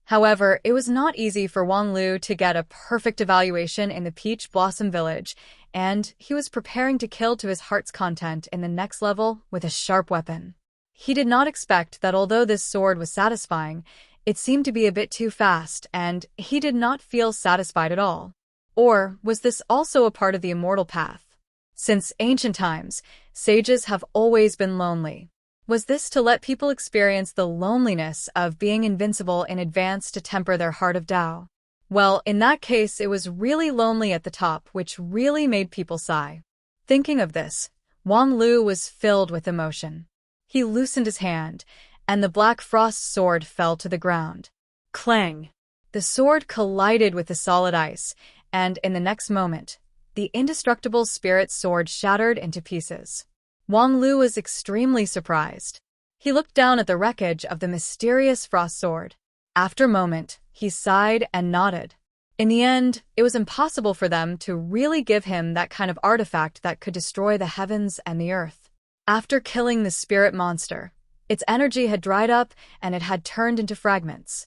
A: However, it was not easy for Wang Lu to get a perfect evaluation in the Peach Blossom Village, and he was preparing to kill to his heart's content in the next level with a sharp weapon. He did not expect that although this sword was satisfying, it seemed to be a bit too fast, and he did not feel satisfied at all. Or was this also a part of the immortal path? Since ancient times, sages have always been lonely. Was this to let people experience the loneliness of being invincible in advance to temper their heart of Tao? Well, in that case, it was really lonely at the top, which really made people sigh. Thinking of this, Wang Lu was filled with emotion. He loosened his hand, and the Black Frost sword fell to the ground. Clang! The sword collided with the solid ice, and in the next moment, the indestructible spirit sword shattered into pieces. Wang Lu was extremely surprised. He looked down at the wreckage of the mysterious frost sword. After a moment, he sighed and nodded. In the end, it was impossible for them to really give him that kind of artifact that could destroy the heavens and the earth. After killing the spirit monster, its energy had dried up and it had turned into fragments.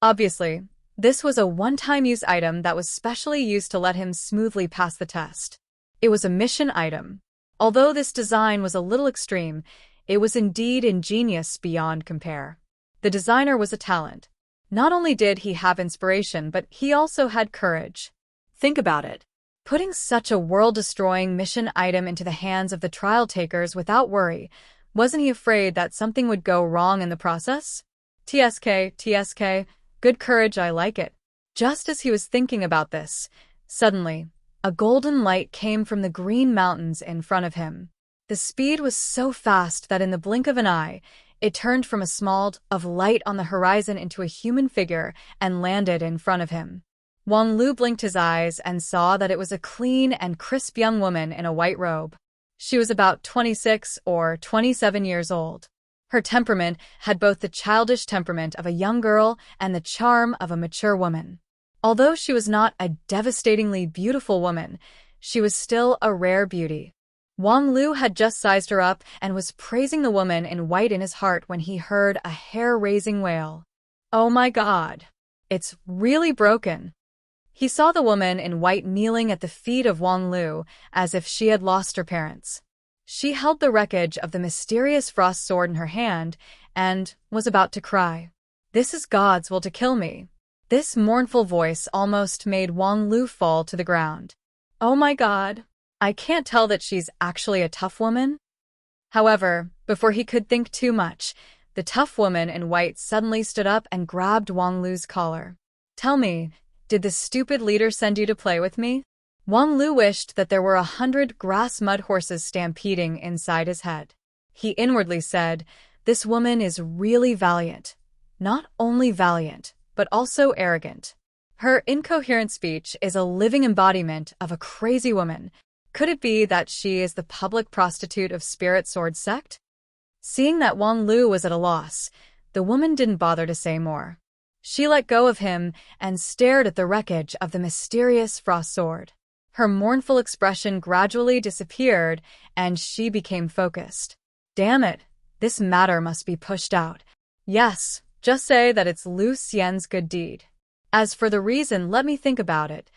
A: Obviously, this was a one-time use item that was specially used to let him smoothly pass the test. It was a mission item. Although this design was a little extreme, it was indeed ingenious beyond compare. The designer was a talent. Not only did he have inspiration, but he also had courage. Think about it. Putting such a world-destroying mission item into the hands of the trial takers without worry, wasn't he afraid that something would go wrong in the process? TSK, good courage, I like it. Just as he was thinking about this, suddenly, a golden light came from the green mountains in front of him. The speed was so fast that in the blink of an eye, it turned from a small of light on the horizon into a human figure and landed in front of him. Wang Lu blinked his eyes and saw that it was a clean and crisp young woman in a white robe. She was about 26 or 27 years old. Her temperament had both the childish temperament of a young girl and the charm of a mature woman. Although she was not a devastatingly beautiful woman, she was still a rare beauty. Wang Lu had just sized her up and was praising the woman in white in his heart when he heard a hair-raising wail. Oh my God! It's really broken. He saw the woman in white kneeling at the feet of Wang Lu as if she had lost her parents. She held the wreckage of the mysterious frost sword in her hand and was about to cry. This is God's will to kill me. This mournful voice almost made Wang Lu fall to the ground. Oh my God, I can't tell that she's actually a tough woman. However, before he could think too much, the tough woman in white suddenly stood up and grabbed Wang Lu's collar. Tell me, did the stupid leader send you to play with me? Wang Lu wished that there were 100 grass mud horses stampeding inside his head. He inwardly said, this woman is really valiant. Not only valiant, but also arrogant. Her incoherent speech is a living embodiment of a crazy woman. Could it be that she is the public prostitute of Spirit Sword sect? Seeing that Wang Lu was at a loss, the woman didn't bother to say more. She let go of him and stared at the wreckage of the mysterious frost sword. Her mournful expression gradually disappeared, and she became focused. Damn it, this matter must be pushed out. Yes, just say that it's Lu Xian's good deed. As for the reason, let me think about it.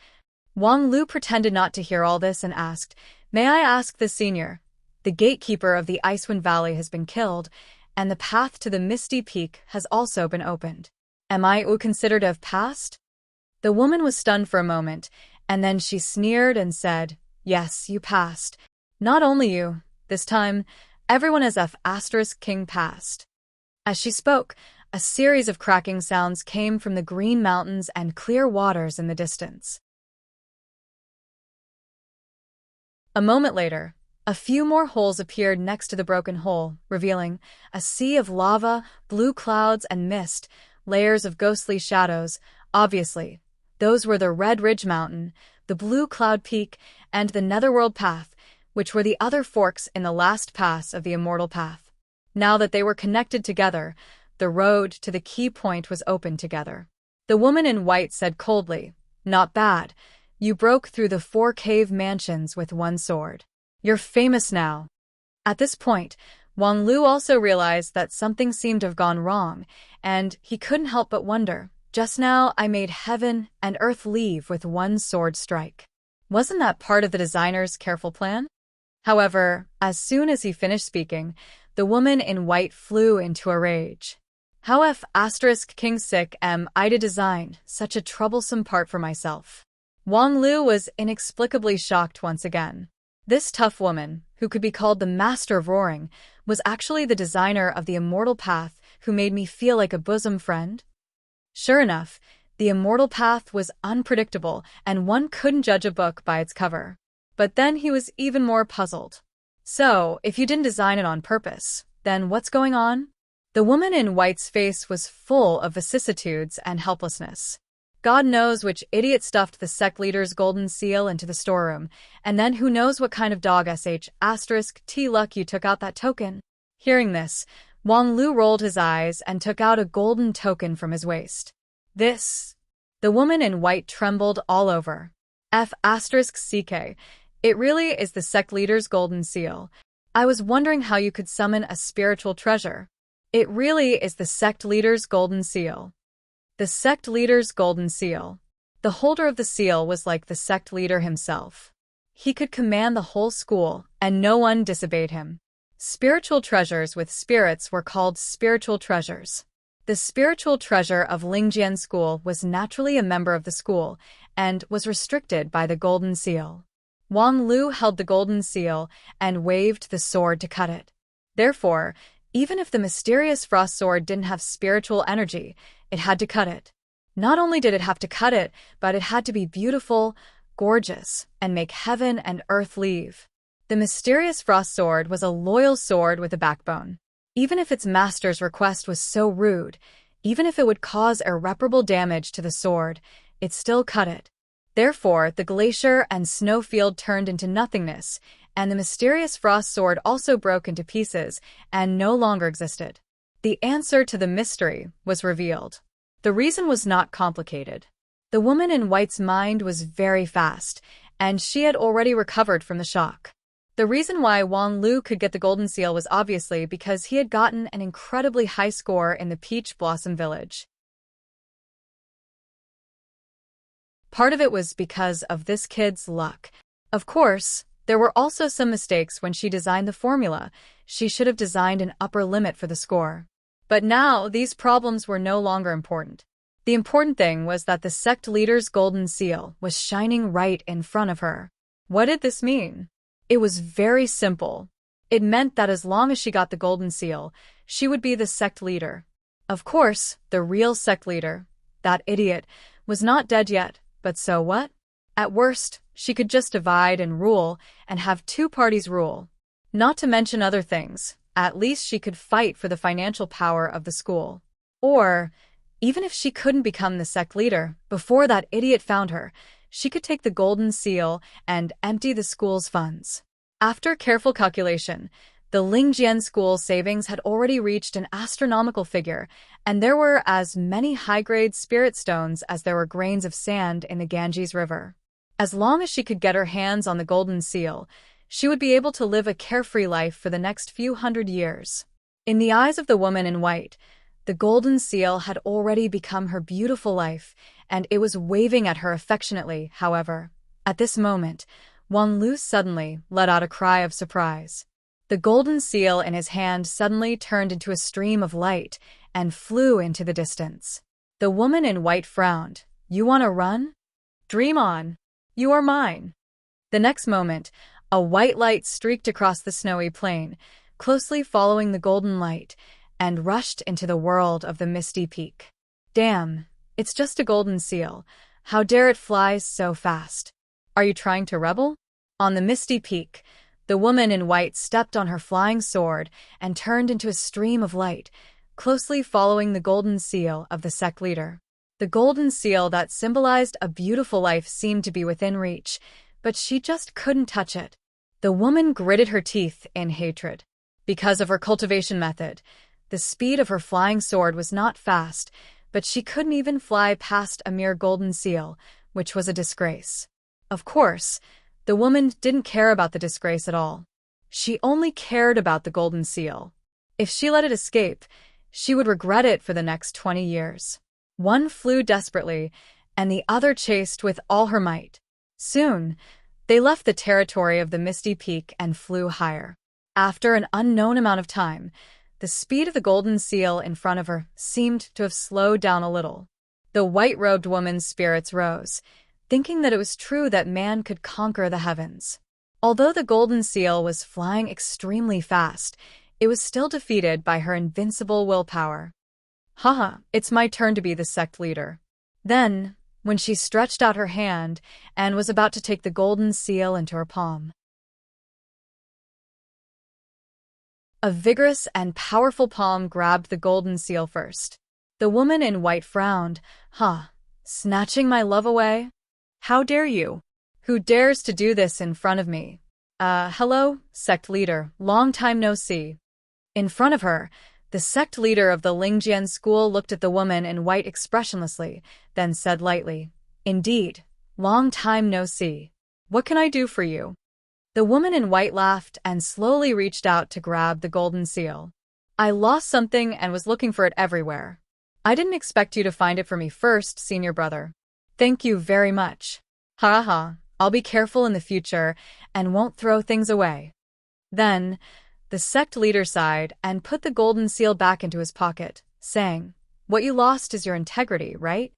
A: Wang Lu pretended not to hear all this and asked, may I ask the senior? The gatekeeper of the Icewind Valley has been killed, and the path to the Misty Peak has also been opened. Am I considered to have passed? The woman was stunned for a moment, and then she sneered and said, yes, you passed. Not only you, this time, everyone as F asterisk king passed. As she spoke, a series of cracking sounds came from the green mountains and clear waters in the distance. A moment later, a few more holes appeared next to the broken hole, revealing a sea of lava, blue clouds, and mist, layers of ghostly shadows. Obviously, those were the Red Ridge Mountain, the Blue Cloud Peak, and the Netherworld Path, which were the other forks in the last pass of the Immortal Path. Now that they were connected together, the road to the key point was open together. The woman in white said coldly, "Not bad. You broke through the 4 cave mansions with one sword. You're famous now." At this point, Wang Lu also realized that something seemed to have gone wrong, and he couldn't help but wonder, just now I made heaven and earth leave with one sword strike. Wasn't that part of the designer's careful plan? However, as soon as he finished speaking, the woman in white flew into a rage. How F asterisk king sick am I to design such a troublesome part for myself? Wang Lu was inexplicably shocked once again. This tough woman, who could be called the master of roaring, was actually the designer of the Immortal Path who made me feel like a bosom friend? Sure enough, the Immortal Path was unpredictable and one couldn't judge a book by its cover. But then he was even more puzzled. So, if you didn't design it on purpose, then what's going on? The woman in white's face was full of vicissitudes and helplessness. God knows which idiot stuffed the sect leader's golden seal into the storeroom, and then who knows what kind of dog sh*t luck you took out that token. Hearing this, Wang Lu rolled his eyes and took out a golden token from his waist. This. The woman in white trembled all over. F asterisk CK. It really is the sect leader's golden seal. I was wondering how you could summon a spiritual treasure. It really is the sect leader's golden seal. The sect leader's golden seal. The holder of the seal was like the sect leader himself. He could command the whole school, and no one disobeyed him. Spiritual treasures with spirits were called spiritual treasures. The spiritual treasure of Lingjian School was naturally a member of the school, and was restricted by the golden seal. Wang Lu held the golden seal and waved the sword to cut it. Therefore, even if the mysterious frost sword didn't have spiritual energy, it had to cut it. Not only did it have to cut it, but it had to be beautiful, gorgeous, and make heaven and earth leave. The mysterious frost sword was a loyal sword with a backbone. Even if its master's request was so rude, even if it would cause irreparable damage to the sword, it still cut it. Therefore, the glacier and snowfield turned into nothingness, and the mysterious frost sword also broke into pieces and no longer existed. The answer to the mystery was revealed. The reason was not complicated. The woman in white's mind was very fast, and she had already recovered from the shock. The reason why Wang Lu could get the golden seal was obviously because he had gotten an incredibly high score in the Peach Blossom Village. Part of it was because of this kid's luck. Of course, there were also some mistakes when she designed the formula. She should have designed an upper limit for the score. But now, these problems were no longer important. The important thing was that the sect leader's golden seal was shining right in front of her. What did this mean? It was very simple. It meant that as long as she got the golden seal, she would be the sect leader. Of course, the real sect leader, that idiot, was not dead yet, but so what? At worst, she could just divide and rule and have 2 parties rule. Not to mention other things, at least she could fight for the financial power of the school. Or, even if she couldn't become the sect leader before that idiot found her, she could take the golden seal and empty the school's funds. After careful calculation, the Lingjian school savings had already reached an astronomical figure, and there were as many high-grade spirit stones as there were grains of sand in the Ganges River. As long as she could get her hands on the golden seal, she would be able to live a carefree life for the next few hundred years. In the eyes of the woman in white, the golden seal had already become her beautiful life, and it was waving at her affectionately, however. At this moment, Wang Lu suddenly let out a cry of surprise. The golden seal in his hand suddenly turned into a stream of light and flew into the distance. The woman in white frowned. "You want to run? Dream on. You are mine." The next moment, A white light streaked across the snowy plain, closely following the golden light, and rushed into the world of the misty peak. Damn, it's just a golden seal. How dare it fly so fast? Are you trying to rebel? On the misty peak, the woman in white stepped on her flying sword and turned into a stream of light, closely following the golden seal of the sect leader. The golden seal that symbolized a beautiful life seemed to be within reach, but she just couldn't touch it. The woman gritted her teeth in hatred. Because of her cultivation method, the speed of her flying sword was not fast, but she couldn't even fly past a mere golden seal, which was a disgrace. Of course, the woman didn't care about the disgrace at all. She only cared about the golden seal. If she let it escape, she would regret it for the next 20 years. One flew desperately, and the other chased with all her might. Soon, they left the territory of the misty peak and flew higher. After an unknown amount of time, the speed of the golden seal in front of her seemed to have slowed down a little. The white-robed woman's spirits rose, thinking that it was true that man could conquer the heavens. Although the golden seal was flying extremely fast, it was still defeated by her invincible willpower. Haha, it's my turn to be the sect leader. Then, when she stretched out her hand and was about to take the golden seal into her palm, a vigorous and powerful palm grabbed the golden seal first. The woman in white frowned. Snatching my love away? How dare you? Who dares to do this in front of me? Hello, sect leader, long time no see. In front of her, the sect leader of the Lingjian school looked at the woman in white expressionlessly, then said lightly, "Indeed, long time no see. What can I do for you?" The woman in white laughed and slowly reached out to grab the golden seal. "I lost something and was looking for it everywhere. I didn't expect you to find it for me first, senior brother. Thank you very much. I'll be careful in the future and won't throw things away." Then, the sect leader sighed and put the golden seal back into his pocket, saying, "What you lost is your integrity, right?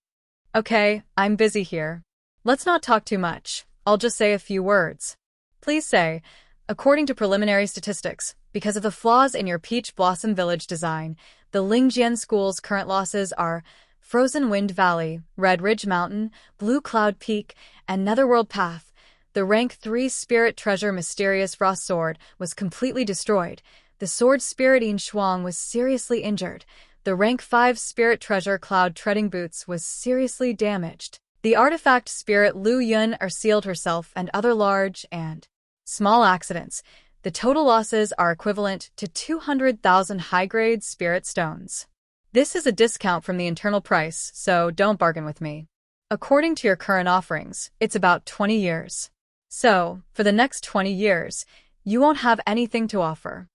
A: Okay, I'm busy here. Let's not talk too much. I'll just say a few words. Please say, according to preliminary statistics, because of the flaws in your Peach Blossom Village design, the Lingjian School's current losses are Frozen Wind Valley, Red Ridge Mountain, Blue Cloud Peak, and Netherworld Path. The rank 3 Spirit Treasure Mysterious Frost Sword was completely destroyed. The sword Spirit Yin Shuang was seriously injured. The rank 5 Spirit Treasure Cloud Treading Boots was seriously damaged. The artifact Spirit Lu Yun sealed herself and other large and small accidents. The total losses are equivalent to 200,000 high-grade spirit stones. This is a discount from the internal price, so don't bargain with me. According to your current offerings, it's about 20 years. So, for the next 20 years, you won't have anything to offer.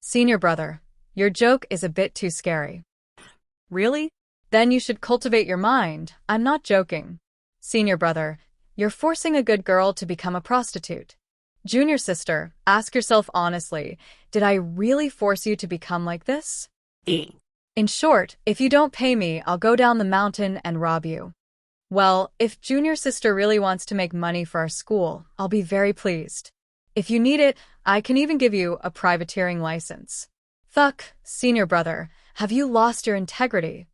A: Senior brother, your joke is a bit too scary. Really? Then you should cultivate your mind. I'm not joking. Senior brother, you're forcing a good girl to become a prostitute. Junior sister, ask yourself honestly, did I really force you to become like this? In short, if you don't pay me, I'll go down the mountain and rob you. Well, if junior sister really wants to make money for our school, I'll be very pleased. If you need it, I can even give you a privateering license. Fuck, senior brother, have you lost your integrity?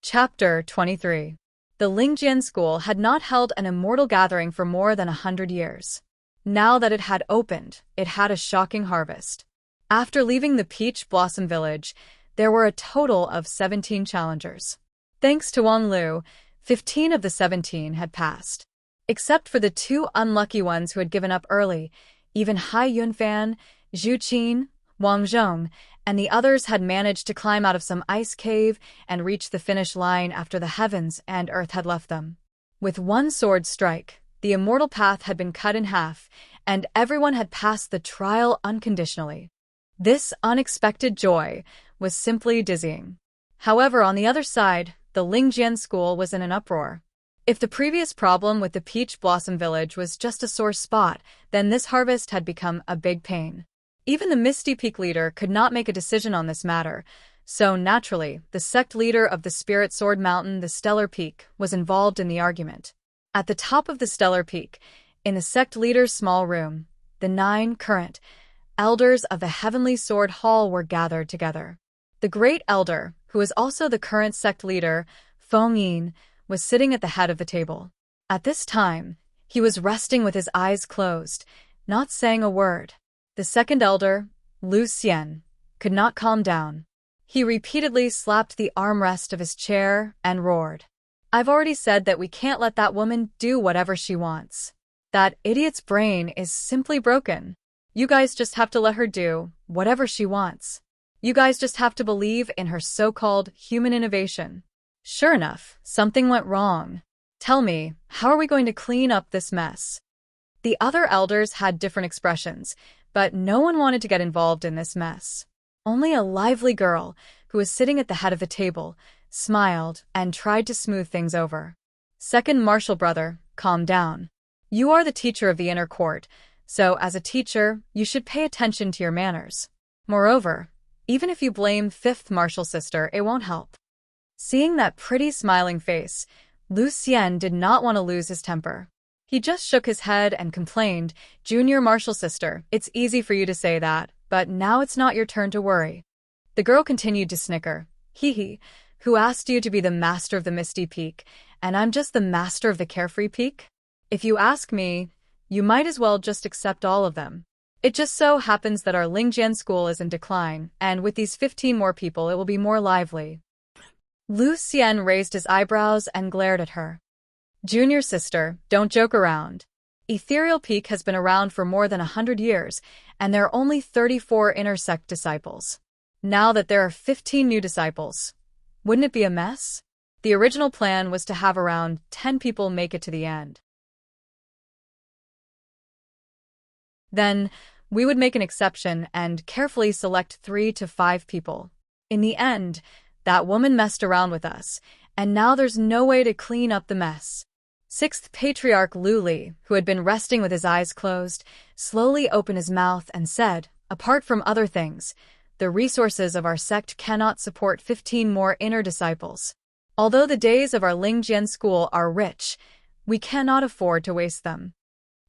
A: Chapter 23. The Lingjian School had not held an immortal gathering for more than 100 years. Now that it had opened, it had a shocking harvest. After leaving the Peach Blossom Village, there were a total of 17 challengers. Thanks to Wang Lu, 15 of the 17 had passed. Except for the 2 unlucky ones who had given up early, even Hai Yunfan, Zhu Qin, Wang Zhong, and the others had managed to climb out of some ice cave and reach the finish line after the heavens and earth had left them. With one sword strike, the immortal path had been cut in half, and everyone had passed the trial unconditionally. This unexpected joy was simply dizzying. However, on the other side, the Lingjian School was in an uproar. If the previous problem with the Peach Blossom Village was just a sore spot, then this harvest had become a big pain. Even the Misty Peak leader could not make a decision on this matter, So naturally, the sect leader of the Spirit Sword Mountain, the Stellar Peak, was involved in the argument. At the top of the Stellar Peak, in the sect leader's small room, the 9 current elders of the Heavenly Sword Hall were gathered together. The Great Elder, who is also the current sect leader, Feng Yin, was sitting at the head of the table. At this time, he was resting with his eyes closed, not saying a word. The second elder, Lu Xian, could not calm down. He repeatedly slapped the armrest of his chair and roared. I've already said that we can't let that woman do whatever she wants. That idiot's brain is simply broken. You guys just have to let her do whatever she wants. You guys just have to believe in her so-called human innovation. Sure enough, something went wrong. Tell me, how are we going to clean up this mess? The other elders had different expressions, but no one wanted to get involved in this mess. Only a lively girl, who was sitting at the head of the table, smiled and tried to smooth things over. Second martial brother, calm down. You are the teacher of the inner court, so as a teacher, you should pay attention to your manners. Moreover, even if you blame fifth martial sister, it won't help. Seeing that pretty smiling face, Lu Xian did not want to lose his temper. He just shook his head and complained, Junior martial sister, it's easy for you to say that, but now it's not your turn to worry. The girl continued to snicker. Hee, who asked you to be the master of the Misty Peak, and I'm just the master of the Carefree Peak? If you ask me, you might as well just accept all of them. It just so happens that our Lingjian school is in decline, and with these 15 more people it will be more lively. Lu Xian raised his eyebrows and glared at her. Junior sister, don't joke around. Ethereal Peak has been around for more than 100 years, and there are only 34 inner sect disciples. Now that there are 15 new disciples, wouldn't it be a mess? The original plan was to have around 10 people make it to the end. Then, we would make an exception and carefully select 3 to 5 people. In the end, that woman messed around with us, and now there's no way to clean up the mess. Sixth Patriarch Lu Li, who had been resting with his eyes closed, slowly opened his mouth and said, apart from other things, the resources of our sect cannot support 15 more inner disciples. Although the days of our Lingjian school are rich, we cannot afford to waste them.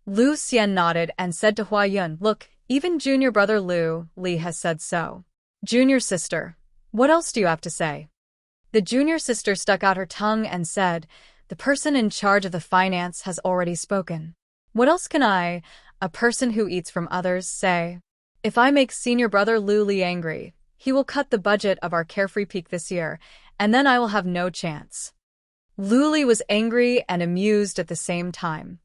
A: Lu Xian nodded and said to Hua Yun, look, even junior brother Lu Li has said so. Junior sister, what else do you have to say? The junior sister stuck out her tongue and said, the person in charge of the finance has already spoken. What else can I, a person who eats from others, say? If I make senior brother Lu Li angry, he will cut the budget of our Carefree Peak this year, and then I will have no chance. Lu Li was angry and amused at the same time.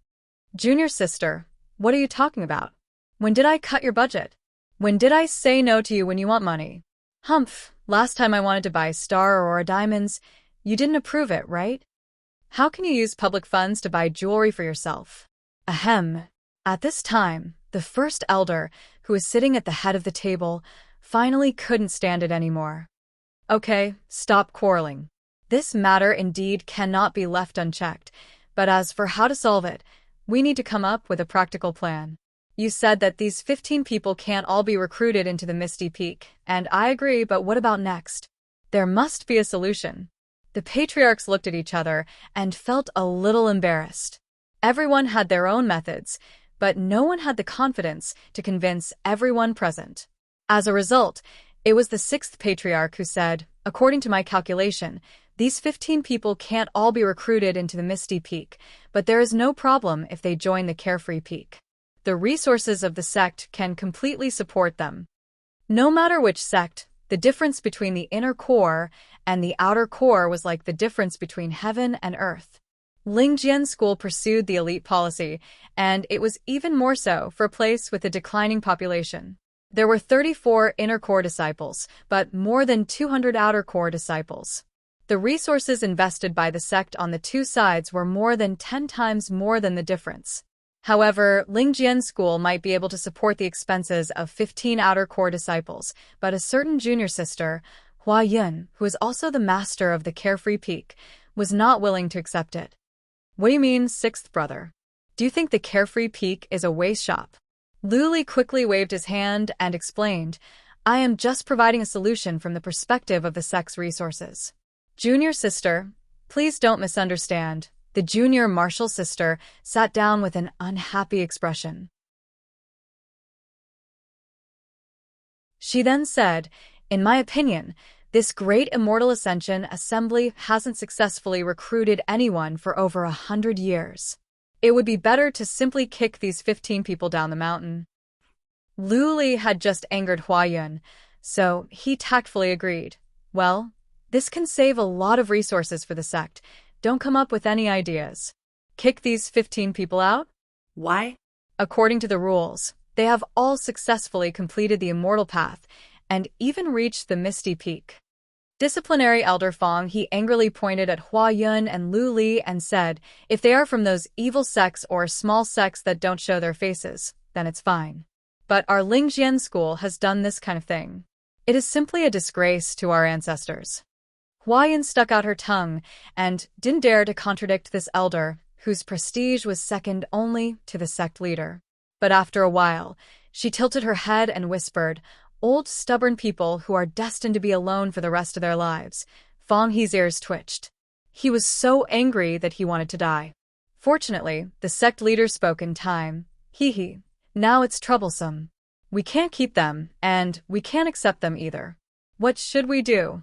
A: Junior sister, what are you talking about? When did I cut your budget? When did I say no to you when you want money? Humph, last time I wanted to buy Star Aurora diamonds, you didn't approve it, right? How can you use public funds to buy jewelry for yourself? Ahem. At this time, the first elder, who was sitting at the head of the table, finally couldn't stand it anymore. Okay, stop quarreling. This matter indeed cannot be left unchecked, but as for how to solve it, we need to come up with a practical plan. You said that these 15 people can't all be recruited into the Misty Peak, and I agree, but what about next? There must be a solution. The patriarchs looked at each other and felt a little embarrassed. Everyone had their own methods, but no one had the confidence to convince everyone present. As a result, it was the sixth patriarch who said, according to my calculation, these 15 people can't all be recruited into the Misty Peak, but there is no problem if they join the Carefree Peak. The resources of the sect can completely support them. No matter which sect, the difference between the inner core and the outer core was like the difference between heaven and earth. Lingjian School pursued the elite policy, and it was even more so for a place with a declining population. There were 34 inner core disciples, but more than 200 outer core disciples. The resources invested by the sect on the two sides were more than 10 times more than the difference. However, Lingjian School might be able to support the expenses of 15 outer core disciples, but a certain junior sister, Hua Yun, who is also the master of the Carefree Peak, was not willing to accept it. What do you mean, sixth brother? Do you think the Carefree Peak is a waste shop? Lu Li quickly waved his hand and explained, I am just providing a solution from the perspective of the sect's resources. Junior sister, please don't misunderstand. The junior martial sister sat down with an unhappy expression. She then said, in my opinion, this great immortal ascension assembly hasn't successfully recruited anyone for over 100 years. It would be better to simply kick these 15 people down the mountain. Lu Li had just angered Huayun, so he tactfully agreed. Well, this can save a lot of resources for the sect. Don't come up with any ideas. Kick these 15 people out?
B: Why?
A: According to the rules, they have all successfully completed the immortal path and even reached the Misty Peak. Disciplinary Elder Fong he angrily pointed at Huayun and Lu Li and said, if they are from those evil sects or small sects that don't show their faces, then it's fine. But our Lingjian school has done this kind of thing. It is simply a disgrace to our ancestors. Huayun stuck out her tongue and didn't dare to contradict this elder, whose prestige was second only to the sect leader. But after a while, she tilted her head and whispered, old stubborn people who are destined to be alone for the rest of their lives. Fong He's ears twitched. He was so angry that he wanted to die. Fortunately, the sect leader spoke in time. Hee. Now it's troublesome. We can't keep them, and we can't accept them either. What should we do?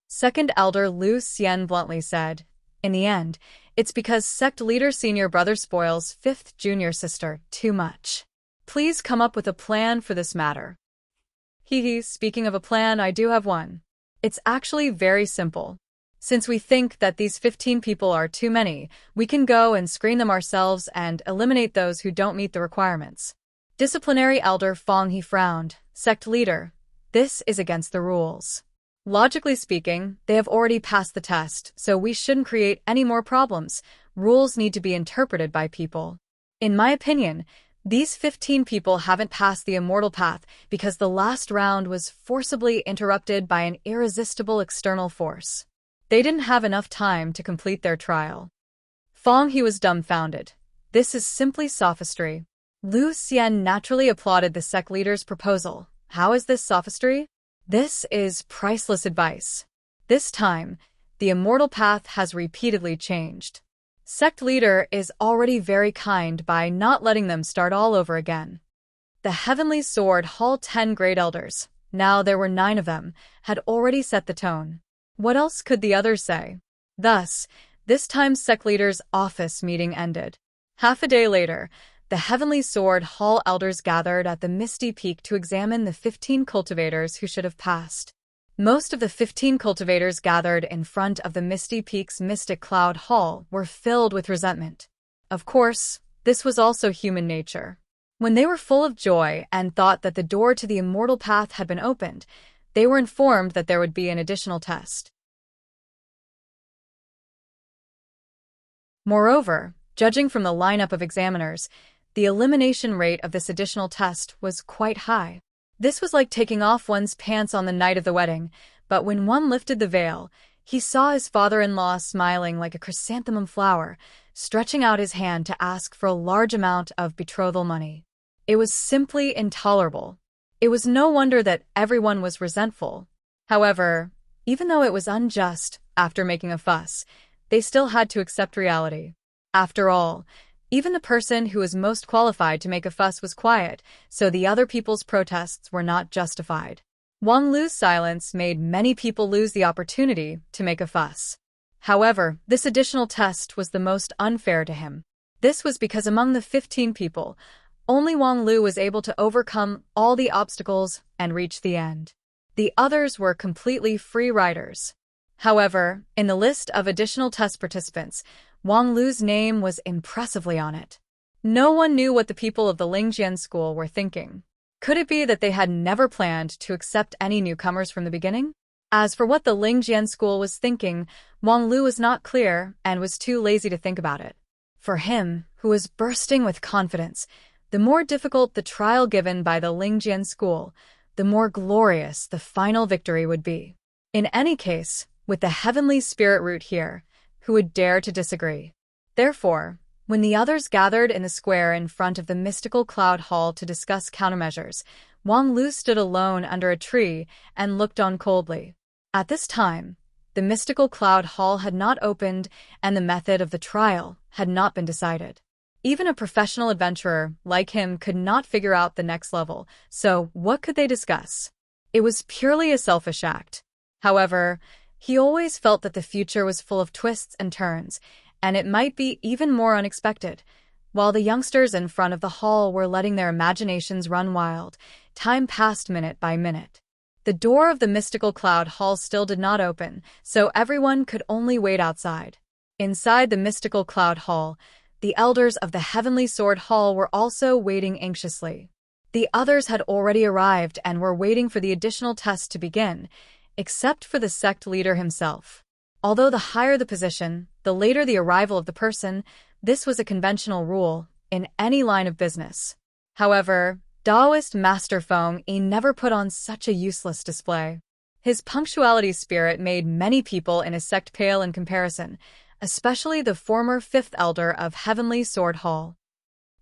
A: Second Elder Lu Xian bluntly said, in the end, it's because sect leader senior brother spoils fifth junior sister too much. Please come up with a plan for this matter. Speaking of a plan, I do have one. It's actually very simple. Since we think that these 15 people are too many, we can go and screen them ourselves and eliminate those who don't meet the requirements. Disciplinary Elder Fong he frowned. Sect leader, this is against the rules. Logically speaking, they have already passed the test, so we shouldn't create any more problems. Rules need to be interpreted by people. In my opinion, these 15 people haven't passed the immortal path because the last round was forcibly interrupted by an irresistible external force. They didn't have enough time to complete their trial. Fong he was dumbfounded. This is simply sophistry. Lu Xian naturally applauded the sect leader's proposal. How is this sophistry? This is priceless advice. This time, the immortal path has repeatedly changed. Sect leader is already very kind by not letting them start all over again. The Heavenly Sword Hall 10 Great Elders, now there were 9 of them, had already set the tone. What else could the others say? Thus, this time's sect leader's office meeting ended. Half a day later, the Heavenly Sword Hall elders gathered at the Misty Peak to examine the 15 cultivators who should have passed. Most of the 15 cultivators gathered in front of the Misty Peak's Mystic Cloud Hall were filled with resentment. Of course, this was also human nature. When they were full of joy and thought that the door to the immortal path had been opened, they were informed that there would be an additional test. Moreover, judging from the lineup of examiners, the elimination rate of this additional test was quite high. This was like taking off one's pants on the night of the wedding, but when one lifted the veil, he saw his father-in-law smiling like a chrysanthemum flower, stretching out his hand to ask for a large amount of betrothal money. It was simply intolerable. It was no wonder that everyone was resentful. However, even though it was unjust, after making a fuss, they still had to accept reality. After all, even the person who was most qualified to make a fuss was quiet, so the other people's protests were not justified. Wang Lu's silence made many people lose the opportunity to make a fuss. However, this additional test was the most unfair to him. This was because among the 15 people, only Wang Lu was able to overcome all the obstacles and reach the end. The others were completely free riders. However, in the list of additional test participants, Wang Lu's name was impressively on it. No one knew what the people of the Lingjian school were thinking. Could it be that they had never planned to accept any newcomers from the beginning? As for what the Lingjian school was thinking, Wang Lu was not clear and was too lazy to think about it. For him, who was bursting with confidence, the more difficult the trial given by the Lingjian school, the more glorious the final victory would be. In any case, with the heavenly spirit root here, who would dare to disagree? Therefore, when the others gathered in the square in front of the mystical cloud hall to discuss countermeasures, Wang Lu stood alone under a tree and looked on coldly. At this time, the mystical cloud hall had not opened and the method of the trial had not been decided. Even a professional adventurer like him could not figure out the next level, so what could they discuss? It was purely a selfish act. However, he always felt that the future was full of twists and turns, and it might be even more unexpected. While the youngsters in front of the hall were letting their imaginations run wild, time passed minute by minute. The door of the mystical cloud hall still did not open, so everyone could only wait outside. Inside the mystical cloud hall, the elders of the Heavenly Sword Hall were also waiting anxiously. The others had already arrived and were waiting for the additional test to begin, except for the sect leader himself. Although the higher the position, the later the arrival of the person, this was a conventional rule in any line of business. However, Taoist Master Feng Yi never put on such a useless display. His punctuality spirit made many people in his sect pale in comparison, especially the former fifth elder of Heavenly Sword Hall.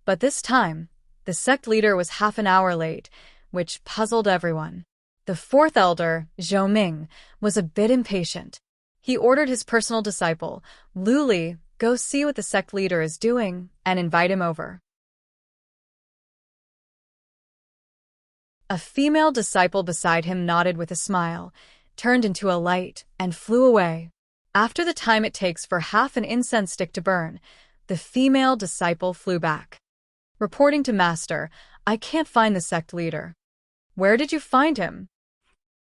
A: But this time, the sect leader was half an hour late, which puzzled everyone. The fourth elder, Zhou Ming, was a bit impatient. He ordered his personal disciple, Lu Li, go see what the sect leader is doing and invite him over. A female disciple beside him nodded with a smile, turned into a light, and flew away. After the time it takes for half an incense stick to burn, the female disciple flew back. Reporting to Master, I can't find the sect leader. Where did you find him?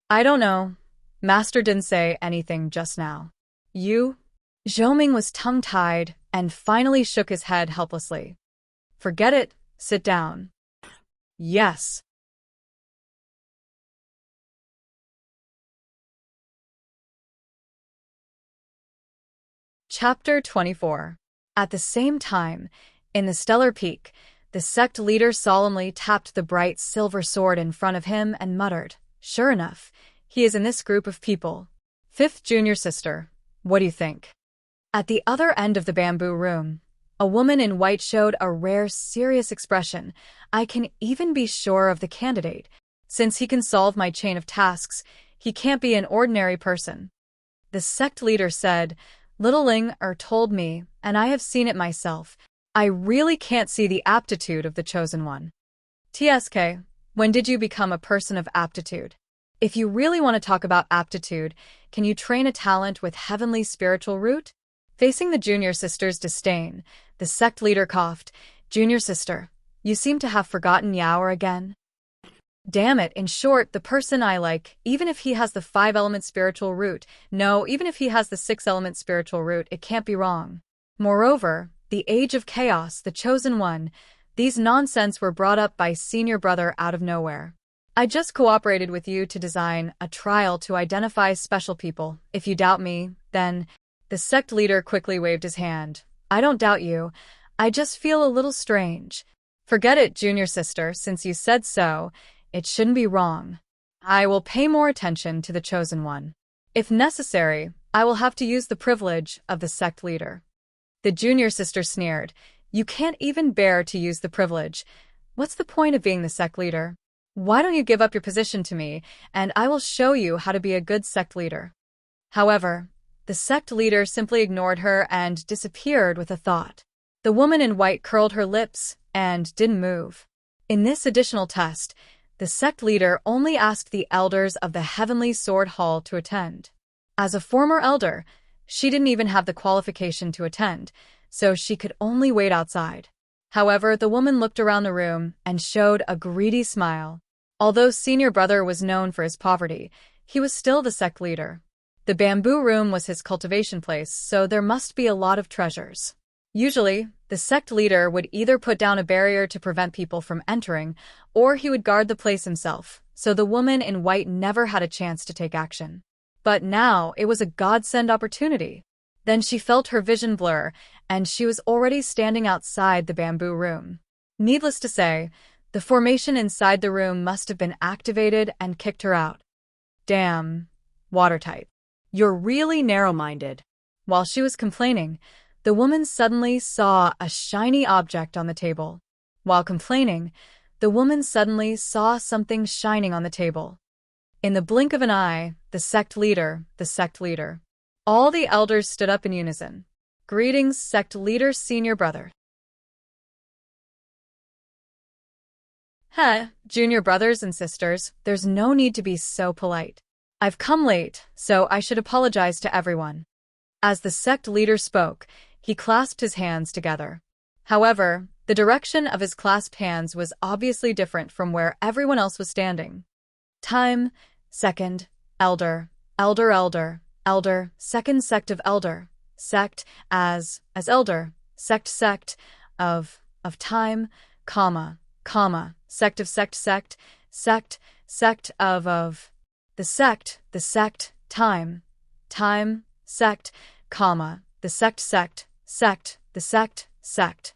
A: I don't know. Master didn't say anything just now. You? Zhou Ming was tongue-tied and finally shook his head helplessly. Forget it. Sit down. Yes. Chapter 24. At the same time, in the stellar peak, the sect leader solemnly tapped the bright silver sword in front of him and muttered, Sure enough, he is in this group of people. Fifth junior sister, what do you think? At the other end of the bamboo room, a woman in white showed a rare, serious expression. I can even be sure of the candidate. Since he can solve my chain of tasks, he can't be an ordinary person. The sect leader said, Little Ling told me, and I have seen it myself. I really can't see the aptitude of the chosen one. TSK, when did you become a person of aptitude? If you really want to talk about aptitude, can you train a talent with heavenly spiritual root? Facing the junior sister's disdain, the sect leader coughed, Junior sister, you seem to have forgotten Yaoer again. Damn it, in short, the person I like, even if he has the 5-element spiritual root, no, even if he has the 6-element spiritual root, it can't be wrong. Moreover, the age of chaos, the chosen one, these nonsense were brought up by senior brother out of nowhere. I just cooperated with you to design a trial to identify special people. If you doubt me, then... The sect leader quickly waved his hand. I don't doubt you. I just feel a little strange. Forget it, junior sister, since you said so. It shouldn't be wrong. I will pay more attention to the chosen one. If necessary, I will have to use the privilege of the sect leader. The junior sister sneered. You can't even bear to use the privilege. What's the point of being the sect leader? Why don't you give up your position to me, and I will show you how to be a good sect leader. However, the sect leader simply ignored her and disappeared with a thought. The woman in white curled her lips and didn't move. In this additional test, the sect leader only asked the elders of the Heavenly Sword Hall to attend. As a former elder, she didn't even have the qualification to attend, so she could only wait outside. However, the woman looked around the room and showed a greedy smile. Although senior brother was known for his poverty, he was still the sect leader. The bamboo room was his cultivation place, so there must be a lot of treasures. Usually, the sect leader would either put down a barrier to prevent people from entering, or he would guard the place himself, so the woman in white never had a chance to take action. But now it was a godsend opportunity. Then she felt her vision blur, and she was already standing outside the bamboo room. Needless to say, the formation inside the room must have been activated and kicked her out. Damn. Watertight. You're really narrow-minded. While she was complaining, the woman suddenly saw a shiny object on the table. While complaining, the woman suddenly saw something shining on the table. In the blink of an eye, the sect leader. All the elders stood up in unison. Greetings, sect leader, senior brother. Junior brothers and sisters, there's no need to be so polite. I've come late, so I should apologize to everyone. As the sect leader spoke, he clasped his hands together. However, the direction of his clasped hands was obviously different from where everyone else was standing. Time, second, elder, second sect of elder, sect, as elder, sect, of time, comma, sect of sect, of, the sect, time, sect, comma, the sect.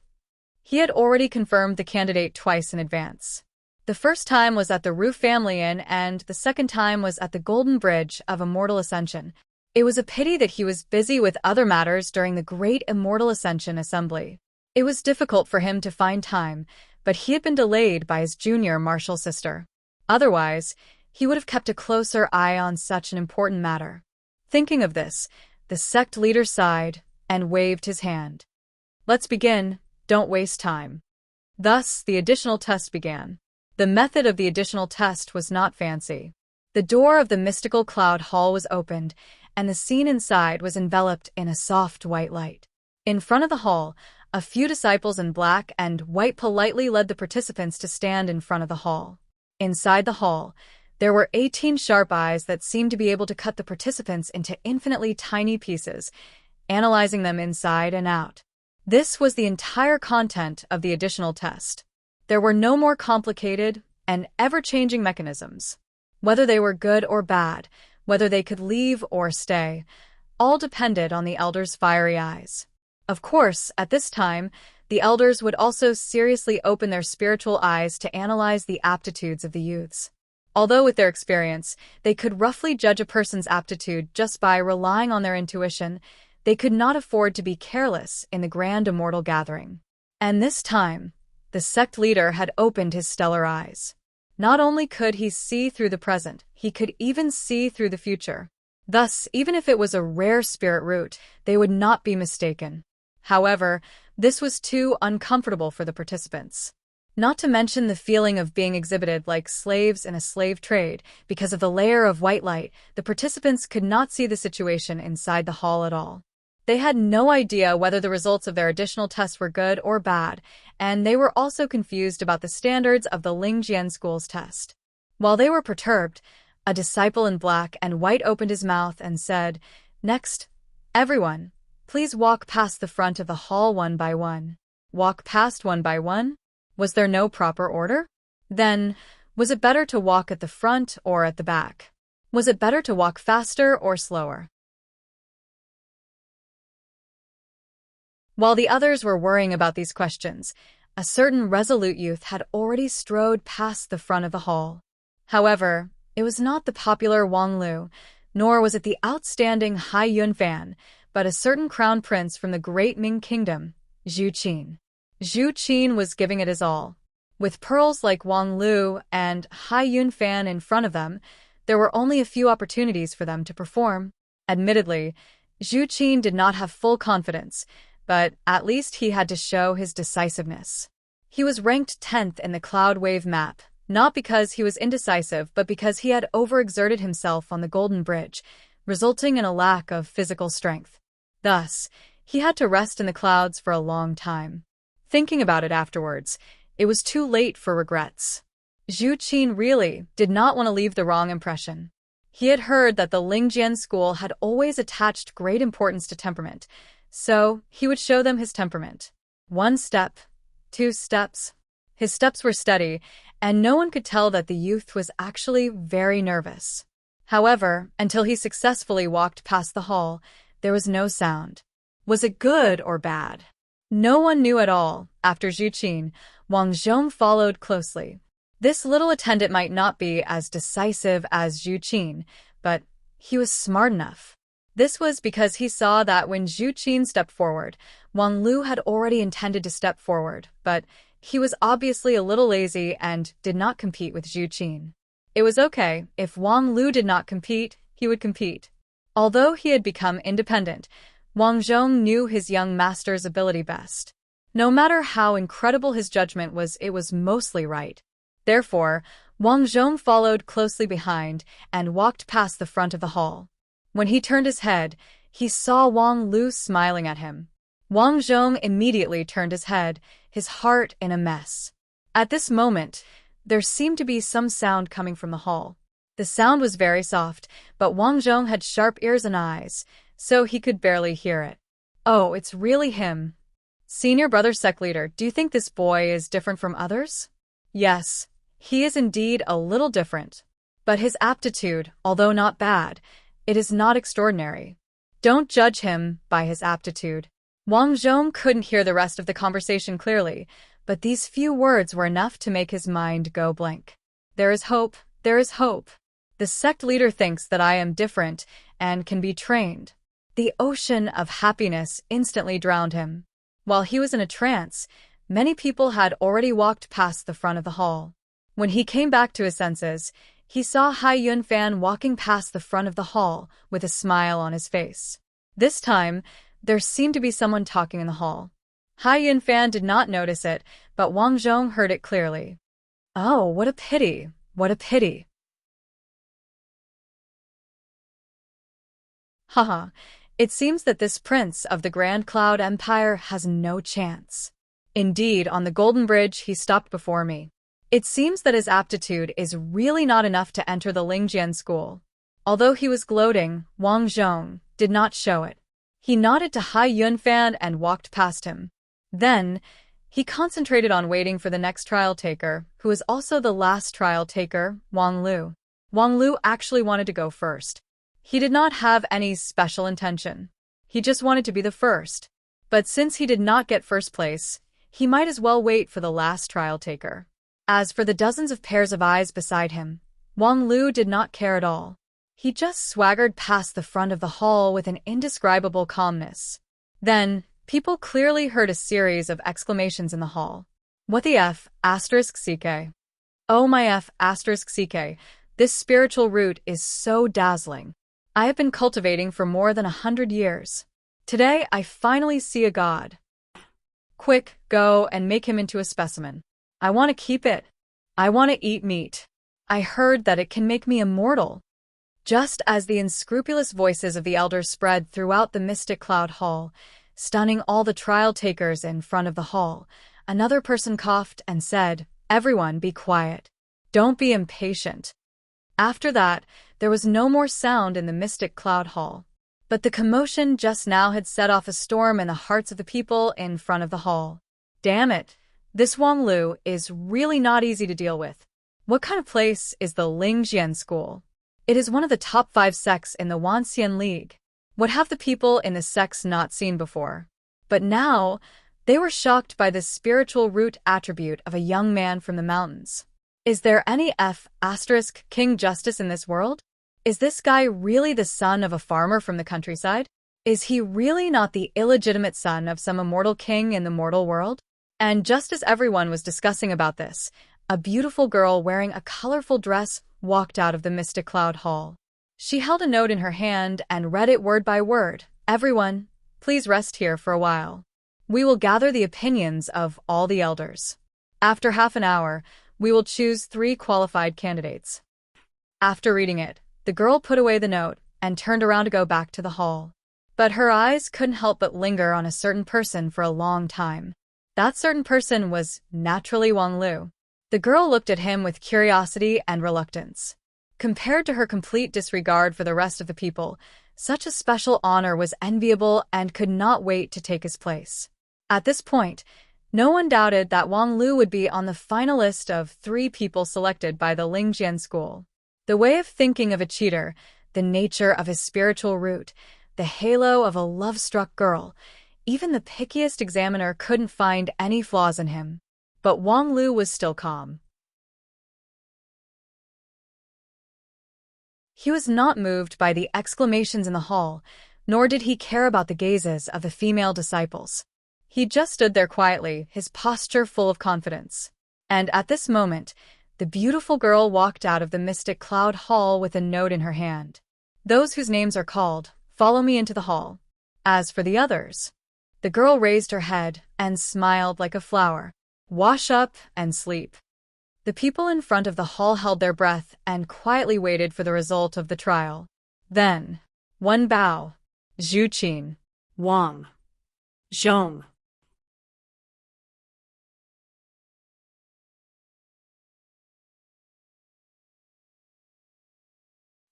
A: He had already confirmed the candidate twice in advance. The first time was at the Roof Family Inn, and the second time was at the Golden Bridge of Immortal Ascension. It was a pity that he was busy with other matters during the Great Immortal Ascension Assembly. It was difficult for him to find time, but he had been delayed by his junior martial sister. Otherwise, he would have kept a closer eye on such an important matter. Thinking of this, the sect leader sighed and waved his hand. Let's begin, don't waste time. Thus, the additional test began. The method of the additional test was not fancy. The door of the mystical cloud hall was opened, and the scene inside was enveloped in a soft white light. In front of the hall, a few disciples in black and white politely led the participants to stand in front of the hall. Inside the hall, there were 18 sharp eyes that seemed to be able to cut the participants into infinitely tiny pieces, analyzing them inside and out. This was the entire content of the additional test. There were no more complicated and ever-changing mechanisms. Whether they were good or bad, whether they could leave or stay, all depended on the elders' fiery eyes. Of course, at this time, the elders would also seriously open their spiritual eyes to analyze the aptitudes of the youths. Although with their experience, they could roughly judge a person's aptitude just by relying on their intuition, they could not afford to be careless in the grand immortal gathering. And this time, the sect leader had opened his stellar eyes. Not only could he see through the present, he could even see through the future. Thus, even if it was a rare spirit root, they would not be mistaken. However, this was too uncomfortable for the participants. Not to mention the feeling of being exhibited like slaves in a slave trade. Because of the layer of white light, the participants could not see the situation inside the hall at all. They had no idea whether the results of their additional tests were good or bad, and they were also confused about the standards of the Lingjian school's test. While they were perturbed, a disciple in black and white opened his mouth and said, "Next, everyone, please walk past the front of the hall one by one." Walk past one by one? Was there no proper order? Then, was it better to walk at the front or at the back? Was it better to walk faster or slower? While the others were worrying about these questions, a certain resolute youth had already strode past the front of the hall. However, it was not the popular Wang Lu, nor was it the outstanding Hai Yun Fan, but a certain crown prince from the great Ming kingdom, Xueqi. Xueqi was giving it his all. With pearls like Wang Lu and Hai Yun Fan in front of them, there were only a few opportunities for them to perform. Admittedly, Xueqi did not have full confidence, but at least he had to show his decisiveness. He was ranked 10th in the Cloud Wave map, not because he was indecisive but because he had overexerted himself on the Golden Bridge, resulting in a lack of physical strength. Thus, he had to rest in the clouds for a long time. Thinking about it afterwards, it was too late for regrets. Xueqi really did not want to leave the wrong impression. He had heard that the Lingjian school had always attached great importance to temperament, so he would show them his temperament. 1 step, 2 steps. His steps were steady, and no one could tell that the youth was actually very nervous. However, until he successfully walked past the hall, there was no sound. Was it good or bad? No one knew at all. After Xueqi, Wang Zhong followed closely. This little attendant might not be as decisive as Xueqi, but he was smart enough. This was because he saw that when Xueqi stepped forward, Wang Lu had already intended to step forward, but He was obviously a little lazy and did not compete with Xueqi. It was okay, if Wang Lu did not compete, he would compete. Although he had become independent, Wang Zhong knew his young master's ability best. No matter how incredible his judgment was, it was mostly right. Therefore, Wang Zhong followed closely behind and walked past the front of the hall. When he turned his head, he saw Wang Lu smiling at him. Wang Zhong immediately turned his head, his heart in a mess. At this moment, there seemed to be some sound coming from the hall. The sound was very soft, but Wang Zhong had sharp ears and eyes, so he could barely hear it. Oh, it's really him. Senior brother sect leader, do you think this boy is different from others? Yes, he is indeed a little different. But his aptitude, although not bad, it is not extraordinary. Don't judge him by his aptitude. Wang Zhong couldn't hear the rest of the conversation clearly, but these few words were enough to make his mind go blank. There is hope, there is hope. The sect leader thinks that I am different and can be trained. The ocean of happiness instantly drowned him. While he was in a trance, many people had already walked past the front of the hall. When he came back to his senses, he saw Hai Yunfan walking past the front of the hall with a smile on his face. This time, there seemed to be someone talking in the hall. Hai Yunfan did not notice it, but Wang Zhong heard it clearly. Oh, what a pity, what a pity. Haha, it seems that this prince of the Grand Cloud Empire has no chance. Indeed, on the Golden Bridge he stopped before me. It seems that his aptitude is really not enough to enter the Lingjian school. Although he was gloating, Wang Zhong did not show it. He nodded to Hai Yunfan and walked past him. Then, he concentrated on waiting for the next trial taker, who was also the last trial taker, Wang Lu. Wang Lu actually wanted to go first. He did not have any special intention. He just wanted to be the first. But since he did not get first place, he might as well wait for the last trial taker. As for the dozens of pairs of eyes beside him, Wang Lu did not care at all. He just swaggered past the front of the hall with an indescribable calmness. Then, people clearly heard a series of exclamations in the hall. What the F***, Xueqi. Oh my F***, Xueqi, this spiritual root is so dazzling. I have been cultivating for more than 100 years. Today, I finally see a god. Quick, go and make him into a specimen. I want to keep it. I want to eat meat. I heard that it can make me immortal. Just as the unscrupulous voices of the elders spread throughout the mystic cloud hall, stunning all the trial takers in front of the hall, another person coughed and said, "Everyone be quiet. Don't be impatient." After that, there was no more sound in the mystic cloud hall. But the commotion just now had set off a storm in the hearts of the people in front of the hall. Damn it, this Wang Lu is really not easy to deal with. What kind of place is the Lingjian school? It is one of the top 5 sects in the Wanxian League. What have the people in the sects not seen before? But now, they were shocked by this spiritual root attribute of a young man from the mountains. Is there any King Justice in this world? Is this guy really the son of a farmer from the countryside? Is he really not the illegitimate son of some immortal king in the mortal world? And just as everyone was discussing about this, a beautiful girl wearing a colorful dress walked out of the Mystic Cloud Hall. She held a note in her hand and read it word by word. Everyone, please rest here for a while. We will gather the opinions of all the elders. After half an hour, we will choose 3 qualified candidates. After reading it, the girl put away the note and turned around to go back to the hall. But her eyes couldn't help but linger on a certain person for a long time. That certain person was naturally Wang Lu. The girl looked at him with curiosity and reluctance. Compared to her complete disregard for the rest of the people, such a special honor was enviable and could not wait to take his place. At this point, no one doubted that Wang Lu would be on the final list of 3 people selected by the Lingjian school. The way of thinking of a cheater, the nature of his spiritual root, the halo of a love-struck girl, even the pickiest examiner couldn't find any flaws in him. But Wang Lu was still calm. He was not moved by the exclamations in the hall, nor did he care about the gazes of the female disciples. He just stood there quietly, his posture full of confidence. And at this moment, the beautiful girl walked out of the mystic cloud hall with a note in her hand. Those whose names are called, follow me into the hall. As for the others, the girl raised her head and smiled like a flower. Wash up and sleep. The people in front of the hall held their breath and quietly waited for the result of the trial. Then, Wen Bao, Xueqi,
B: Wang Zhong.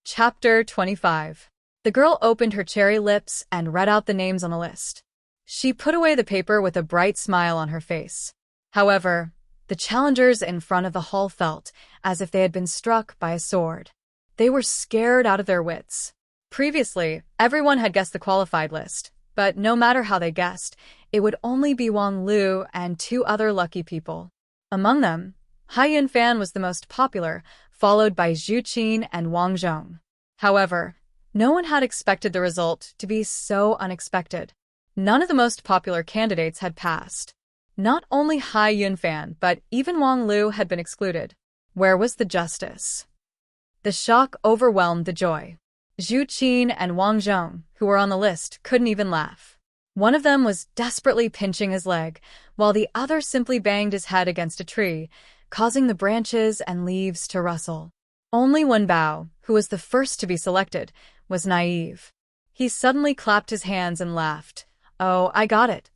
A: Chapter 25. The girl opened her cherry lips and read out the names on a list. She put away the paper with a bright smile on her face. However, the challengers in front of the hall felt as if they had been struck by a sword. They were scared out of their wits. Previously, everyone had guessed the qualified list, but no matter how they guessed, it would only be Wang Lu and 2 other lucky people. Among them, Hai Yunfan was the most popular, followed by Zhu Qin and Wang Zhong. However, no one had expected the result to be so unexpected. None of the most popular candidates had passed. Not only Hai Yunfan, but even Wang Lu had been excluded. Where was the justice? The shock overwhelmed the joy. Zhu Qin and Wang Zhong, who were on the list, couldn't even laugh. One of them was desperately pinching his leg, while the other simply banged his head against a tree, causing the branches and leaves to rustle. Only Wen Bao, who was the first to be selected, was naive. He suddenly clapped his hands and laughed. "Oh, I got it."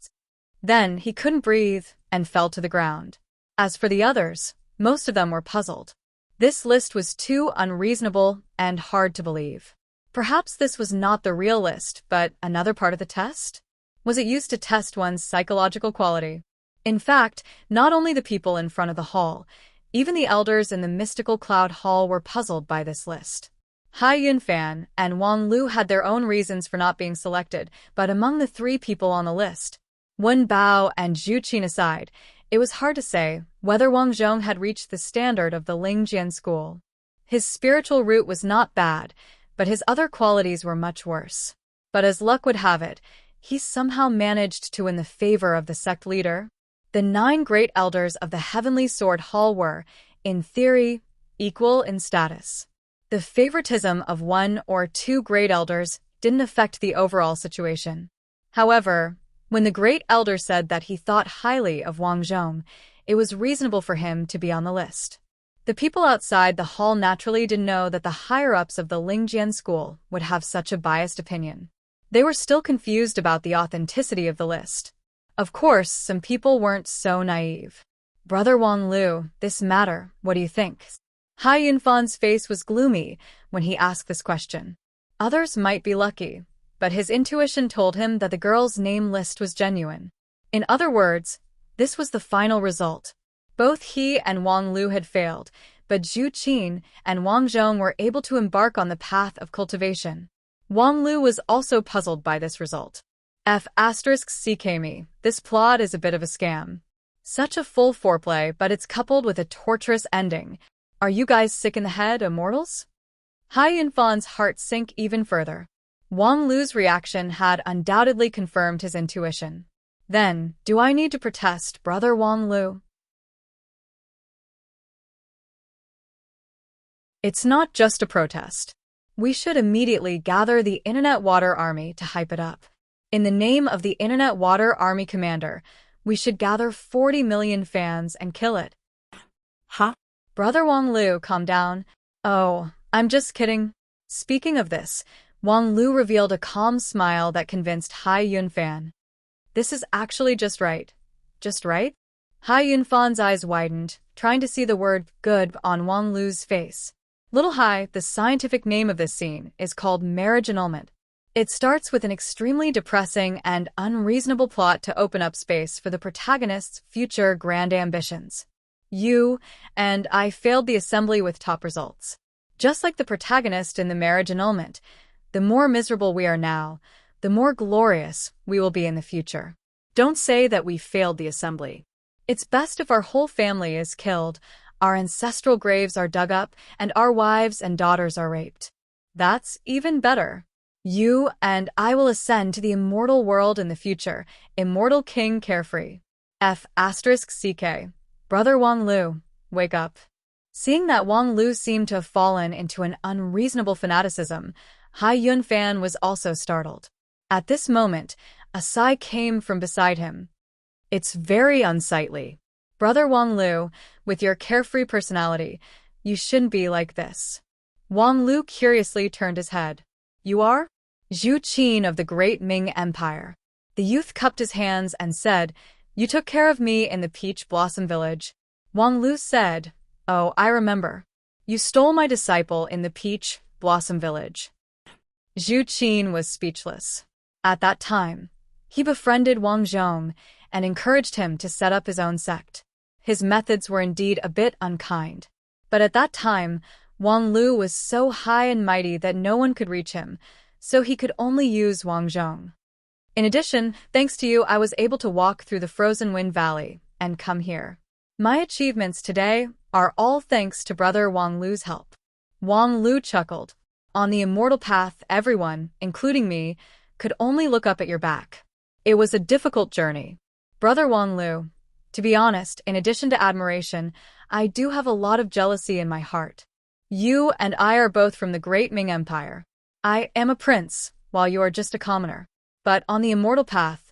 A: Then he couldn't breathe and fell to the ground. As for the others, most of them were puzzled. This list was too unreasonable and hard to believe. Perhaps this was not the real list, but another part of the test? Was it used to test one's psychological quality? In fact, not only the people in front of the hall, even the elders in the mystical cloud hall were puzzled by this list. Hai Yunfan and Wang Lu had their own reasons for not being selected, but among the 3 people on the list, Wen Bao and Zhu Qin aside, it was hard to say whether Wang Zhong had reached the standard of the Lingjian school. His spiritual root was not bad, but his other qualities were much worse. But as luck would have it, he somehow managed to win the favor of the sect leader. The 9 great elders of the Heavenly Sword Hall were, in theory, equal in status. The favoritism of 1 or 2 great elders didn't affect the overall situation. However, when the great elder said that he thought highly of Wang Zhong, it was reasonable for him to be on the list. The people outside the hall naturally didn't know that the higher-ups of the Lingjian school would have such a biased opinion. They were still confused about the authenticity of the list. Of course, some people weren't so naive. "Brother Wang Lu, this matter, what do you think?" Hai Yunfan's face was gloomy when he asked this question. Others might be lucky, but his intuition told him that the girl's name list was genuine. In other words, this was the final result. Both he and Wang Lu had failed, but Zhu Qin and Wang Zhong were able to embark on the path of cultivation. Wang Lu was also puzzled by this result. F***CKME, this plot is a bit of a scam. Such a full foreplay, but it's coupled with a torturous ending. Are you guys sick in the head, immortals? Hai Yunfan's heart sank even further. Wang Lu's reaction had undoubtedly confirmed his intuition. Then, do I need to protest, brother Wang Lu? It's not just a protest. We should immediately gather the Internet Water Army to hype it up. In the name of the Internet Water Army Commander, we should gather 40 million fans and kill it.
B: Huh?
A: Brother Wang Lu, calm down. Oh, I'm just kidding. Speaking of this, Wang Lu revealed a calm smile that convinced Hai Yunfan. This is actually just right. Just right? Hai Yunfan's eyes widened, trying to see the word good on Wang Lu's face. Little Hai, the scientific name of this scene, is called marriage annulment. It starts with an extremely depressing and unreasonable plot to open up space for the protagonist's future grand ambitions. You and I failed the assembly with top results. Just like the protagonist in the marriage annulment, the more miserable we are now, the more glorious we will be in the future. Don't say that we failed the assembly. It's best if our whole family is killed, our ancestral graves are dug up, and our wives and daughters are raped. That's even better. You and I will ascend to the immortal world in the future, immortal king carefree. F***CK. Brother Wang Lu, wake up. Seeing that Wang Lu seemed to have fallen into an unreasonable fanaticism, Hai Yunfan was also startled. At this moment, a sigh came from beside him. It's very unsightly. Brother Wang Lu, with your carefree personality, you shouldn't be like this. Wang Lu curiously turned his head. You are? Zhu Qin of the Great Ming Empire. The youth cupped his hands and said, You took care of me in the Peach Blossom Village. Wang Lu said, Oh, I remember. You stole my disciple in the Peach Blossom Village. Zhu Qin was speechless. At that time, he befriended Wang Zhong and encouraged him to set up his own sect. His methods were indeed a bit unkind. But at that time, Wang Lu was so high and mighty that no one could reach him, so he could only use Wang Zhong. In addition, thanks to you, I was able to walk through the frozen wind valley and come here. My achievements today are all thanks to Brother Wang Lu's help. Wang Lu chuckled. On the immortal path, everyone, including me, could only look up at your back. It was a difficult journey. Brother Wang Lu, to be honest, in addition to admiration, I do have a lot of jealousy in my heart. You and I are both from the Great Ming Empire. I am a prince, while you are just a commoner. But on the immortal path,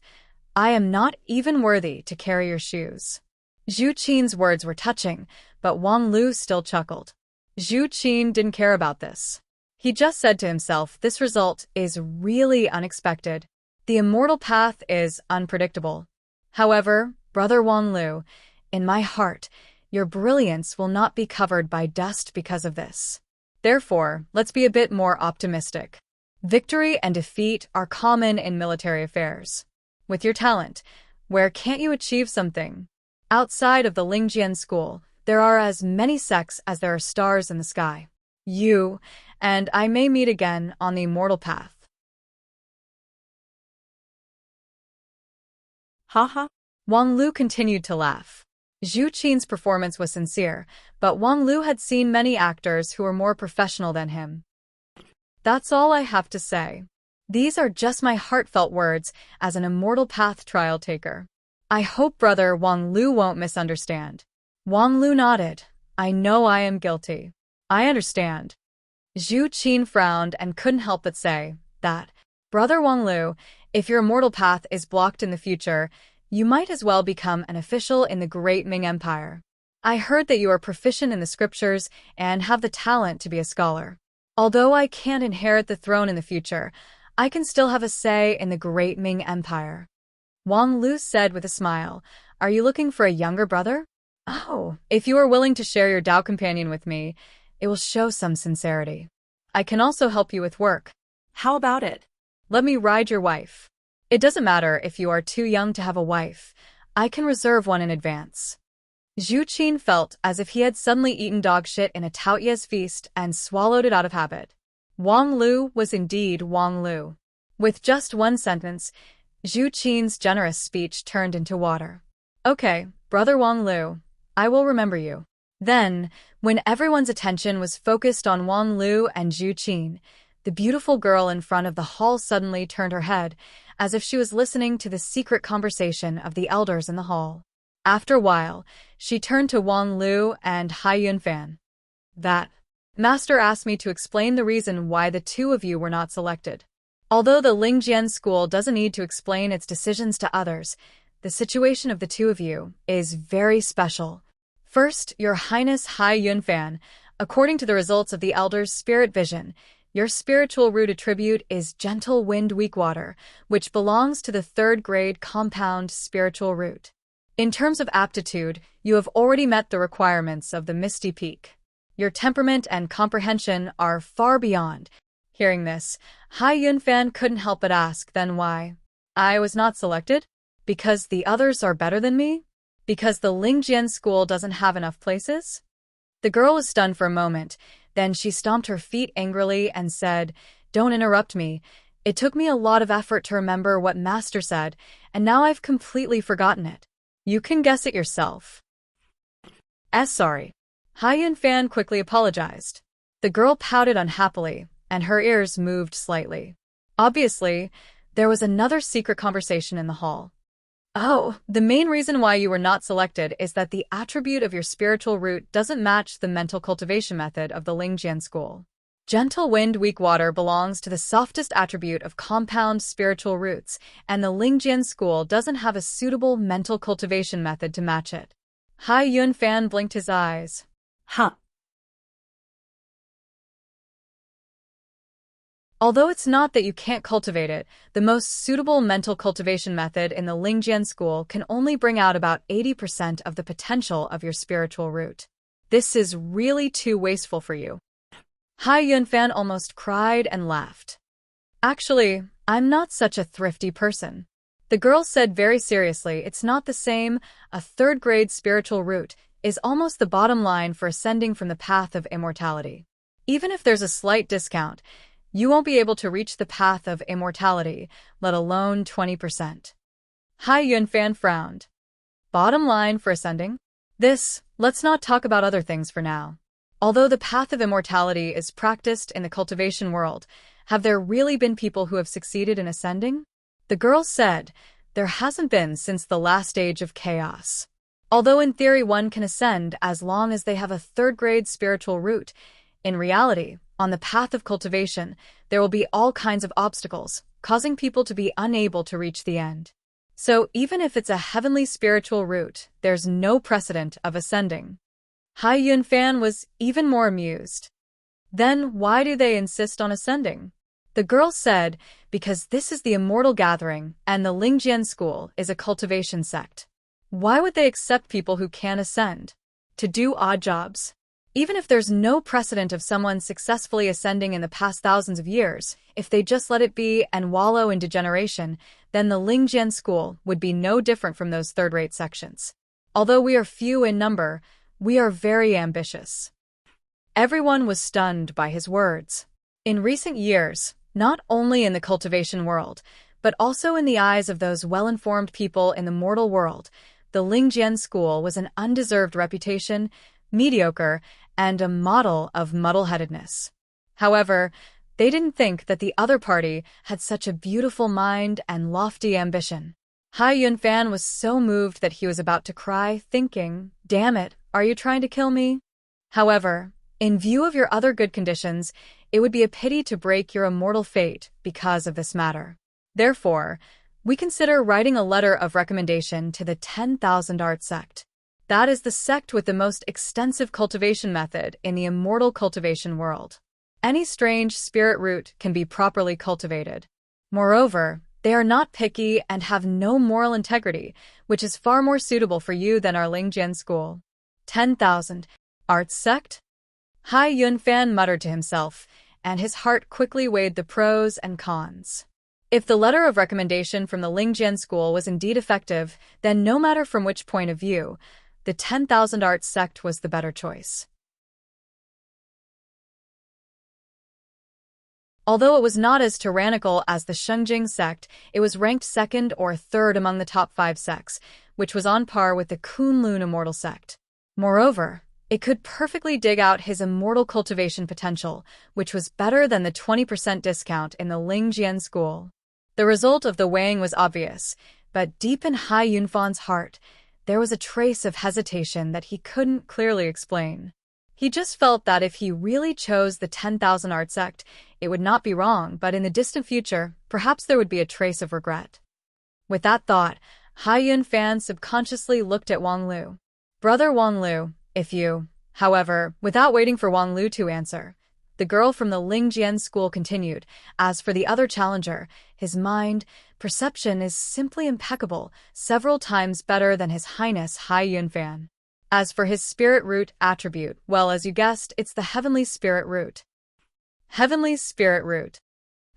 A: I am not even worthy to carry your shoes. Zhu Qin's words were touching, but Wang Lu still chuckled. Zhu Qin didn't care about this. He just said to himself, this result is really unexpected. The immortal path is unpredictable. However, Brother Wang Lu, in my heart, your brilliance will not be covered by dust because of this. Therefore, let's be a bit more optimistic. Victory and defeat are common in military affairs. With your talent, where can't you achieve something? Outside of the Lingjian school, there are as many sects as there are stars in the sky. You and I may meet again on the immortal path.
B: Haha.
A: Wang Lu continued to laugh. Zhu Qin's performance was sincere, but Wang Lu had seen many actors who were more professional than him. That's all I have to say. These are just my heartfelt words as an immortal path trial taker. I hope Brother Wang Lu won't misunderstand. Wang Lu nodded. I know I am guilty. I understand. Zhu Qin frowned and couldn't help but say that, Brother Wang Lu, if your immortal path is blocked in the future, you might as well become an official in the Great Ming Empire. I heard that you are proficient in the scriptures and have the talent to be a scholar. Although I can't inherit the throne in the future, I can still have a say in the Great Ming Empire. Wang Lu said with a smile, Are you looking for a younger brother? Oh, if you are willing to share your Tao companion with me, it will show some sincerity. I can also help you with work.
B: How about it?
A: Let me ride your wife. It doesn't matter if you are too young to have a wife. I can reserve one in advance. Zhu Qin felt as if he had suddenly eaten dog shit in a Taoyue's feast and swallowed it out of habit. Wang Lu was indeed Wang Lu. With just one sentence, Zhu Qin's generous speech turned into water. Okay, Brother Wang Lu, I will remember you. Then, when everyone's attention was focused on Wang Lu and Zhu Qin, the beautiful girl in front of the hall suddenly turned her head, as if she was listening to the secret conversation of the elders in the hall. After a while, she turned to Wang Lu and Hai Yunfan. That master asked me to explain the reason why the two of you were not selected. Although the Lingjian school doesn't need to explain its decisions to others, the situation of the two of you is very special. First, Your Highness Hai Yunfan, according to the results of the Elder's Spirit Vision, your spiritual root attribute is Gentle Wind Weak Water, which belongs to the third grade compound spiritual root. In terms of aptitude, you have already met the requirements of the Misty Peak. Your temperament and comprehension are far beyond. Hearing this, Hai Yunfan couldn't help but ask, then why? I was not selected? Because the others are better than me? Because the Lingjian school doesn't have enough places? The girl was stunned for a moment, then she stomped her feet angrily and said, Don't interrupt me. It took me a lot of effort to remember what Master said, and now I've completely forgotten it. You can guess it yourself. Sorry. Hai Yunfan quickly apologized. The girl pouted unhappily, and her ears moved slightly. Obviously, there was another secret conversation in the hall. Oh, the main reason why you were not selected is that the attribute of your spiritual root doesn't match the mental cultivation method of the Lingjian school. Gentle wind, weak water belongs to the softest attribute of compound spiritual roots, and the Lingjian school doesn't have a suitable mental cultivation method to match it. Hai Yunfan blinked his eyes.
B: Huh.
A: Although it's not that you can't cultivate it, the most suitable mental cultivation method in the Lingjian school can only bring out about 80% of the potential of your spiritual root. This is really too wasteful for you. Hai Yunfan almost cried and laughed. Actually, I'm not such a thrifty person. The girl said very seriously, it's not the same. A third-grade spiritual root is almost the bottom line for ascending from the path of immortality. Even if there's a slight discount, you won't be able to reach the path of immortality, let alone 20%. Hai Yunfan frowned. Bottom line for ascending? Let's not talk about other things for now. Although the path of immortality is practiced in the cultivation world, have there really been people who have succeeded in ascending? The girl said, there hasn't been since the last age of chaos. Although in theory one can ascend as long as they have a third-grade spiritual root, in reality, on the path of cultivation, there will be all kinds of obstacles, causing people to be unable to reach the end. So even if it's a heavenly spiritual route, there's no precedent of ascending. Hai Yunfan was even more amused. Then why do they insist on ascending? The girl said, because this is the immortal gathering, and the Lingjian school is a cultivation sect. Why would they accept people who can't ascend? To do odd jobs? Even if there's no precedent of someone successfully ascending in the past thousands of years, if they just let it be and wallow in degeneration, then the Lingjian school would be no different from those third-rate sections. Although we are few in number, we are very ambitious. Everyone was stunned by his words. In recent years, not only in the cultivation world, but also in the eyes of those well-informed people in the mortal world, the Lingjian school was an undeserved reputation, mediocre, and a model of muddle-headedness. However, they didn't think that the other party had such a beautiful mind and lofty ambition. Hai Yunfan was so moved that he was about to cry, thinking, damn it, are you trying to kill me? However, in view of your other good conditions, it would be a pity to break your immortal fate because of this matter. Therefore, we consider writing a letter of recommendation to the 10,000 Art sect. That is the sect with the most extensive cultivation method in the immortal cultivation world. Any strange spirit root can be properly cultivated. Moreover, they are not picky and have no moral integrity, which is far more suitable for you than our Lingjian school. 10,000 Art sect? Hai Yunfan muttered to himself, and his heart quickly weighed the pros and cons. If the letter of recommendation from the Lingjian school was indeed effective, then no matter from which point of view, the 10,000 Art sect was the better choice. Although it was not as tyrannical as the Shungjing sect, it was ranked second or third among the top 5 sects, which was on par with the Kunlun immortal sect. Moreover, it could perfectly dig out his immortal cultivation potential, which was better than the 20% discount in the Lingjian school. The result of the weighing was obvious, but deep in Hai Yunfan's heart, there was a trace of hesitation that he couldn't clearly explain. He just felt that if he really chose the 10,000 Art sect, it would not be wrong, but in the distant future, perhaps there would be a trace of regret. With that thought, Hai Yunfan subconsciously looked at Wang Lu. Brother Wang Lu, if you... However, without waiting for Wang Lu to answer, the girl from the Lingjian school continued. As for the other challenger, his mind, perception is simply impeccable, several times better than His Highness Hai Yunfan. As for his spirit root attribute, well, as you guessed, it's the heavenly spirit root. Heavenly spirit root.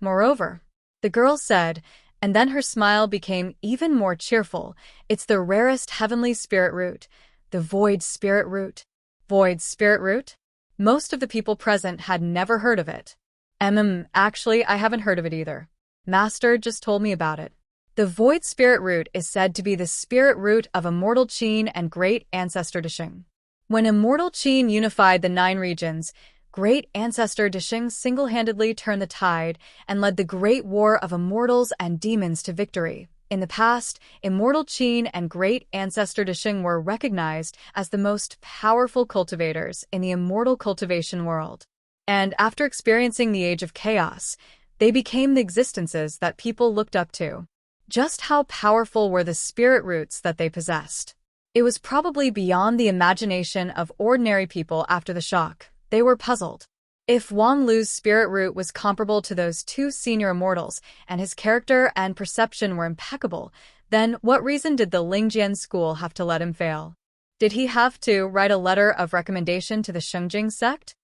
A: Moreover, the girl said, and then her smile became even more cheerful, it's the rarest heavenly spirit root, the void spirit root. Void spirit root? Most of the people present had never heard of it. Actually, I haven't heard of it either. Master just told me about it. The void spirit root is said to be the spirit root of immortal Qin and great ancestor Dasheng. When immortal Qin unified the 9 regions, Great ancestor Disheng single-handedly turned the tide and led the great war of immortals and demons to victory. In the past, Immortal Qin and Great Ancestor Disheng were recognized as the most powerful cultivators in the immortal cultivation world. And after experiencing the Age of Chaos, they became the existences that people looked up to. Just how powerful were the spirit roots that they possessed? It was probably beyond the imagination of ordinary people after the shock. They were puzzled. If Wang Lu's spirit root was comparable to those two senior immortals, and his character and perception were impeccable, then what reason did the Lingjian school have to let him fail? Did he have to write a letter of recommendation to the Shengjing sect?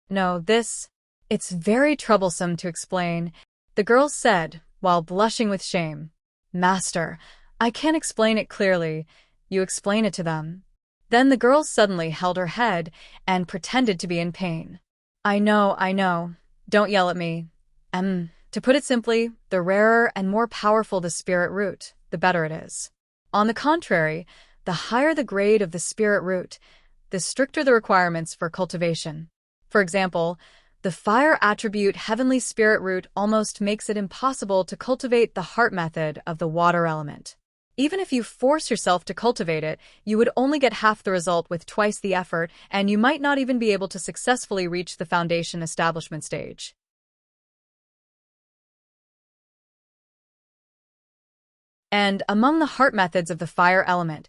A: No, it's very troublesome to explain, the girl said, while blushing with shame. Master, I can't explain it clearly. You explain it to them. Then the girl suddenly held her head and pretended to be in pain. I know. Don't yell at me. To put it simply, the rarer and more powerful the spirit root, the better it is. On the contrary, the higher the grade of the spirit root, the stricter the requirements for cultivation. For example, the fire attribute heavenly spirit root almost makes it impossible to cultivate the heart method of the water element. Even if you force yourself to cultivate it, you would only get half the result with twice the effort, and you might not even be able to successfully reach the foundation establishment stage. And among the heart methods of the fire element,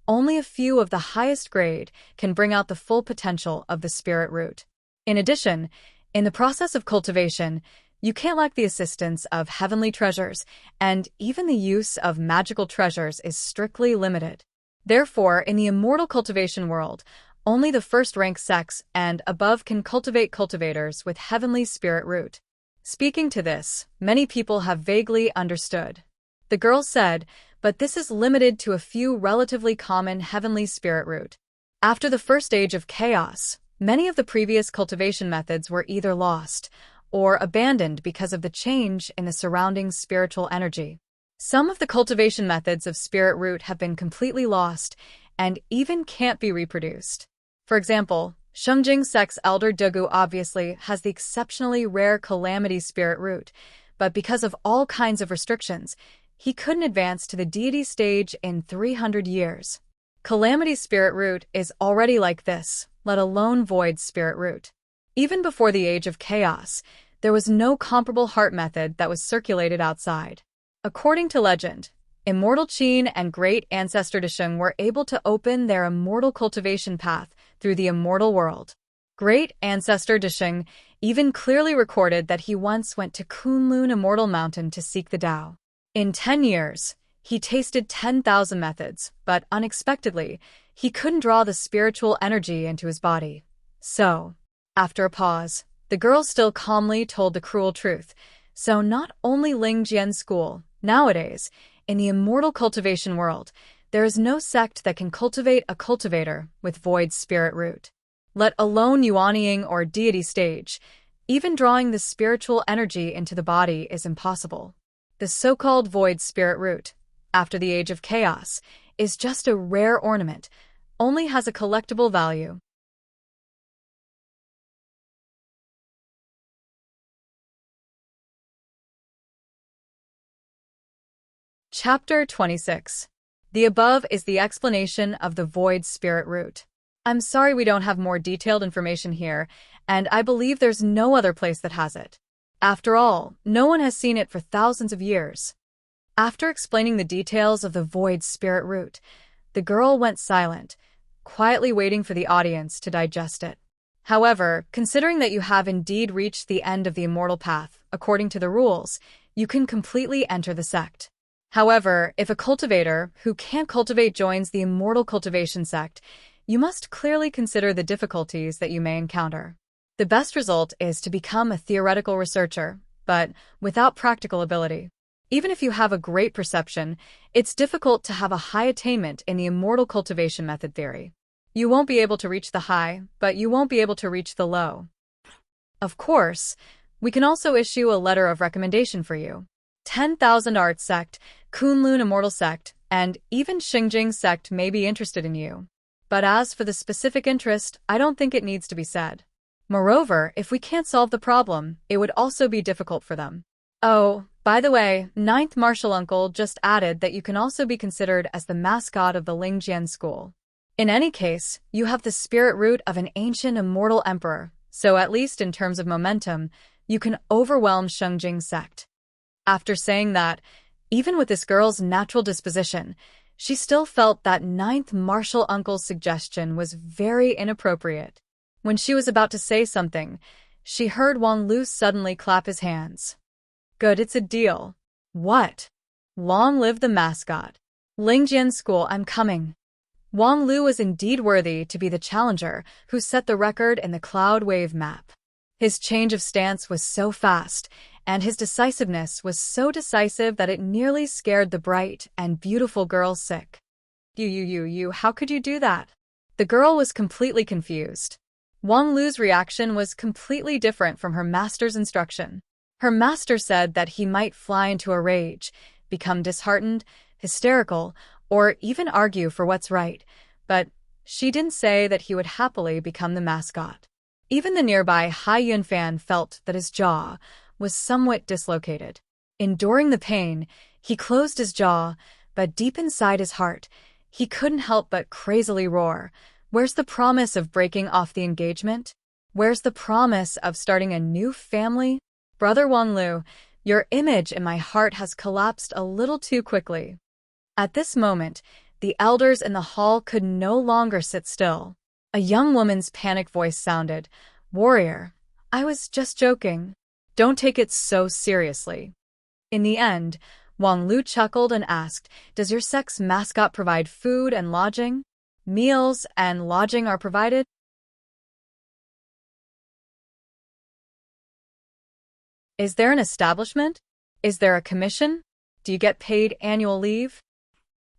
A: only a few of the highest grade can bring out the full potential of the spirit root. In addition, in the process of cultivation, you can't lack the assistance of heavenly treasures, and even the use of magical treasures is strictly limited. Therefore, in the immortal cultivation world, only the first-rank sects and above can cultivate cultivators with heavenly spirit root. Speaking to this, many people have vaguely understood. The girl said, but this is limited to a few relatively common heavenly spirit root. After the first age of chaos, many of the previous cultivation methods were either lost or abandoned because of the change in the surrounding spiritual energy. Some of the cultivation methods of spirit root have been completely lost and even can't be reproduced. For example, Shengjing sect's elder Dugu obviously has the exceptionally rare calamity spirit root, but because of all kinds of restrictions, he couldn't advance to the deity stage in 300 years. Calamity spirit root is already like this, let alone void spirit root. Even before the Age of Chaos, there was no comparable heart method that was circulated outside. According to legend, Immortal Qin and Great Ancestor Disheng were able to open their immortal cultivation path through the immortal world. Great Ancestor Disheng even clearly recorded that he once went to Kunlun Immortal Mountain to seek the Tao. In 10 years, he tasted 10,000 methods, but unexpectedly, he couldn't draw the spiritual energy into his body. So, after a pause, the girl still calmly told the cruel truth. So not only Lingjian school, nowadays, in the immortal cultivation world, there is no sect that can cultivate a cultivator with void spirit root. Let alone Yuanying or deity stage, even drawing the spiritual energy into the body is impossible. The so-called void spirit root, after the Age of Chaos, is just a rare ornament, only has a collectible value. Chapter 26. The above is the explanation of the void spirit root. I'm sorry we don't have more detailed information here, and I believe there's no other place that has it. After all, no one has seen it for thousands of years. After explaining the details of the void spirit root, the girl went silent, quietly waiting for the audience to digest it. However, considering that you have indeed reached the end of the immortal path, according to the rules, you can completely enter the sect. However, if a cultivator who can't cultivate joins the immortal cultivation sect, you must clearly consider the difficulties that you may encounter. The best result is to become a theoretical researcher, but without practical ability. Even if you have a great perception, it's difficult to have a high attainment in the immortal cultivation method theory. You won't be able to reach the high, but you won't be able to reach the low. Of course, we can also issue a letter of recommendation for you. 10,000 Arts Sect, Kunlun Immortal Sect, and even Shengjing Sect may be interested in you. But as for the specific interest, I don't think it needs to be said. Moreover, if we can't solve the problem, it would also be difficult for them. Oh, by the way, ninth martial uncle just added that you can also be considered as the mascot of the Lingjian school. In any case, you have the spirit root of an ancient immortal emperor, so at least in terms of momentum, you can overwhelm Shengjing's sect. After saying that, even with this girl's natural disposition, she still felt that ninth martial uncle's suggestion was very inappropriate. When she was about to say something, she heard Wang Lu suddenly clap his hands. Good, it's a deal. What? Long live the mascot. Lingjian school, I'm coming. Wang Lu was indeed worthy to be the challenger who set the record in the cloud wave map. His change of stance was so fast, and his decisiveness was so decisive that it nearly scared the bright and beautiful girl sick. How could you do that? The girl was completely confused. Wang Lu's reaction was completely different from her master's instruction. Her master said that he might fly into a rage, become disheartened, hysterical, or even argue for what's right, but she didn't say that he would happily become the mascot. Even the nearby Hai Yunfan felt that his jaw was somewhat dislocated. Enduring the pain, he closed his jaw, but deep inside his heart, he couldn't help but crazily roar. Where's the promise of breaking off the engagement? Where's the promise of starting a new family? Brother Wang Lu, your image in my heart has collapsed a little too quickly. At this moment, the elders in the hall could no longer sit still. A young woman's panicked voice sounded, "Warrior, I was just joking. Don't take it so seriously." In the end, Wang Lu chuckled and asked, "Does your sect's mascot provide food and lodging? Meals and lodging are provided?" Is there an establishment? Is there a commission? Do you get paid annual leave?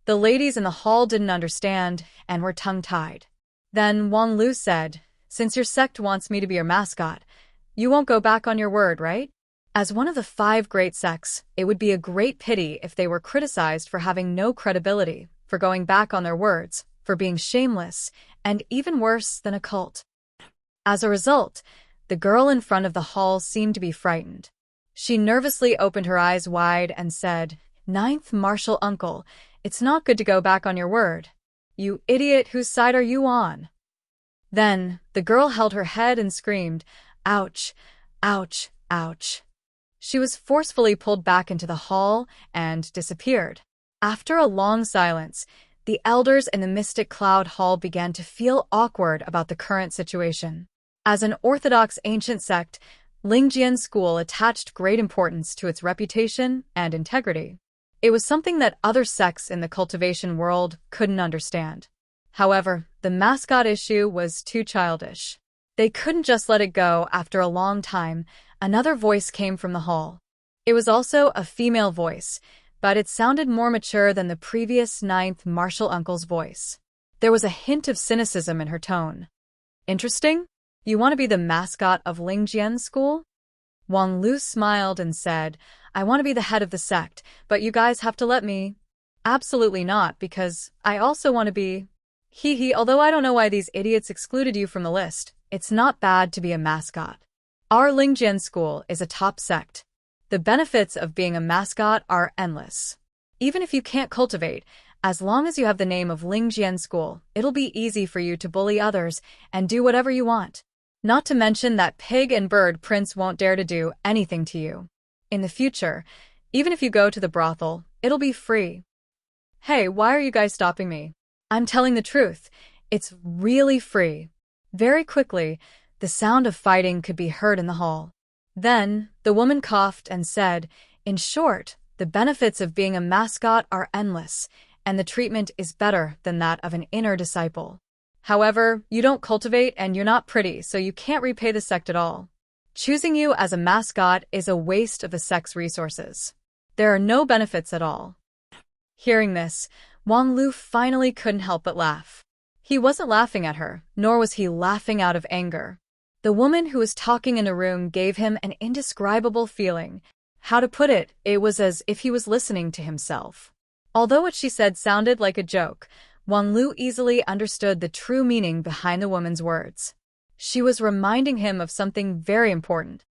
A: The ladies in the hall didn't understand and were tongue-tied. Then Wang Lu said, "Since your sect wants me to be your mascot, you won't go back on your word, right?" As one of the 5 great sects, it would be a great pity if they were criticized for having no credibility, for going back on their words, for being shameless, and even worse than a cult. As a result, the girl in front of the hall seemed to be frightened. She nervously opened her eyes wide and said, "Ninth martial uncle, it's not good to go back on your word. You idiot, whose side are you on?" Then, the girl held her head and screamed, "Ouch, ouch, ouch." She was forcefully pulled back into the hall and disappeared. After a long silence, the elders in the Mystic Cloud Hall began to feel awkward about the current situation. As an orthodox ancient sect, Lingjian school attached great importance to its reputation and integrity. It was something that other sects in the cultivation world couldn't understand. However, the mascot issue was too childish. They couldn't just let it go. After a long time, another voice came from the hall. It was also a female voice, but it sounded more mature than the previous ninth martial uncle's voice. There was a hint of cynicism in her tone. "Interesting? You want to be the mascot of Lingjian school?" Wang Lu smiled and said, "I want to be the head of the sect, but you guys have to let me." "Absolutely not, because I also want to be..." Although I don't know why these idiots excluded you from the list, it's not bad to be a mascot. Our Lingjian school is a top sect. The benefits of being a mascot are endless. Even if you can't cultivate, as long as you have the name of Lingjian school, it'll be easy for you to bully others and do whatever you want. Not to mention that pig and bird prince won't dare to do anything to you. In the future, even if you go to the brothel, it'll be free. Hey, why are you guys stopping me? I'm telling the truth. It's really free. Very quickly, the sound of fighting could be heard in the hall. Then, the woman coughed and said, "In short, the benefits of being a mascot are endless, and the treatment is better than that of an inner disciple. However, you don't cultivate and you're not pretty, so you can't repay the sect at all. Choosing you as a mascot is a waste of the sect's resources. There are no benefits at all." Hearing this, Wang Lu finally couldn't help but laugh. He wasn't laughing at her, nor was he laughing out of anger. The woman who was talking in the room gave him an indescribable feeling. How to put it, it was as if he was listening to himself. Although what she said sounded like a joke, Wang Lu easily understood the true meaning behind the woman's words. She was reminding him of something very important.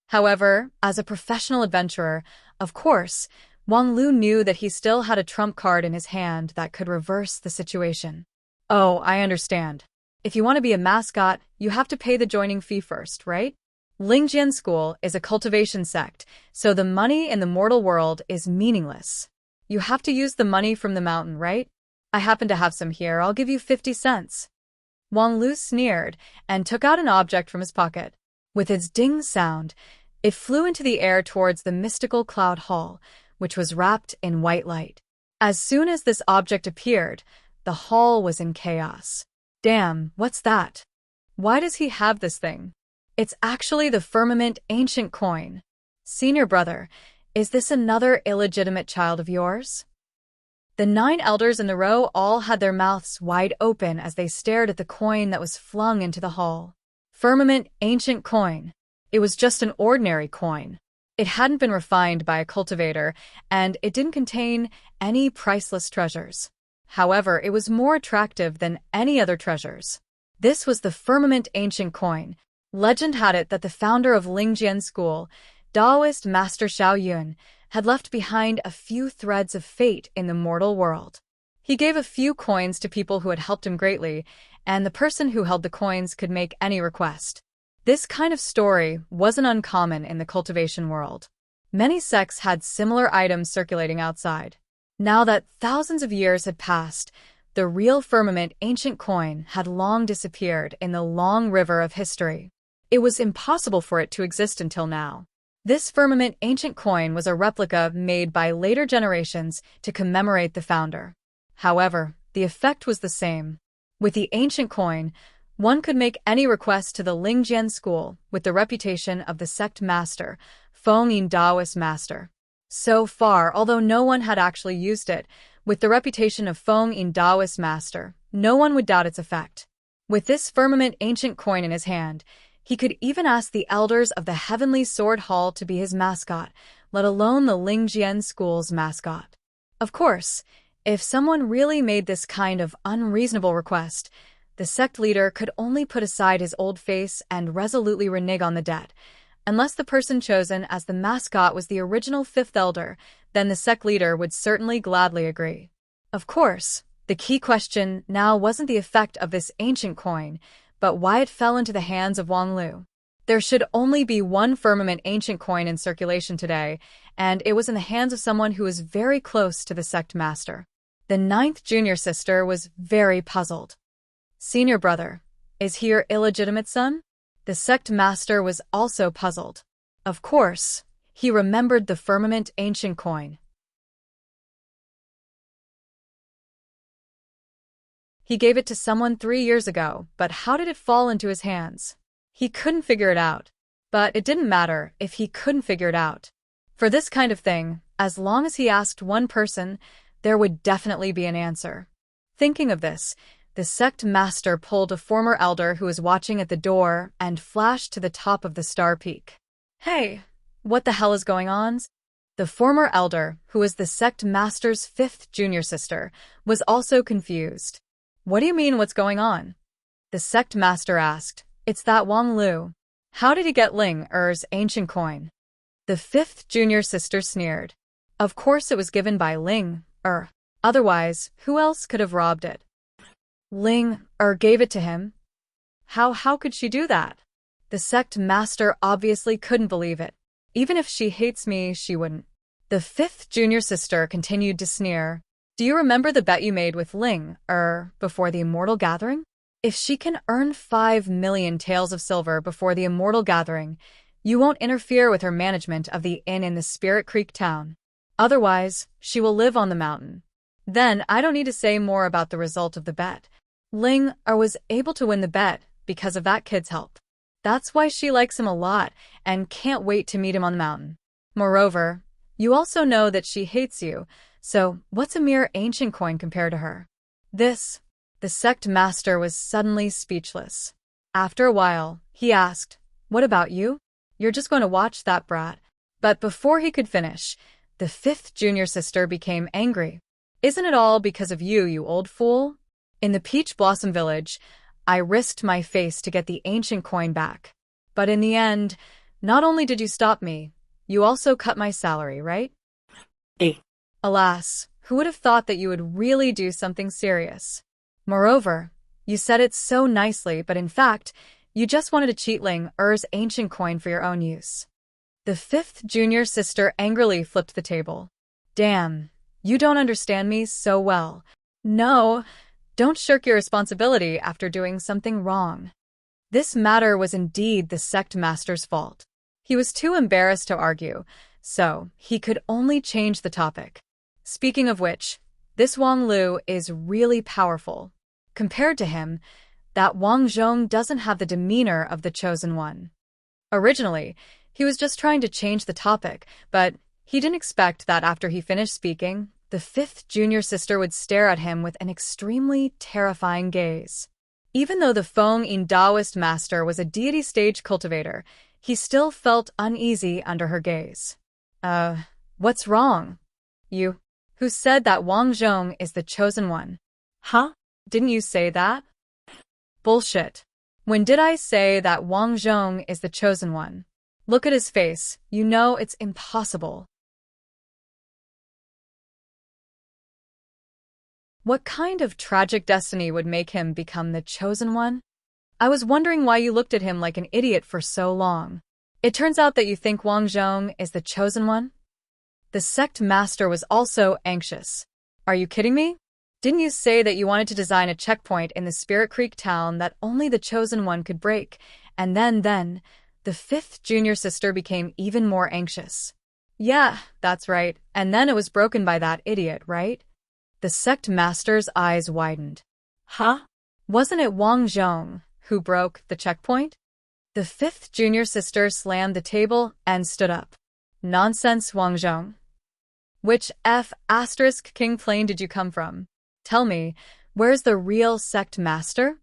A: However, as a professional adventurer, of course, Wang Lu knew that he still had a trump card in his hand that could reverse the situation. Oh, I understand. If you want to be a mascot, you have to pay the joining fee first, right? Lingjian School is a cultivation sect, so the money in the mortal world is meaningless. You have to use the money from the mountain, right? I happen to have some here, I'll give you 50 cents. Wang Lu sneered and took out an object from his pocket. With its ding sound, it flew into the air towards the mystical cloud hall, which was wrapped in white light. As soon as this object appeared, the hall was in chaos. Damn, what's that? Why does he have this thing? It's actually the firmament ancient coin. Senior brother, is this another illegitimate child of yours? The 9 elders in the row all had their mouths wide open as they stared at the coin that was flung into the hall. Firmament ancient coin. It was just an ordinary coin. It hadn't been refined by a cultivator, and it didn't contain any priceless treasures. However, it was more attractive than any other treasures. This was the firmament ancient coin. Legend had it that the founder of Lingjian School, Taoist Master Xiaoyun, had left behind a few threads of fate in the mortal world. He gave a few coins to people who had helped him greatly, and the person who held the coins could make any request. This kind of story wasn't uncommon in the cultivation world. Many sects had similar items circulating outside. Now that thousands of years had passed, the real firmament ancient coin had long disappeared in the long river of history. It was impossible for it to exist until now. This firmament ancient coin was a replica made by later generations to commemorate the founder. However, the effect was the same. With the ancient coin, one could make any request to the Lingjian School with the reputation of the sect master, Fengyin Taoist master. So far, although no one had actually used it, with the reputation of Fengyin Taoist master, no one would doubt its effect. With this firmament ancient coin in his hand, he could even ask the elders of the Heavenly Sword Hall to be his mascot, let alone the Lingjian School's mascot. Of course, if someone really made this kind of unreasonable request, the sect leader could only put aside his old face and resolutely renege on the debt. Unless the person chosen as the mascot was the original 5th elder, then the sect leader would certainly gladly agree. Of course, the key question now wasn't the effect of this ancient coin, but why it fell into the hands of Wang Lu. There should only be one firmament ancient coin in circulation today, and it was in the hands of someone who was very close to the sect master. The 9th junior sister was very puzzled. Senior brother, is he your illegitimate son? The sect master was also puzzled. Of course, he remembered the firmament ancient coin. He gave it to someone 3 years ago, but how did it fall into his hands? He couldn't figure it out. But it didn't matter if he couldn't figure it out. For this kind of thing, as long as he asked one person, there would definitely be an answer. Thinking of this, the sect master pulled a former elder who was watching at the door and flashed to the top of the star peak. Hey, what the hell is going on? The former elder, who was the sect master's 5th junior sister, was also confused. What do you mean what's going on? The sect master asked. It's that Wang Lu. How did he get Ling Er's ancient coin? The 5th junior sister sneered. Of course it was given by Ling Er. Otherwise, who else could have robbed it? Ling Er gave it to him? How could she do that? The sect master obviously couldn't believe it. Even if she hates me, she wouldn't. The 5th junior sister continued to sneer. Do you remember the bet you made with Ling Er before the Immortal Gathering? If she can earn 5 million taels of silver before the Immortal Gathering, you won't interfere with her management of the inn in the Spirit Creek town. Otherwise, she will live on the mountain. Then I don't need to say more about the result of the bet. Ling Er was able to win the bet because of that kid's help. That's why she likes him a lot and can't wait to meet him on the mountain. Moreover, you also know that she hates you, so what's a mere ancient coin compared to her? The sect master was suddenly speechless. After a while, he asked, What about you? You're just going to watch that brat. But before he could finish, the 5th junior sister became angry. Isn't it all because of you, you old fool? In the Peach Blossom Village, I risked my face to get the ancient coin back. But in the end, not only did you stop me, you also cut my salary, right?
B: A.
A: Alas, who would have thought that you would really do something serious? Moreover, you said it so nicely, but in fact, you just wanted to cheat Ling Er's ancient coin for your own use. The fifth junior sister angrily flipped the table. Damn, you don't understand me so well. No, don't shirk your responsibility after doing something wrong. This matter was indeed the sect master's fault. He was too embarrassed to argue, so he could only change the topic. Speaking of which, this Wang Lu is really powerful. Compared to him, that Wang Zhong doesn't have the demeanor of the chosen one. Originally, he was just trying to change the topic, but he didn't expect that after he finished speaking, the fifth junior sister would stare at him with an extremely terrifying gaze. Even though the Feng Yin Taoist master was a deity stage cultivator, he still felt uneasy under her gaze. What's wrong? You, who said that Wang Zhong is the chosen one?
B: Huh?
A: Didn't you say that? Bullshit. When did I say that Wang Zhong is the chosen one? Look at his face. You know it's impossible. What kind of tragic destiny would make him become the chosen one? I was wondering why you looked at him like an idiot for so long. It turns out that you think Wang Zhong is the chosen one? The sect master was also anxious. Are you kidding me? Didn't you say that you wanted to design a checkpoint in the Spirit Creek town that only the chosen one could break? And then, the fifth junior sister became even more anxious. Yeah, that's right. And then it was broken by that idiot, right? The sect master's eyes widened.
B: Huh?
A: Wasn't it Wang Zhong who broke the checkpoint? The fifth junior sister slammed the table and stood up. Nonsense, Wang Zhong. Which King plane did you come from? Tell me, where's the real sect master?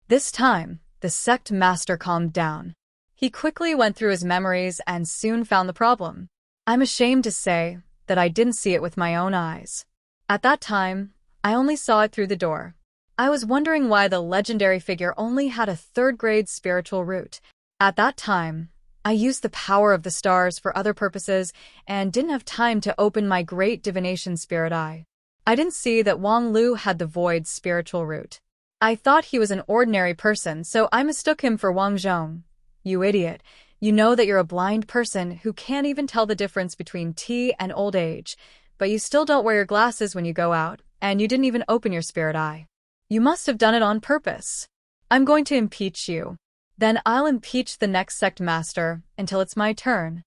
A: This time, the sect master calmed down. He quickly went through his memories and soon found the problem. I'm ashamed to say that I didn't see it with my own eyes. At that time, I only saw it through the door. I was wondering why the legendary figure only had a third-grade spiritual root. At that time, I used the power of the stars for other purposes and didn't have time to open my great divination spirit eye. I didn't see that Wang Lu had the void spiritual root. I thought he was an ordinary person, so I mistook him for Wang Zhong. You idiot. You know that you're a blind person who can't even tell the difference between tea and old age, but you still don't wear your glasses when you go out, and you didn't even open your spirit eye. You must have done it on purpose. I'm going to impeach you. Then I'll impeach the next sect master until it's my turn.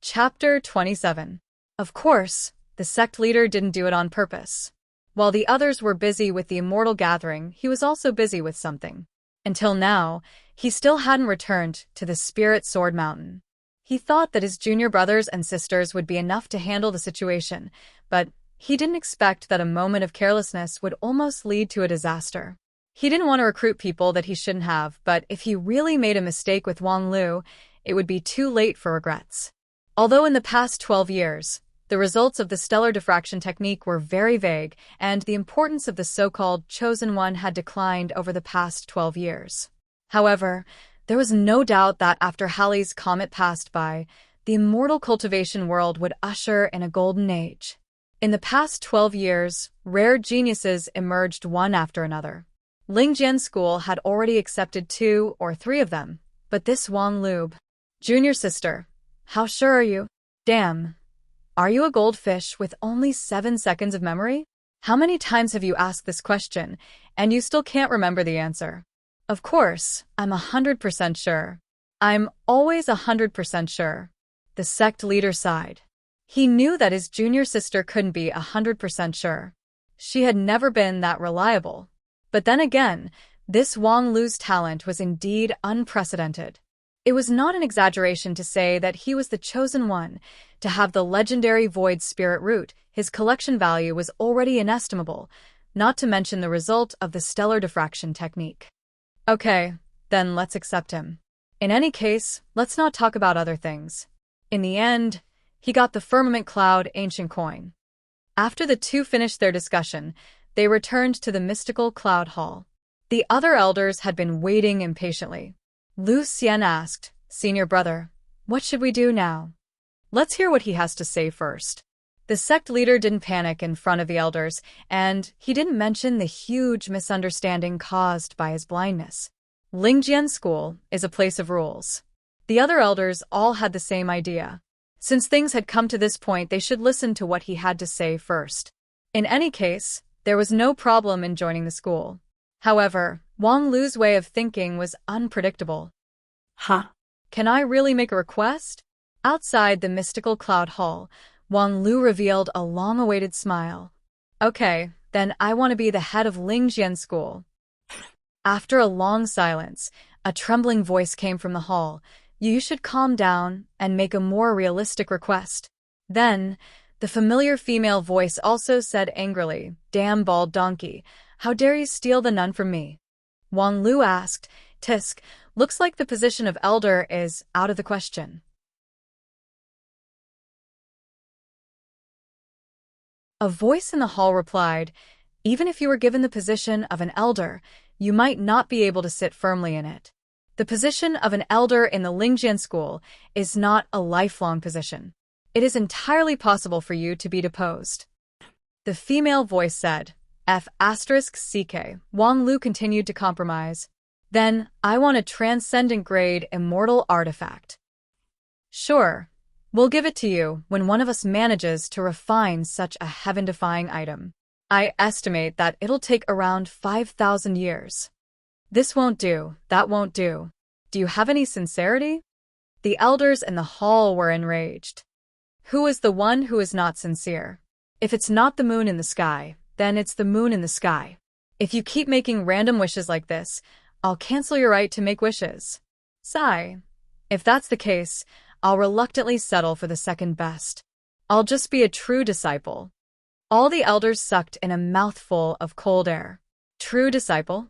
A: Chapter 27. Of course, the sect leader didn't do it on purpose. While the others were busy with the immortal gathering, he was also busy with something. Until now, he still hadn't returned to the Spirit Sword Mountain. He thought that his junior brothers and sisters would be enough to handle the situation, but he didn't expect that a moment of carelessness would almost lead to a disaster. He didn't want to recruit people that he shouldn't have, but if he really made a mistake with Wang Lu, it would be too late for regrets. Although in the past 12 years, the results of the stellar diffraction technique were very vague, and the importance of the so-called chosen one had declined over the past 12 years. However, there was no doubt that after Halley's comet passed by, the immortal cultivation world would usher in a golden age. In the past 12 years, rare geniuses emerged one after another. Lingjian School had already accepted 2 or 3 of them, but this Wang Lu, junior sister, how sure are you? Damn. Are you a goldfish with only 7 seconds of memory? How many times have you asked this question, and you still can't remember the answer? Of course, I'm 100% sure. I'm always 100% sure. The sect leader sighed. He knew that his junior sister couldn't be 100% sure. She had never been that reliable. But then again, this Wang Lu's talent was indeed unprecedented. It was not an exaggeration to say that he was the chosen one. To have the legendary void spirit root, his collection value was already inestimable, not to mention the result of the stellar diffraction technique. Okay, then let's accept him. In any case, let's not talk about other things. In the end, he got the firmament cloud ancient coin. After the two finished their discussion, they returned to the mystical cloud hall. The other elders had been waiting impatiently. Lu Xian asked, "Senior brother, what should we do now?" "Let's hear what he has to say first." The sect leader didn't panic in front of the elders, and he didn't mention the huge misunderstanding caused by his blindness. Lingjian School is a place of rules. The other elders all had the same idea. Since things had come to this point, they should listen to what he had to say first. In any case, there was no problem in joining the school. However, Wang Lu's way of thinking was unpredictable.
B: Huh?
A: Can I really make a request? Outside the mystical cloud hall, Wang Lu revealed a long-awaited smile. Okay, then I want to be the head of Lingjian School. After a long silence, a trembling voice came from the hall. You should calm down and make a more realistic request. Then, the familiar female voice also said angrily, "Damn bald donkey, how dare you steal the nun from me?" Wang Lu asked, "Tisk, looks like the position of elder is out of the question." A voice in the hall replied, "Even if you were given the position of an elder, you might not be able to sit firmly in it. The position of an elder in the Lingjian school is not a lifelong position. It is entirely possible for you to be deposed." The female voice said, F***CK. Wang Lu continued to compromise. "Then, I want a transcendent grade immortal artifact." "Sure. We'll give it to you when one of us manages to refine such a heaven-defying item. I estimate that it'll take around 5,000 years. This won't do, that won't do. Do you have any sincerity?" The elders in the hall were enraged. Who is the one who is not sincere? If it's not the moon in the sky, then it's the moon in the sky. If you keep making random wishes like this, I'll cancel your right to make wishes. Sigh. If that's the case, I'll reluctantly settle for the second best. I'll just be a true disciple. All the elders sucked in a mouthful of cold air. True disciple?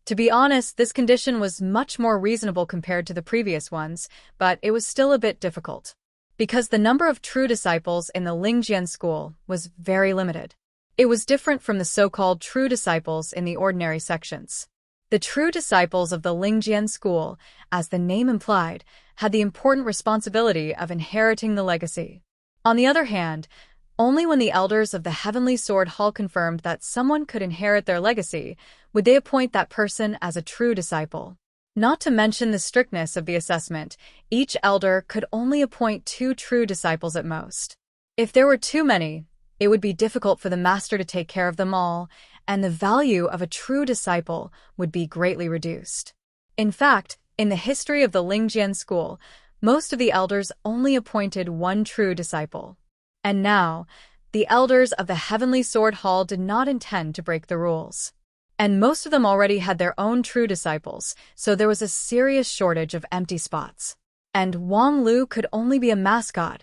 A: To be honest, this condition was much more reasonable compared to the previous ones, but it was still a bit difficult. Because the number of true disciples in the Lingjian school was very limited. It was different from the so-called true disciples in the ordinary sections. The true disciples of the Lingjian school, as the name implied, had the important responsibility of inheriting the legacy. On the other hand, only when the elders of the Heavenly Sword Hall confirmed that someone could inherit their legacy would they appoint that person as a true disciple. Not to mention the strictness of the assessment, each elder could only appoint 2 true disciples at most. If there were too many, it would be difficult for the master to take care of them all, and the value of a true disciple would be greatly reduced. In fact, in the history of the Lingjian school, most of the elders only appointed 1 true disciple. And now, the elders of the Heavenly Sword Hall did not intend to break the rules. And most of them already had their own true disciples, so there was a serious shortage of empty spots. And Wang Lu could only be a mascot,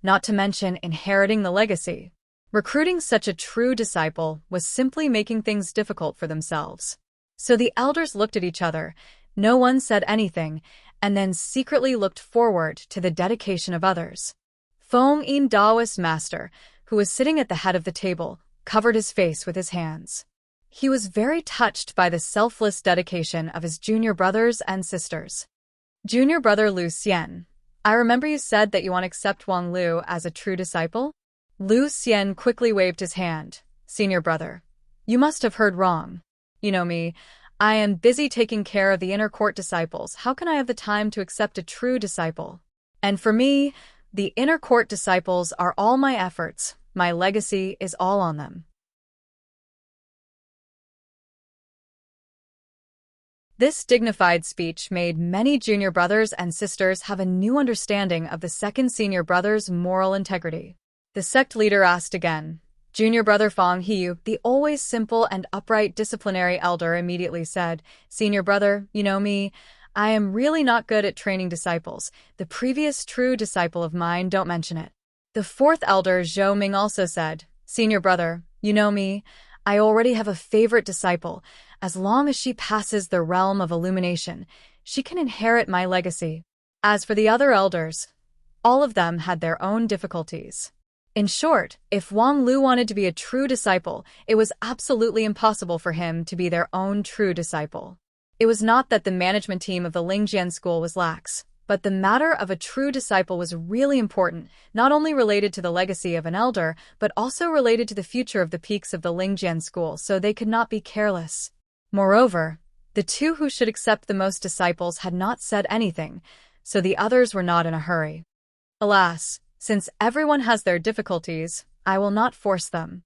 A: not to mention inheriting the legacy. Recruiting such a true disciple was simply making things difficult for themselves. So the elders looked at each other, no one said anything, and then secretly looked forward to the dedication of others. Feng Yin Daoist master, who was sitting at the head of the table, covered his face with his hands. He was very touched by the selfless dedication of his junior brothers and sisters. Junior brother Lu Xian, I remember you said that you want to accept Wang Lu as a true disciple? Lu Xian quickly waved his hand. Senior brother, you must have heard wrong. You know me, I am busy taking care of the inner court disciples. How can I have the time to accept a true disciple? And for me, the inner court disciples are all my efforts. My legacy is all on them. This dignified speech made many junior brothers and sisters have a new understanding of the second senior brother's moral integrity. The sect leader asked again. Junior brother Fang He, the always simple and upright disciplinary elder, immediately said, Senior brother, you know me, I am really not good at training disciples. The previous true disciple of mine, don't mention it. The fourth elder Zhou Ming also said, Senior brother, you know me, I already have a favorite disciple. As long as she passes the realm of illumination, she can inherit my legacy. As for the other elders, all of them had their own difficulties. In short, if Wang Lu wanted to be a true disciple, it was absolutely impossible for him to be their own true disciple. It was not that the management team of the Lingjian school was lax, but the matter of a true disciple was really important, not only related to the legacy of an elder, but also related to the future of the peaks of the Lingjian school, so they could not be careless. Moreover, the two who should accept the most disciples had not said anything, so the others were not in a hurry. Alas, since everyone has their difficulties, I will not force them.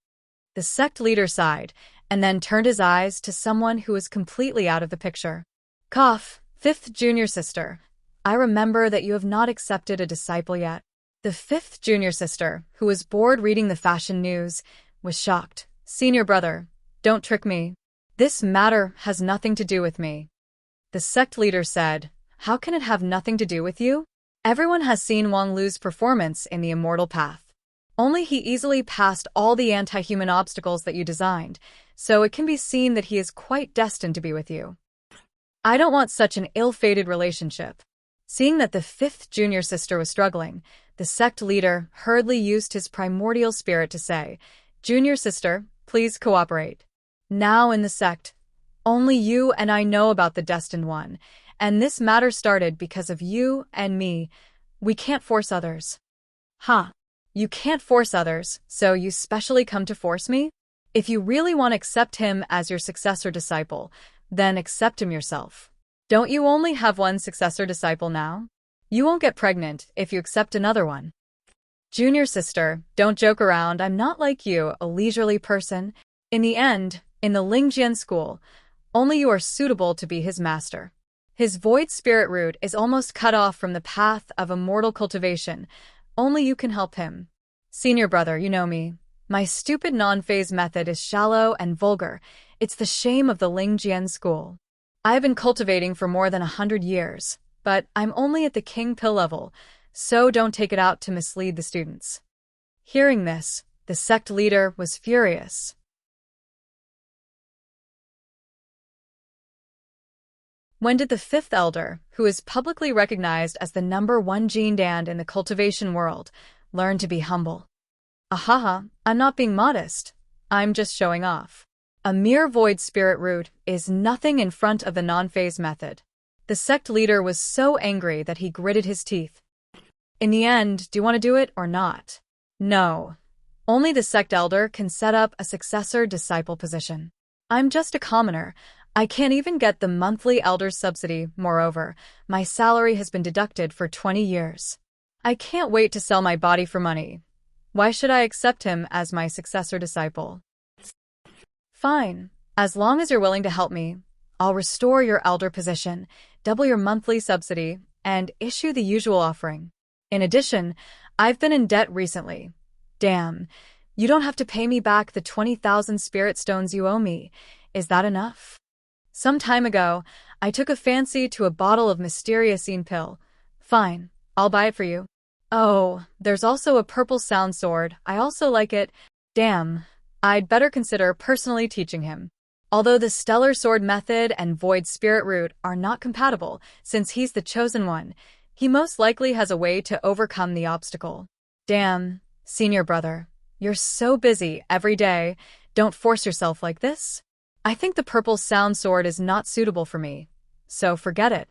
A: The sect leader sighed, and then turned his eyes to someone who was completely out of the picture. Cough, fifth junior sister. I remember that you have not accepted a disciple yet. The fifth junior sister, who was bored reading the fashion news, was shocked. Senior brother, don't trick me. This matter has nothing to do with me. The sect leader said, how can it have nothing to do with you? Everyone has seen Wang Lu's performance in the immortal path. Only he easily passed all the anti-human obstacles that you designed, so it can be seen that he is quite destined to be with you. I don't want such an ill-fated relationship. Seeing that the fifth junior sister was struggling, the sect leader hurriedly used his primordial spirit to say, Junior sister, please cooperate. Now in the sect, only you and I know about the destined one, and this matter started because of you and me. We can't force others.
B: Ha!
A: You can't force others, so you specially come to force me? If you really want to accept him as your successor disciple, then accept him yourself. Don't you only have one successor disciple now? You won't get pregnant if you accept another one. Junior sister, don't joke around. I'm not like you, a leisurely person. In the end, in the Lingjian school, only you are suitable to be his master. His void spirit root is almost cut off from the path of immortal cultivation. Only you can help him. Senior brother, you know me. My stupid non-phase method is shallow and vulgar. It's the shame of the Lingjian school. I have been cultivating for more than 100 years, but I'm only at the king pill level, so don't take it out to mislead the students. Hearing this, the sect leader was furious. When did the fifth elder, who is publicly recognized as the #1 gene dand in the cultivation world, learn to be humble? Ahaha, I'm not being modest. I'm just showing off. A mere void spirit root is nothing in front of the non-phase method. The sect leader was so angry that he gritted his teeth. In the end, do you want to do it or not? No. Only the sect elder can set up a successor disciple position. I'm just a commoner. I can't even get the monthly elder's subsidy. Moreover, my salary has been deducted for 20 years. I can't wait to sell my body for money. Why should I accept him as my successor disciple? Fine. As long as you're willing to help me, I'll restore your elder position, double your monthly subsidy, and issue the usual offering. In addition, I've been in debt recently. Damn, you don't have to pay me back the 20,000 spirit stones you owe me. Is that enough? Some time ago, I took a fancy to a bottle of Mysteriosine pill. Fine, I'll buy it for you. Oh, there's also a purple sound sword. I also like it. Damn, I'd better consider personally teaching him. Although the stellar sword method and void spirit root are not compatible, since he's the chosen one, he most likely has a way to overcome the obstacle. Damn, senior brother, you're so busy every day. Don't force yourself like this. I think the purple sound sword is not suitable for me, so forget it.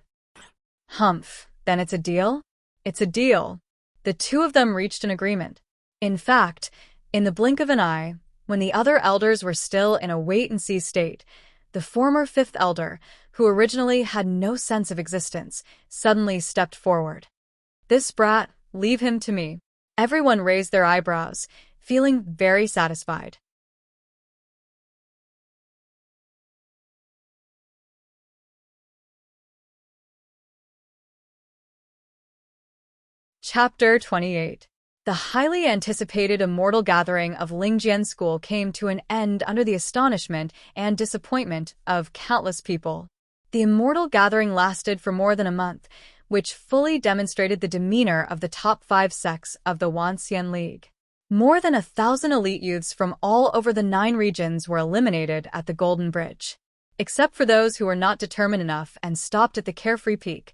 A: Humph, then it's a deal? It's a deal. The two of them reached an agreement. In fact, in the blink of an eye, when the other elders were still in a wait-and-see state, the former fifth elder, who originally had no sense of existence, suddenly stepped forward. This brat, leave him to me. Everyone raised their eyebrows, feeling very satisfied. Chapter 28. The highly anticipated immortal gathering of Lingjian School came to an end under the astonishment and disappointment of countless people. The immortal gathering lasted for more than a month, which fully demonstrated the demeanor of the top 5 sects of the Wanxian League. More than 1,000 elite youths from all over the 9 regions were eliminated at the Golden Bridge. Except for those who were not determined enough and stopped at the Carefree Peak,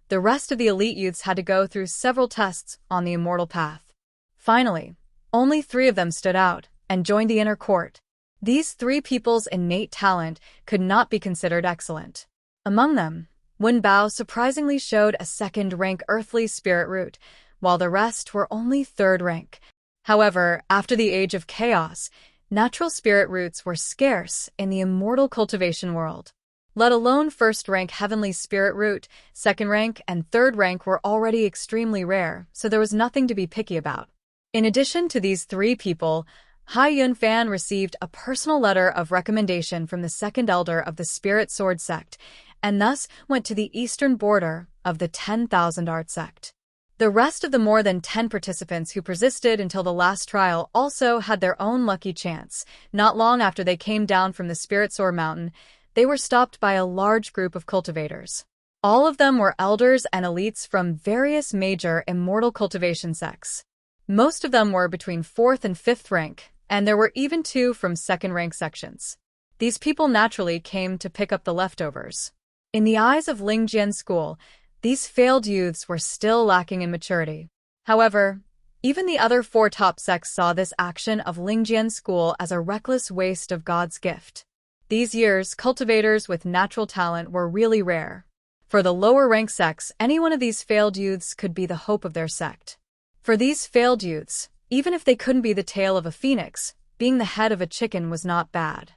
A: the rest of the elite youths had to go through several tests on the immortal path. Finally, only 3 of them stood out and joined the inner court. These 3 people's innate talent could not be considered excellent. Among them, Wen Bao surprisingly showed a 2nd-rank earthly spirit root, while the rest were only 3rd rank. However, after the Age of Chaos, natural spirit roots were scarce in the immortal cultivation world. Let alone 1st-rank heavenly spirit root, 2nd rank and 3rd rank were already extremely rare, so there was nothing to be picky about. In addition to these 3 people, Hai Yunfan received a personal letter of recommendation from the 2nd elder of the Spirit Sword sect, and thus went to the eastern border of the 10,000 Art sect. The rest of the more than 10 participants who persisted until the last trial also had their own lucky chance. Not long after they came down from the Spirit Sword Mountain, they were stopped by a large group of cultivators. All of them were elders and elites from various major immortal cultivation sects. Most of them were between 4th and 5th rank, and there were even 2 from 2nd-rank sections. These people naturally came to pick up the leftovers. In the eyes of Lingjian School, these failed youths were still lacking in maturity. However, even the other 4 top sects saw this action of Lingjian School as a reckless waste of God's gift. These years, cultivators with natural talent were really rare. For the lower-rank sects, any one of these failed youths could be the hope of their sect. For these failed youths, even if they couldn't be the tail of a phoenix, being the head of a chicken was not bad.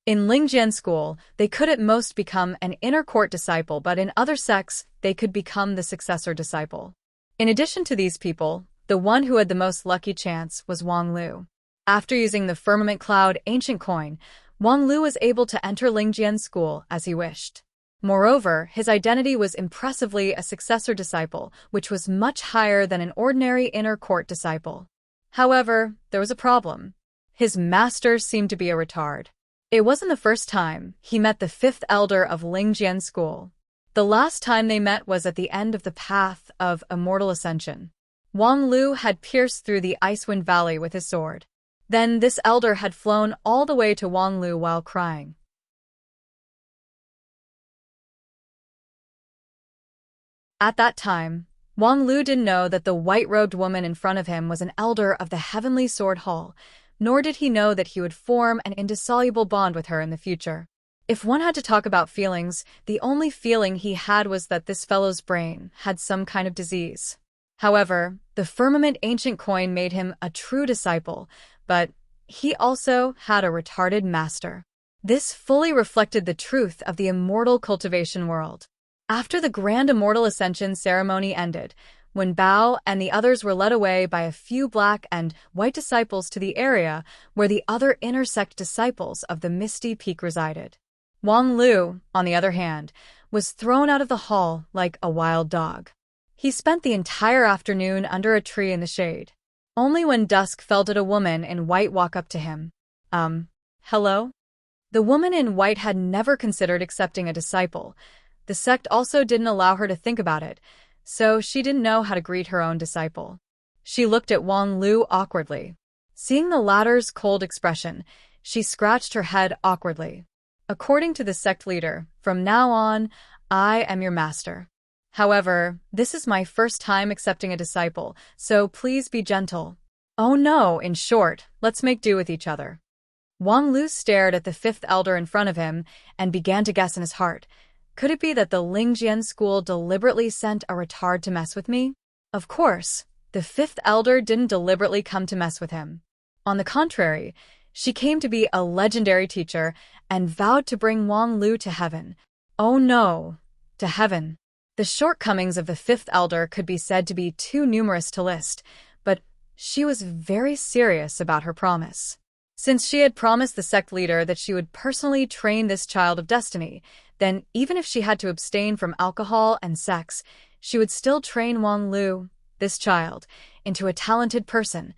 A: In Lingjian School, they could at most become an inner court disciple, but in other sects, they could become the successor disciple. In addition to these people, the one who had the most lucky chance was Wang Lu. After using the Firmament Cloud ancient coin, Wang Lu was able to enter Lingjian School as he wished. Moreover, his identity was impressively a successor disciple, which was much higher than an ordinary inner court disciple. However, there was a problem. His master seemed to be a retard. It wasn't the first time he met the 5th elder of Lingjian School. The last time they met was at the end of the path of immortal ascension. Wang Lu had pierced through the Icewind Valley with his sword. Then this elder had flown all the way to Wang Lu while crying. At that time, Wang Lu didn't know that the white-robed woman in front of him was an elder of the Heavenly Sword Hall, nor did he know that he would form an indissoluble bond with her in the future. If one had to talk about feelings, the only feeling he had was that this fellow's brain had some kind of disease. However, the Firmament ancient coin made him a true disciple, but he also had a retarded master. This fully reflected the truth of the immortal cultivation world. After the grand immortal ascension ceremony ended, when Bao and the others were led away by a few black and white disciples to the area where the other inner sect disciples of the Misty Peak resided. Wang Lu, on the other hand, was thrown out of the hall like a wild dog. He spent the entire afternoon under a tree in the shade. Only when dusk fell did a woman in white walk up to him. Hello? The woman in white had never considered accepting a disciple. The sect also didn't allow her to think about it, so she didn't know how to greet her own disciple. She looked at Wang Lu awkwardly. Seeing the latter's cold expression, she scratched her head awkwardly. According to the sect leader, from now on, I am your master. However, this is my first time accepting a disciple, so please be gentle. Oh no, in short, let's make do with each other. Wang Lu stared at the 5th elder in front of him and began to guess in his heart. Could it be that the Lingjian School deliberately sent a retard to mess with me? Of course, the 5th elder didn't deliberately come to mess with him. On the contrary, she came to be a legendary teacher and vowed to bring Wang Lu to heaven. Oh no, to heaven. The shortcomings of the 5th elder could be said to be too numerous to list, but she was very serious about her promise. Since she had promised the sect leader that she would personally train this child of destiny, then even if she had to abstain from alcohol and sex, she would still train Wang Lu, this child, into a talented person,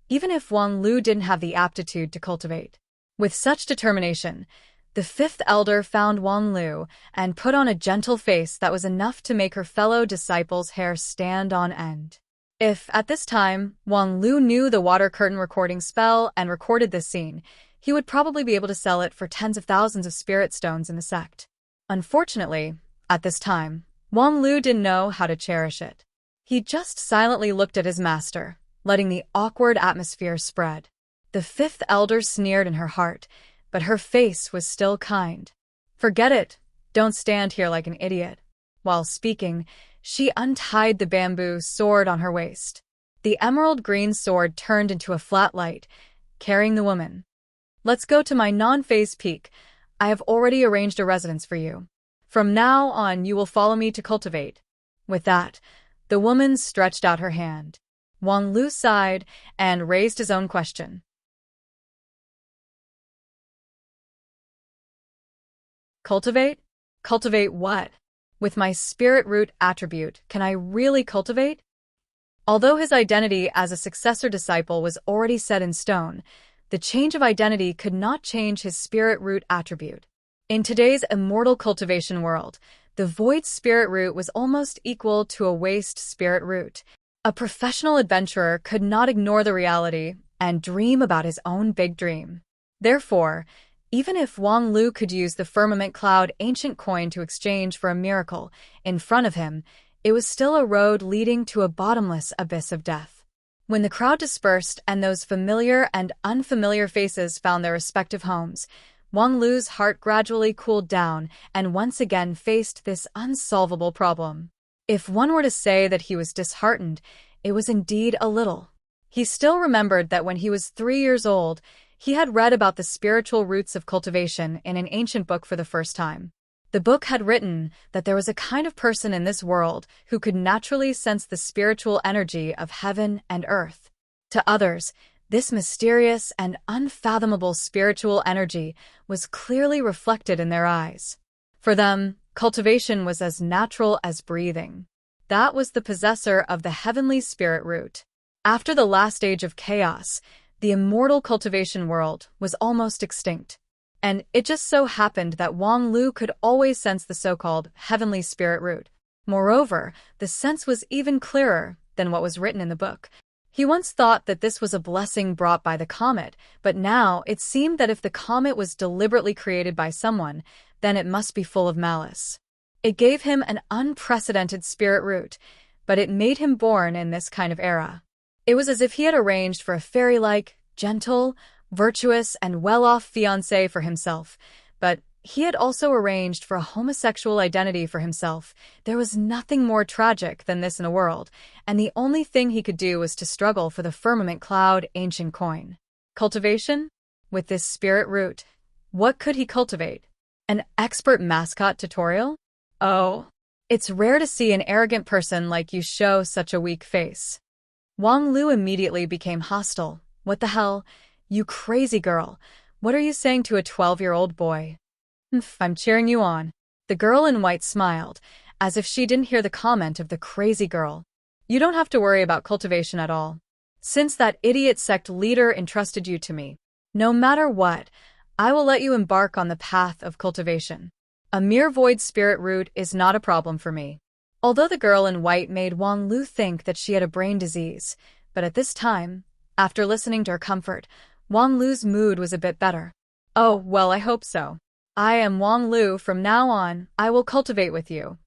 A: even if Wang Lu didn't have the aptitude to cultivate. With such determination, the 5th elder found Wang Lu and put on a gentle face that was enough to make her fellow disciples' hair stand on end. If, at this time, Wang Lu knew the water curtain recording spell and recorded this scene, he would probably be able to sell it for tens of thousands of spirit stones in the sect. Unfortunately, at this time, Wang Lu didn't know how to cherish it. He just silently looked at his master, letting the awkward atmosphere spread. The fifth elder sneered in her heart, but her face was still kind. "Forget it. Don't stand here like an idiot." While speaking, she untied the bamboo sword on her waist. The emerald green sword turned into a flat light, carrying the woman. "Let's go to my non-phase peak. I have already arranged a residence for you. From now on, you will follow me to cultivate." With that, the woman stretched out her hand. Wang Lu sighed and raised his own question. "Cultivate? Cultivate what? With my spirit root attribute, can I really cultivate?" Although his identity as a successor disciple was already set in stone, the change of identity could not change his spirit root attribute. In today's immortal cultivation world, the void spirit root was almost equal to a waste spirit root. A professional adventurer could not ignore the reality and dream about his own big dream. Therefore, even if Wang Lu could use the firmament cloud ancient coin to exchange for a miracle in front of him, it was still a road leading to a bottomless abyss of death. When the crowd dispersed and those familiar and unfamiliar faces found their respective homes, Wang Lu's heart gradually cooled down and once again faced this unsolvable problem. If one were to say that he was disheartened, it was indeed a little. He still remembered that when he was 3 years old, he had read about the spiritual roots of cultivation in an ancient book for the first time. The book had written that there was a kind of person in this world who could naturally sense the spiritual energy of heaven and earth. To others, this mysterious and unfathomable spiritual energy was clearly reflected in their eyes. For them, cultivation was as natural as breathing. That was the possessor of the heavenly spirit root. After the last age of chaos, the immortal cultivation world was almost extinct. And it just so happened that Wang Lu could always sense the so-called heavenly spirit root. Moreover, the sense was even clearer than what was written in the book. He once thought that this was a blessing brought by the comet, but now it seemed that if the comet was deliberately created by someone, then it must be full of malice. It gave him an unprecedented spirit root, but it made him born in this kind of era. It was as if he had arranged for a fairy-like, gentle, virtuous, and well-off fiancé for himself, but he had also arranged for a homosexual identity for himself. There was nothing more tragic than this in the world, and the only thing he could do was to struggle for the firmament cloud ancient coin. Cultivation? With this spirit root, what could he cultivate? An expert mascot tutorial? Oh, it's rare to see an arrogant person like you show such a weak face. Wang Lu immediately became hostile. "What the hell? You crazy girl. What are you saying to a 12-year-old boy?" "I'm cheering you on." The girl in white smiled, as if she didn't hear the comment of the crazy girl. "You don't have to worry about cultivation at all. Since that idiot sect leader entrusted you to me, no matter what, I will let you embark on the path of cultivation. A mere void spirit root is not a problem for me." Although the girl in white made Wang Lu think that she had a brain disease, but at this time, after listening to her comfort, Wang Lu's mood was a bit better. "Oh, well, I hope so. I am Wang Lu. From now on, I will cultivate with you."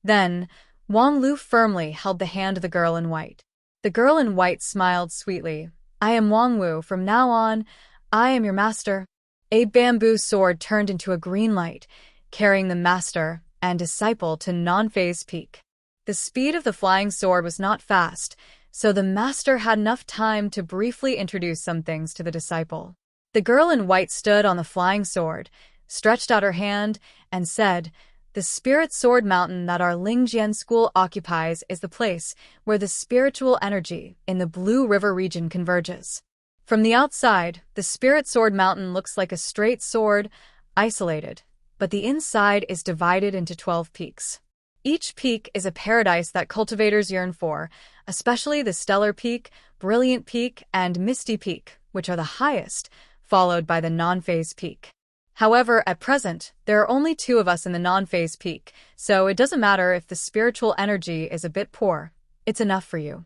A: Then, Wang Lu firmly held the hand of the girl in white. The girl in white smiled sweetly. "I am Wang Wu. From now on, I am your master." A bamboo sword turned into a green light, carrying the master and disciple to non-phase peak. The speed of the flying sword was not fast, so the master had enough time to briefly introduce some things to the disciple. The girl in white stood on the flying sword, stretched out her hand, and said, "The spirit sword mountain that our Lingjian school occupies is the place where the spiritual energy in the Blue River region converges. From the outside, the spirit sword mountain looks like a straight sword, isolated, but the inside is divided into 12 peaks. Each peak is a paradise that cultivators yearn for, especially the Stellar Peak, Brilliant Peak, and Misty Peak, which are the highest, followed by the non-phase peak. However, at present, there are only 2 of us in the non-phase peak, so it doesn't matter if the spiritual energy is a bit poor. It's enough for you."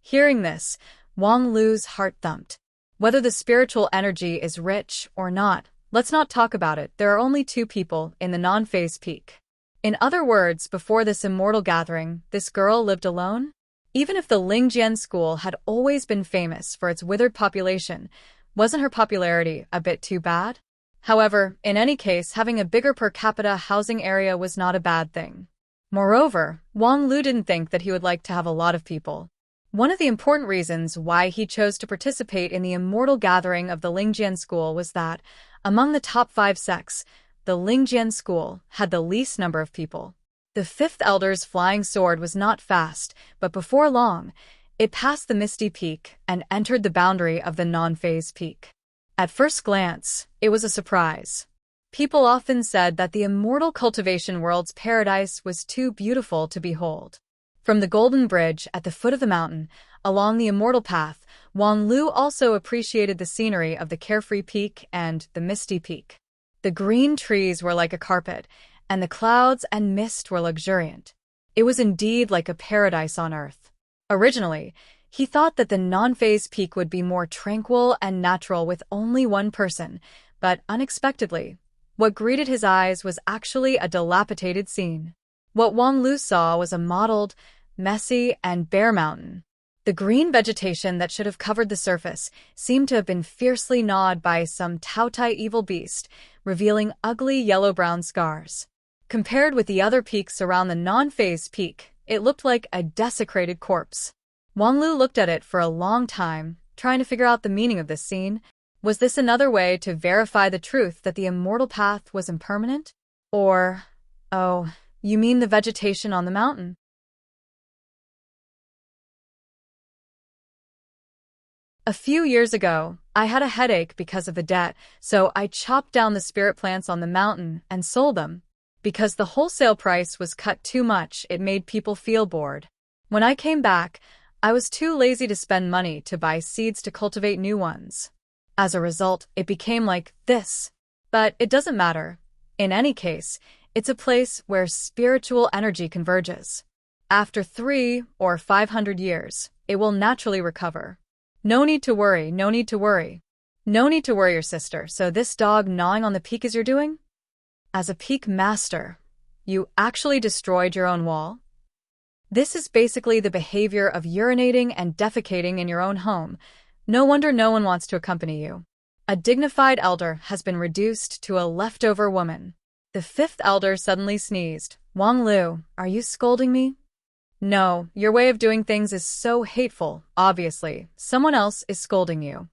A: Hearing this, Wang Lu's heart thumped. Whether the spiritual energy is rich or not, let's not talk about it. There are only 2 people in the non-phase peak. In other words, before this immortal gathering, this girl lived alone? Even if the Lingjian school had always been famous for its withered population, wasn't her popularity a bit too bad? However, in any case, having a bigger per capita housing area was not a bad thing. Moreover, Wang Lu didn't think that he would like to have a lot of people. One of the important reasons why he chose to participate in the immortal gathering of the Lingjian school was that, among the top 5 sects, the Lingjian school had the least number of people. The 5th elder's flying sword was not fast, but before long, it passed the misty peak and entered the boundary of the non-phase peak. At first glance, it was a surprise. People often said that the immortal cultivation world's paradise was too beautiful to behold. From the golden bridge at the foot of the mountain, along the immortal path, Wang Lu also appreciated the scenery of the carefree peak and the misty peak. The green trees were like a carpet, and the clouds and mist were luxuriant. It was indeed like a paradise on earth. Originally, he thought that the non-phase peak would be more tranquil and natural with only 1 person, but unexpectedly, what greeted his eyes was actually a dilapidated scene. What Wang Lu saw was a mottled, messy, and bare mountain. The green vegetation that should have covered the surface seemed to have been fiercely gnawed by some Taotai evil beast, revealing ugly yellow-brown scars. Compared with the other peaks around the non-phase peak, it looked like a desecrated corpse. Wang Lu looked at it for a long time, trying to figure out the meaning of this scene. Was this another way to verify the truth that the immortal path was impermanent? Or, oh, you mean the vegetation on the mountain? A few years ago, I had a headache because of the debt, so I chopped down the spirit plants on the mountain and sold them. Because the wholesale price was cut too much, it made people feel bored. When I came back, I was too lazy to spend money to buy seeds to cultivate new ones. As a result, it became like this. But it doesn't matter. In any case, it's a place where spiritual energy converges. After 300 or 500 years, it will naturally recover. No need to worry, no need to worry. No need to worry your sister. So this dog gnawing on the peak is you're doing? As a peak master, you actually destroyed your own wall? This is basically the behavior of urinating and defecating in your own home. No wonder no one wants to accompany you. A dignified elder has been reduced to a leftover woman. The 5th elder suddenly sneezed. Wang Lu, are you scolding me? No, your way of doing things is so hateful. Obviously, someone else is scolding you.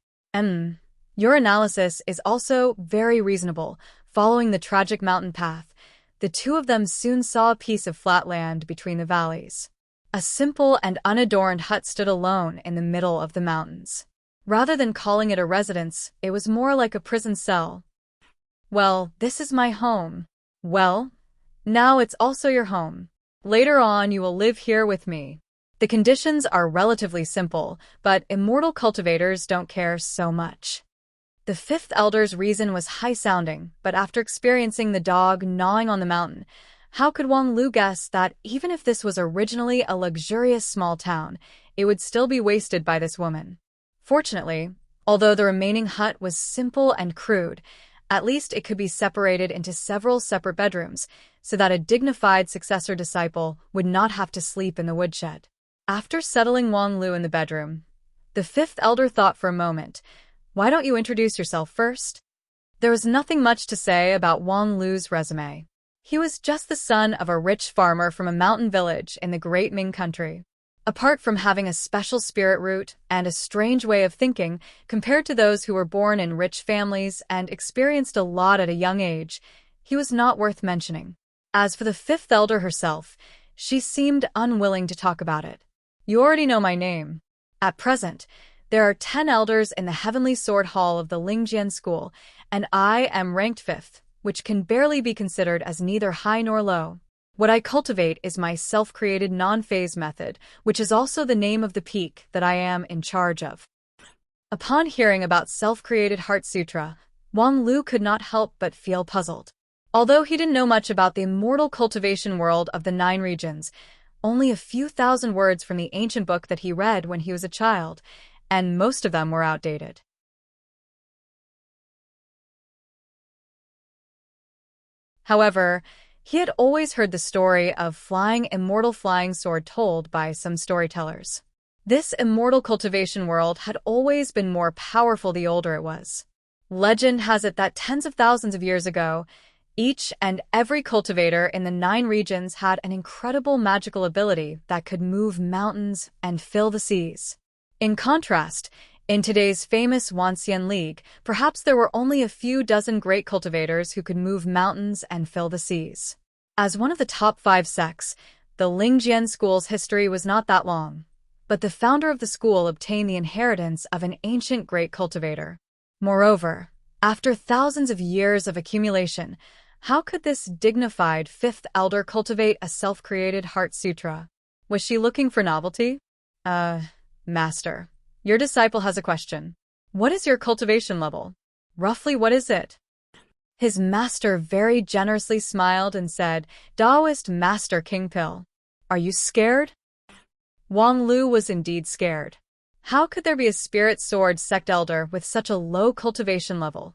A: Your analysis is also very reasonable. Following the tragic mountain path, the 2 of them soon saw a piece of flat land between the valleys. A simple and unadorned hut stood alone in the middle of the mountains. Rather than calling it a residence, it was more like a prison cell. Well, this is my home. Well, now it's also your home. Later on, you will live here with me. The conditions are relatively simple, but immortal cultivators don't care so much. The 5th elder's reason was high-sounding, but after experiencing the dog gnawing on the mountain, how could Wang Lu guess that even if this was originally a luxurious small town, it would still be wasted by this woman? Fortunately, although the remaining hut was simple and crude, at least it could be separated into several separate bedrooms, so that a dignified successor disciple would not have to sleep in the woodshed. After settling Wang Lu in the bedroom, the 5th elder thought for a moment. Why don't you introduce yourself first? There was nothing much to say about Wang Lu's resume. He was just the son of a rich farmer from a mountain village in the Great Ming country. Apart from having a special spirit root and a strange way of thinking compared to those who were born in rich families and experienced a lot at a young age, he was not worth mentioning. As for the 5th elder herself, she seemed unwilling to talk about it. You already know my name. At present, there are 10 elders in the Heavenly Sword Hall of the Lingjian School, and I am ranked 5th, which can barely be considered as neither high nor low. What I cultivate is my self-created non-phase method, which is also the name of the peak that I am in charge of. Upon hearing about self-created Heart Sutra, Wang Lu could not help but feel puzzled. Although he didn't know much about the immortal cultivation world of the 9 regions, only a few thousand words from the ancient book that he read when he was a child, and most of them were outdated. However, he had always heard the story of flying immortal flying sword told by some storytellers. This immortal cultivation world had always been more powerful the older it was. Legend has it that tens of thousands of years ago, each and every cultivator in the 9 regions had an incredible magical ability that could move mountains and fill the seas. In contrast, in today's famous Wanxian League, perhaps there were only a few dozen great cultivators who could move mountains and fill the seas. As one of the top 5 sects, the Lingjian school's history was not that long, but the founder of the school obtained the inheritance of an ancient great cultivator. Moreover, after thousands of years of accumulation, how could this dignified 5th elder cultivate a self-created heart sutra? Was she looking for novelty? Master, your disciple has a question. What is your cultivation level? Roughly what is it? His master very generously smiled and said, Taoist Master King Pill. Are you scared? Wang Lu was indeed scared. How could there be a spirit sword sect elder with such a low cultivation level?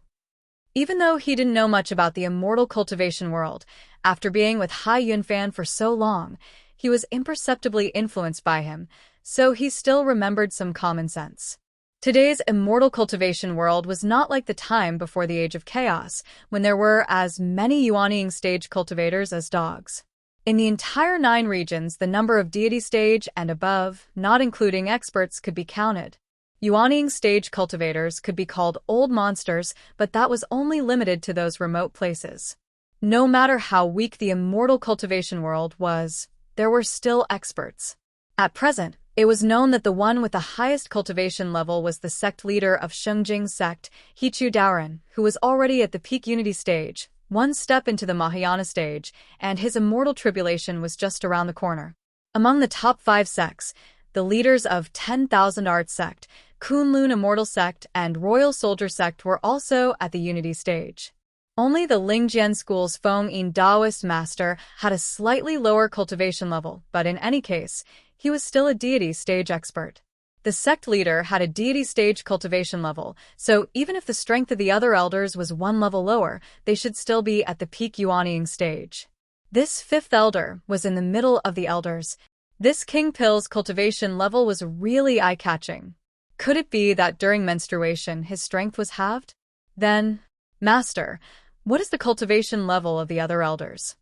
A: Even though he didn't know much about the immortal cultivation world, after being with Hai Yunfan for so long, he was imperceptibly influenced by him, so he still remembered some common sense. Today's immortal cultivation world was not like the time before the Age of Chaos, when there were as many Yuanying stage cultivators as dogs. In the entire 9 regions, the number of deity stage and above, not including experts, could be counted. Yuanying stage cultivators could be called old monsters, but that was only limited to those remote places. No matter how weak the immortal cultivation world was, there were still experts. At present, it was known that the one with the highest cultivation level was the sect leader of Shengjing sect, Hichu Daoren, who was already at the peak unity stage, one step into the Mahayana stage, and his immortal tribulation was just around the corner. Among the top 5 sects, the leaders of 10,000 Art sect, Kunlun Immortal sect, and Royal Soldier sect were also at the unity stage. Only the Lingjian school's Feng Yin Taoist master had a slightly lower cultivation level, but in any case, he was still a deity stage expert. The sect leader had a deity stage cultivation level, so even if the strength of the other elders was 1 level lower, they should still be at the peak Yuanying stage. This 5th elder was in the middle of the elders. This King Pill's cultivation level was really eye-catching. Could it be that during menstruation his strength was halved? Then, Master, what is the cultivation level of the other elders?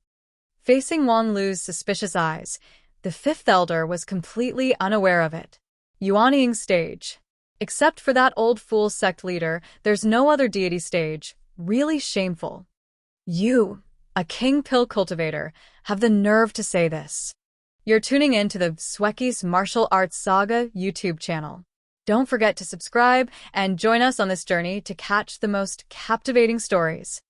A: Facing Wang Lu's suspicious eyes, the 5th elder was completely unaware of it. Yuanying stage. Except for that old fool sect leader, there's no other deity stage. Really shameful. You, a King Pill cultivator, have the nerve to say this. You're tuning in to the Xueqi's Martial Arts Saga YouTube channel. Don't forget to subscribe and join us on this journey to catch the most captivating stories.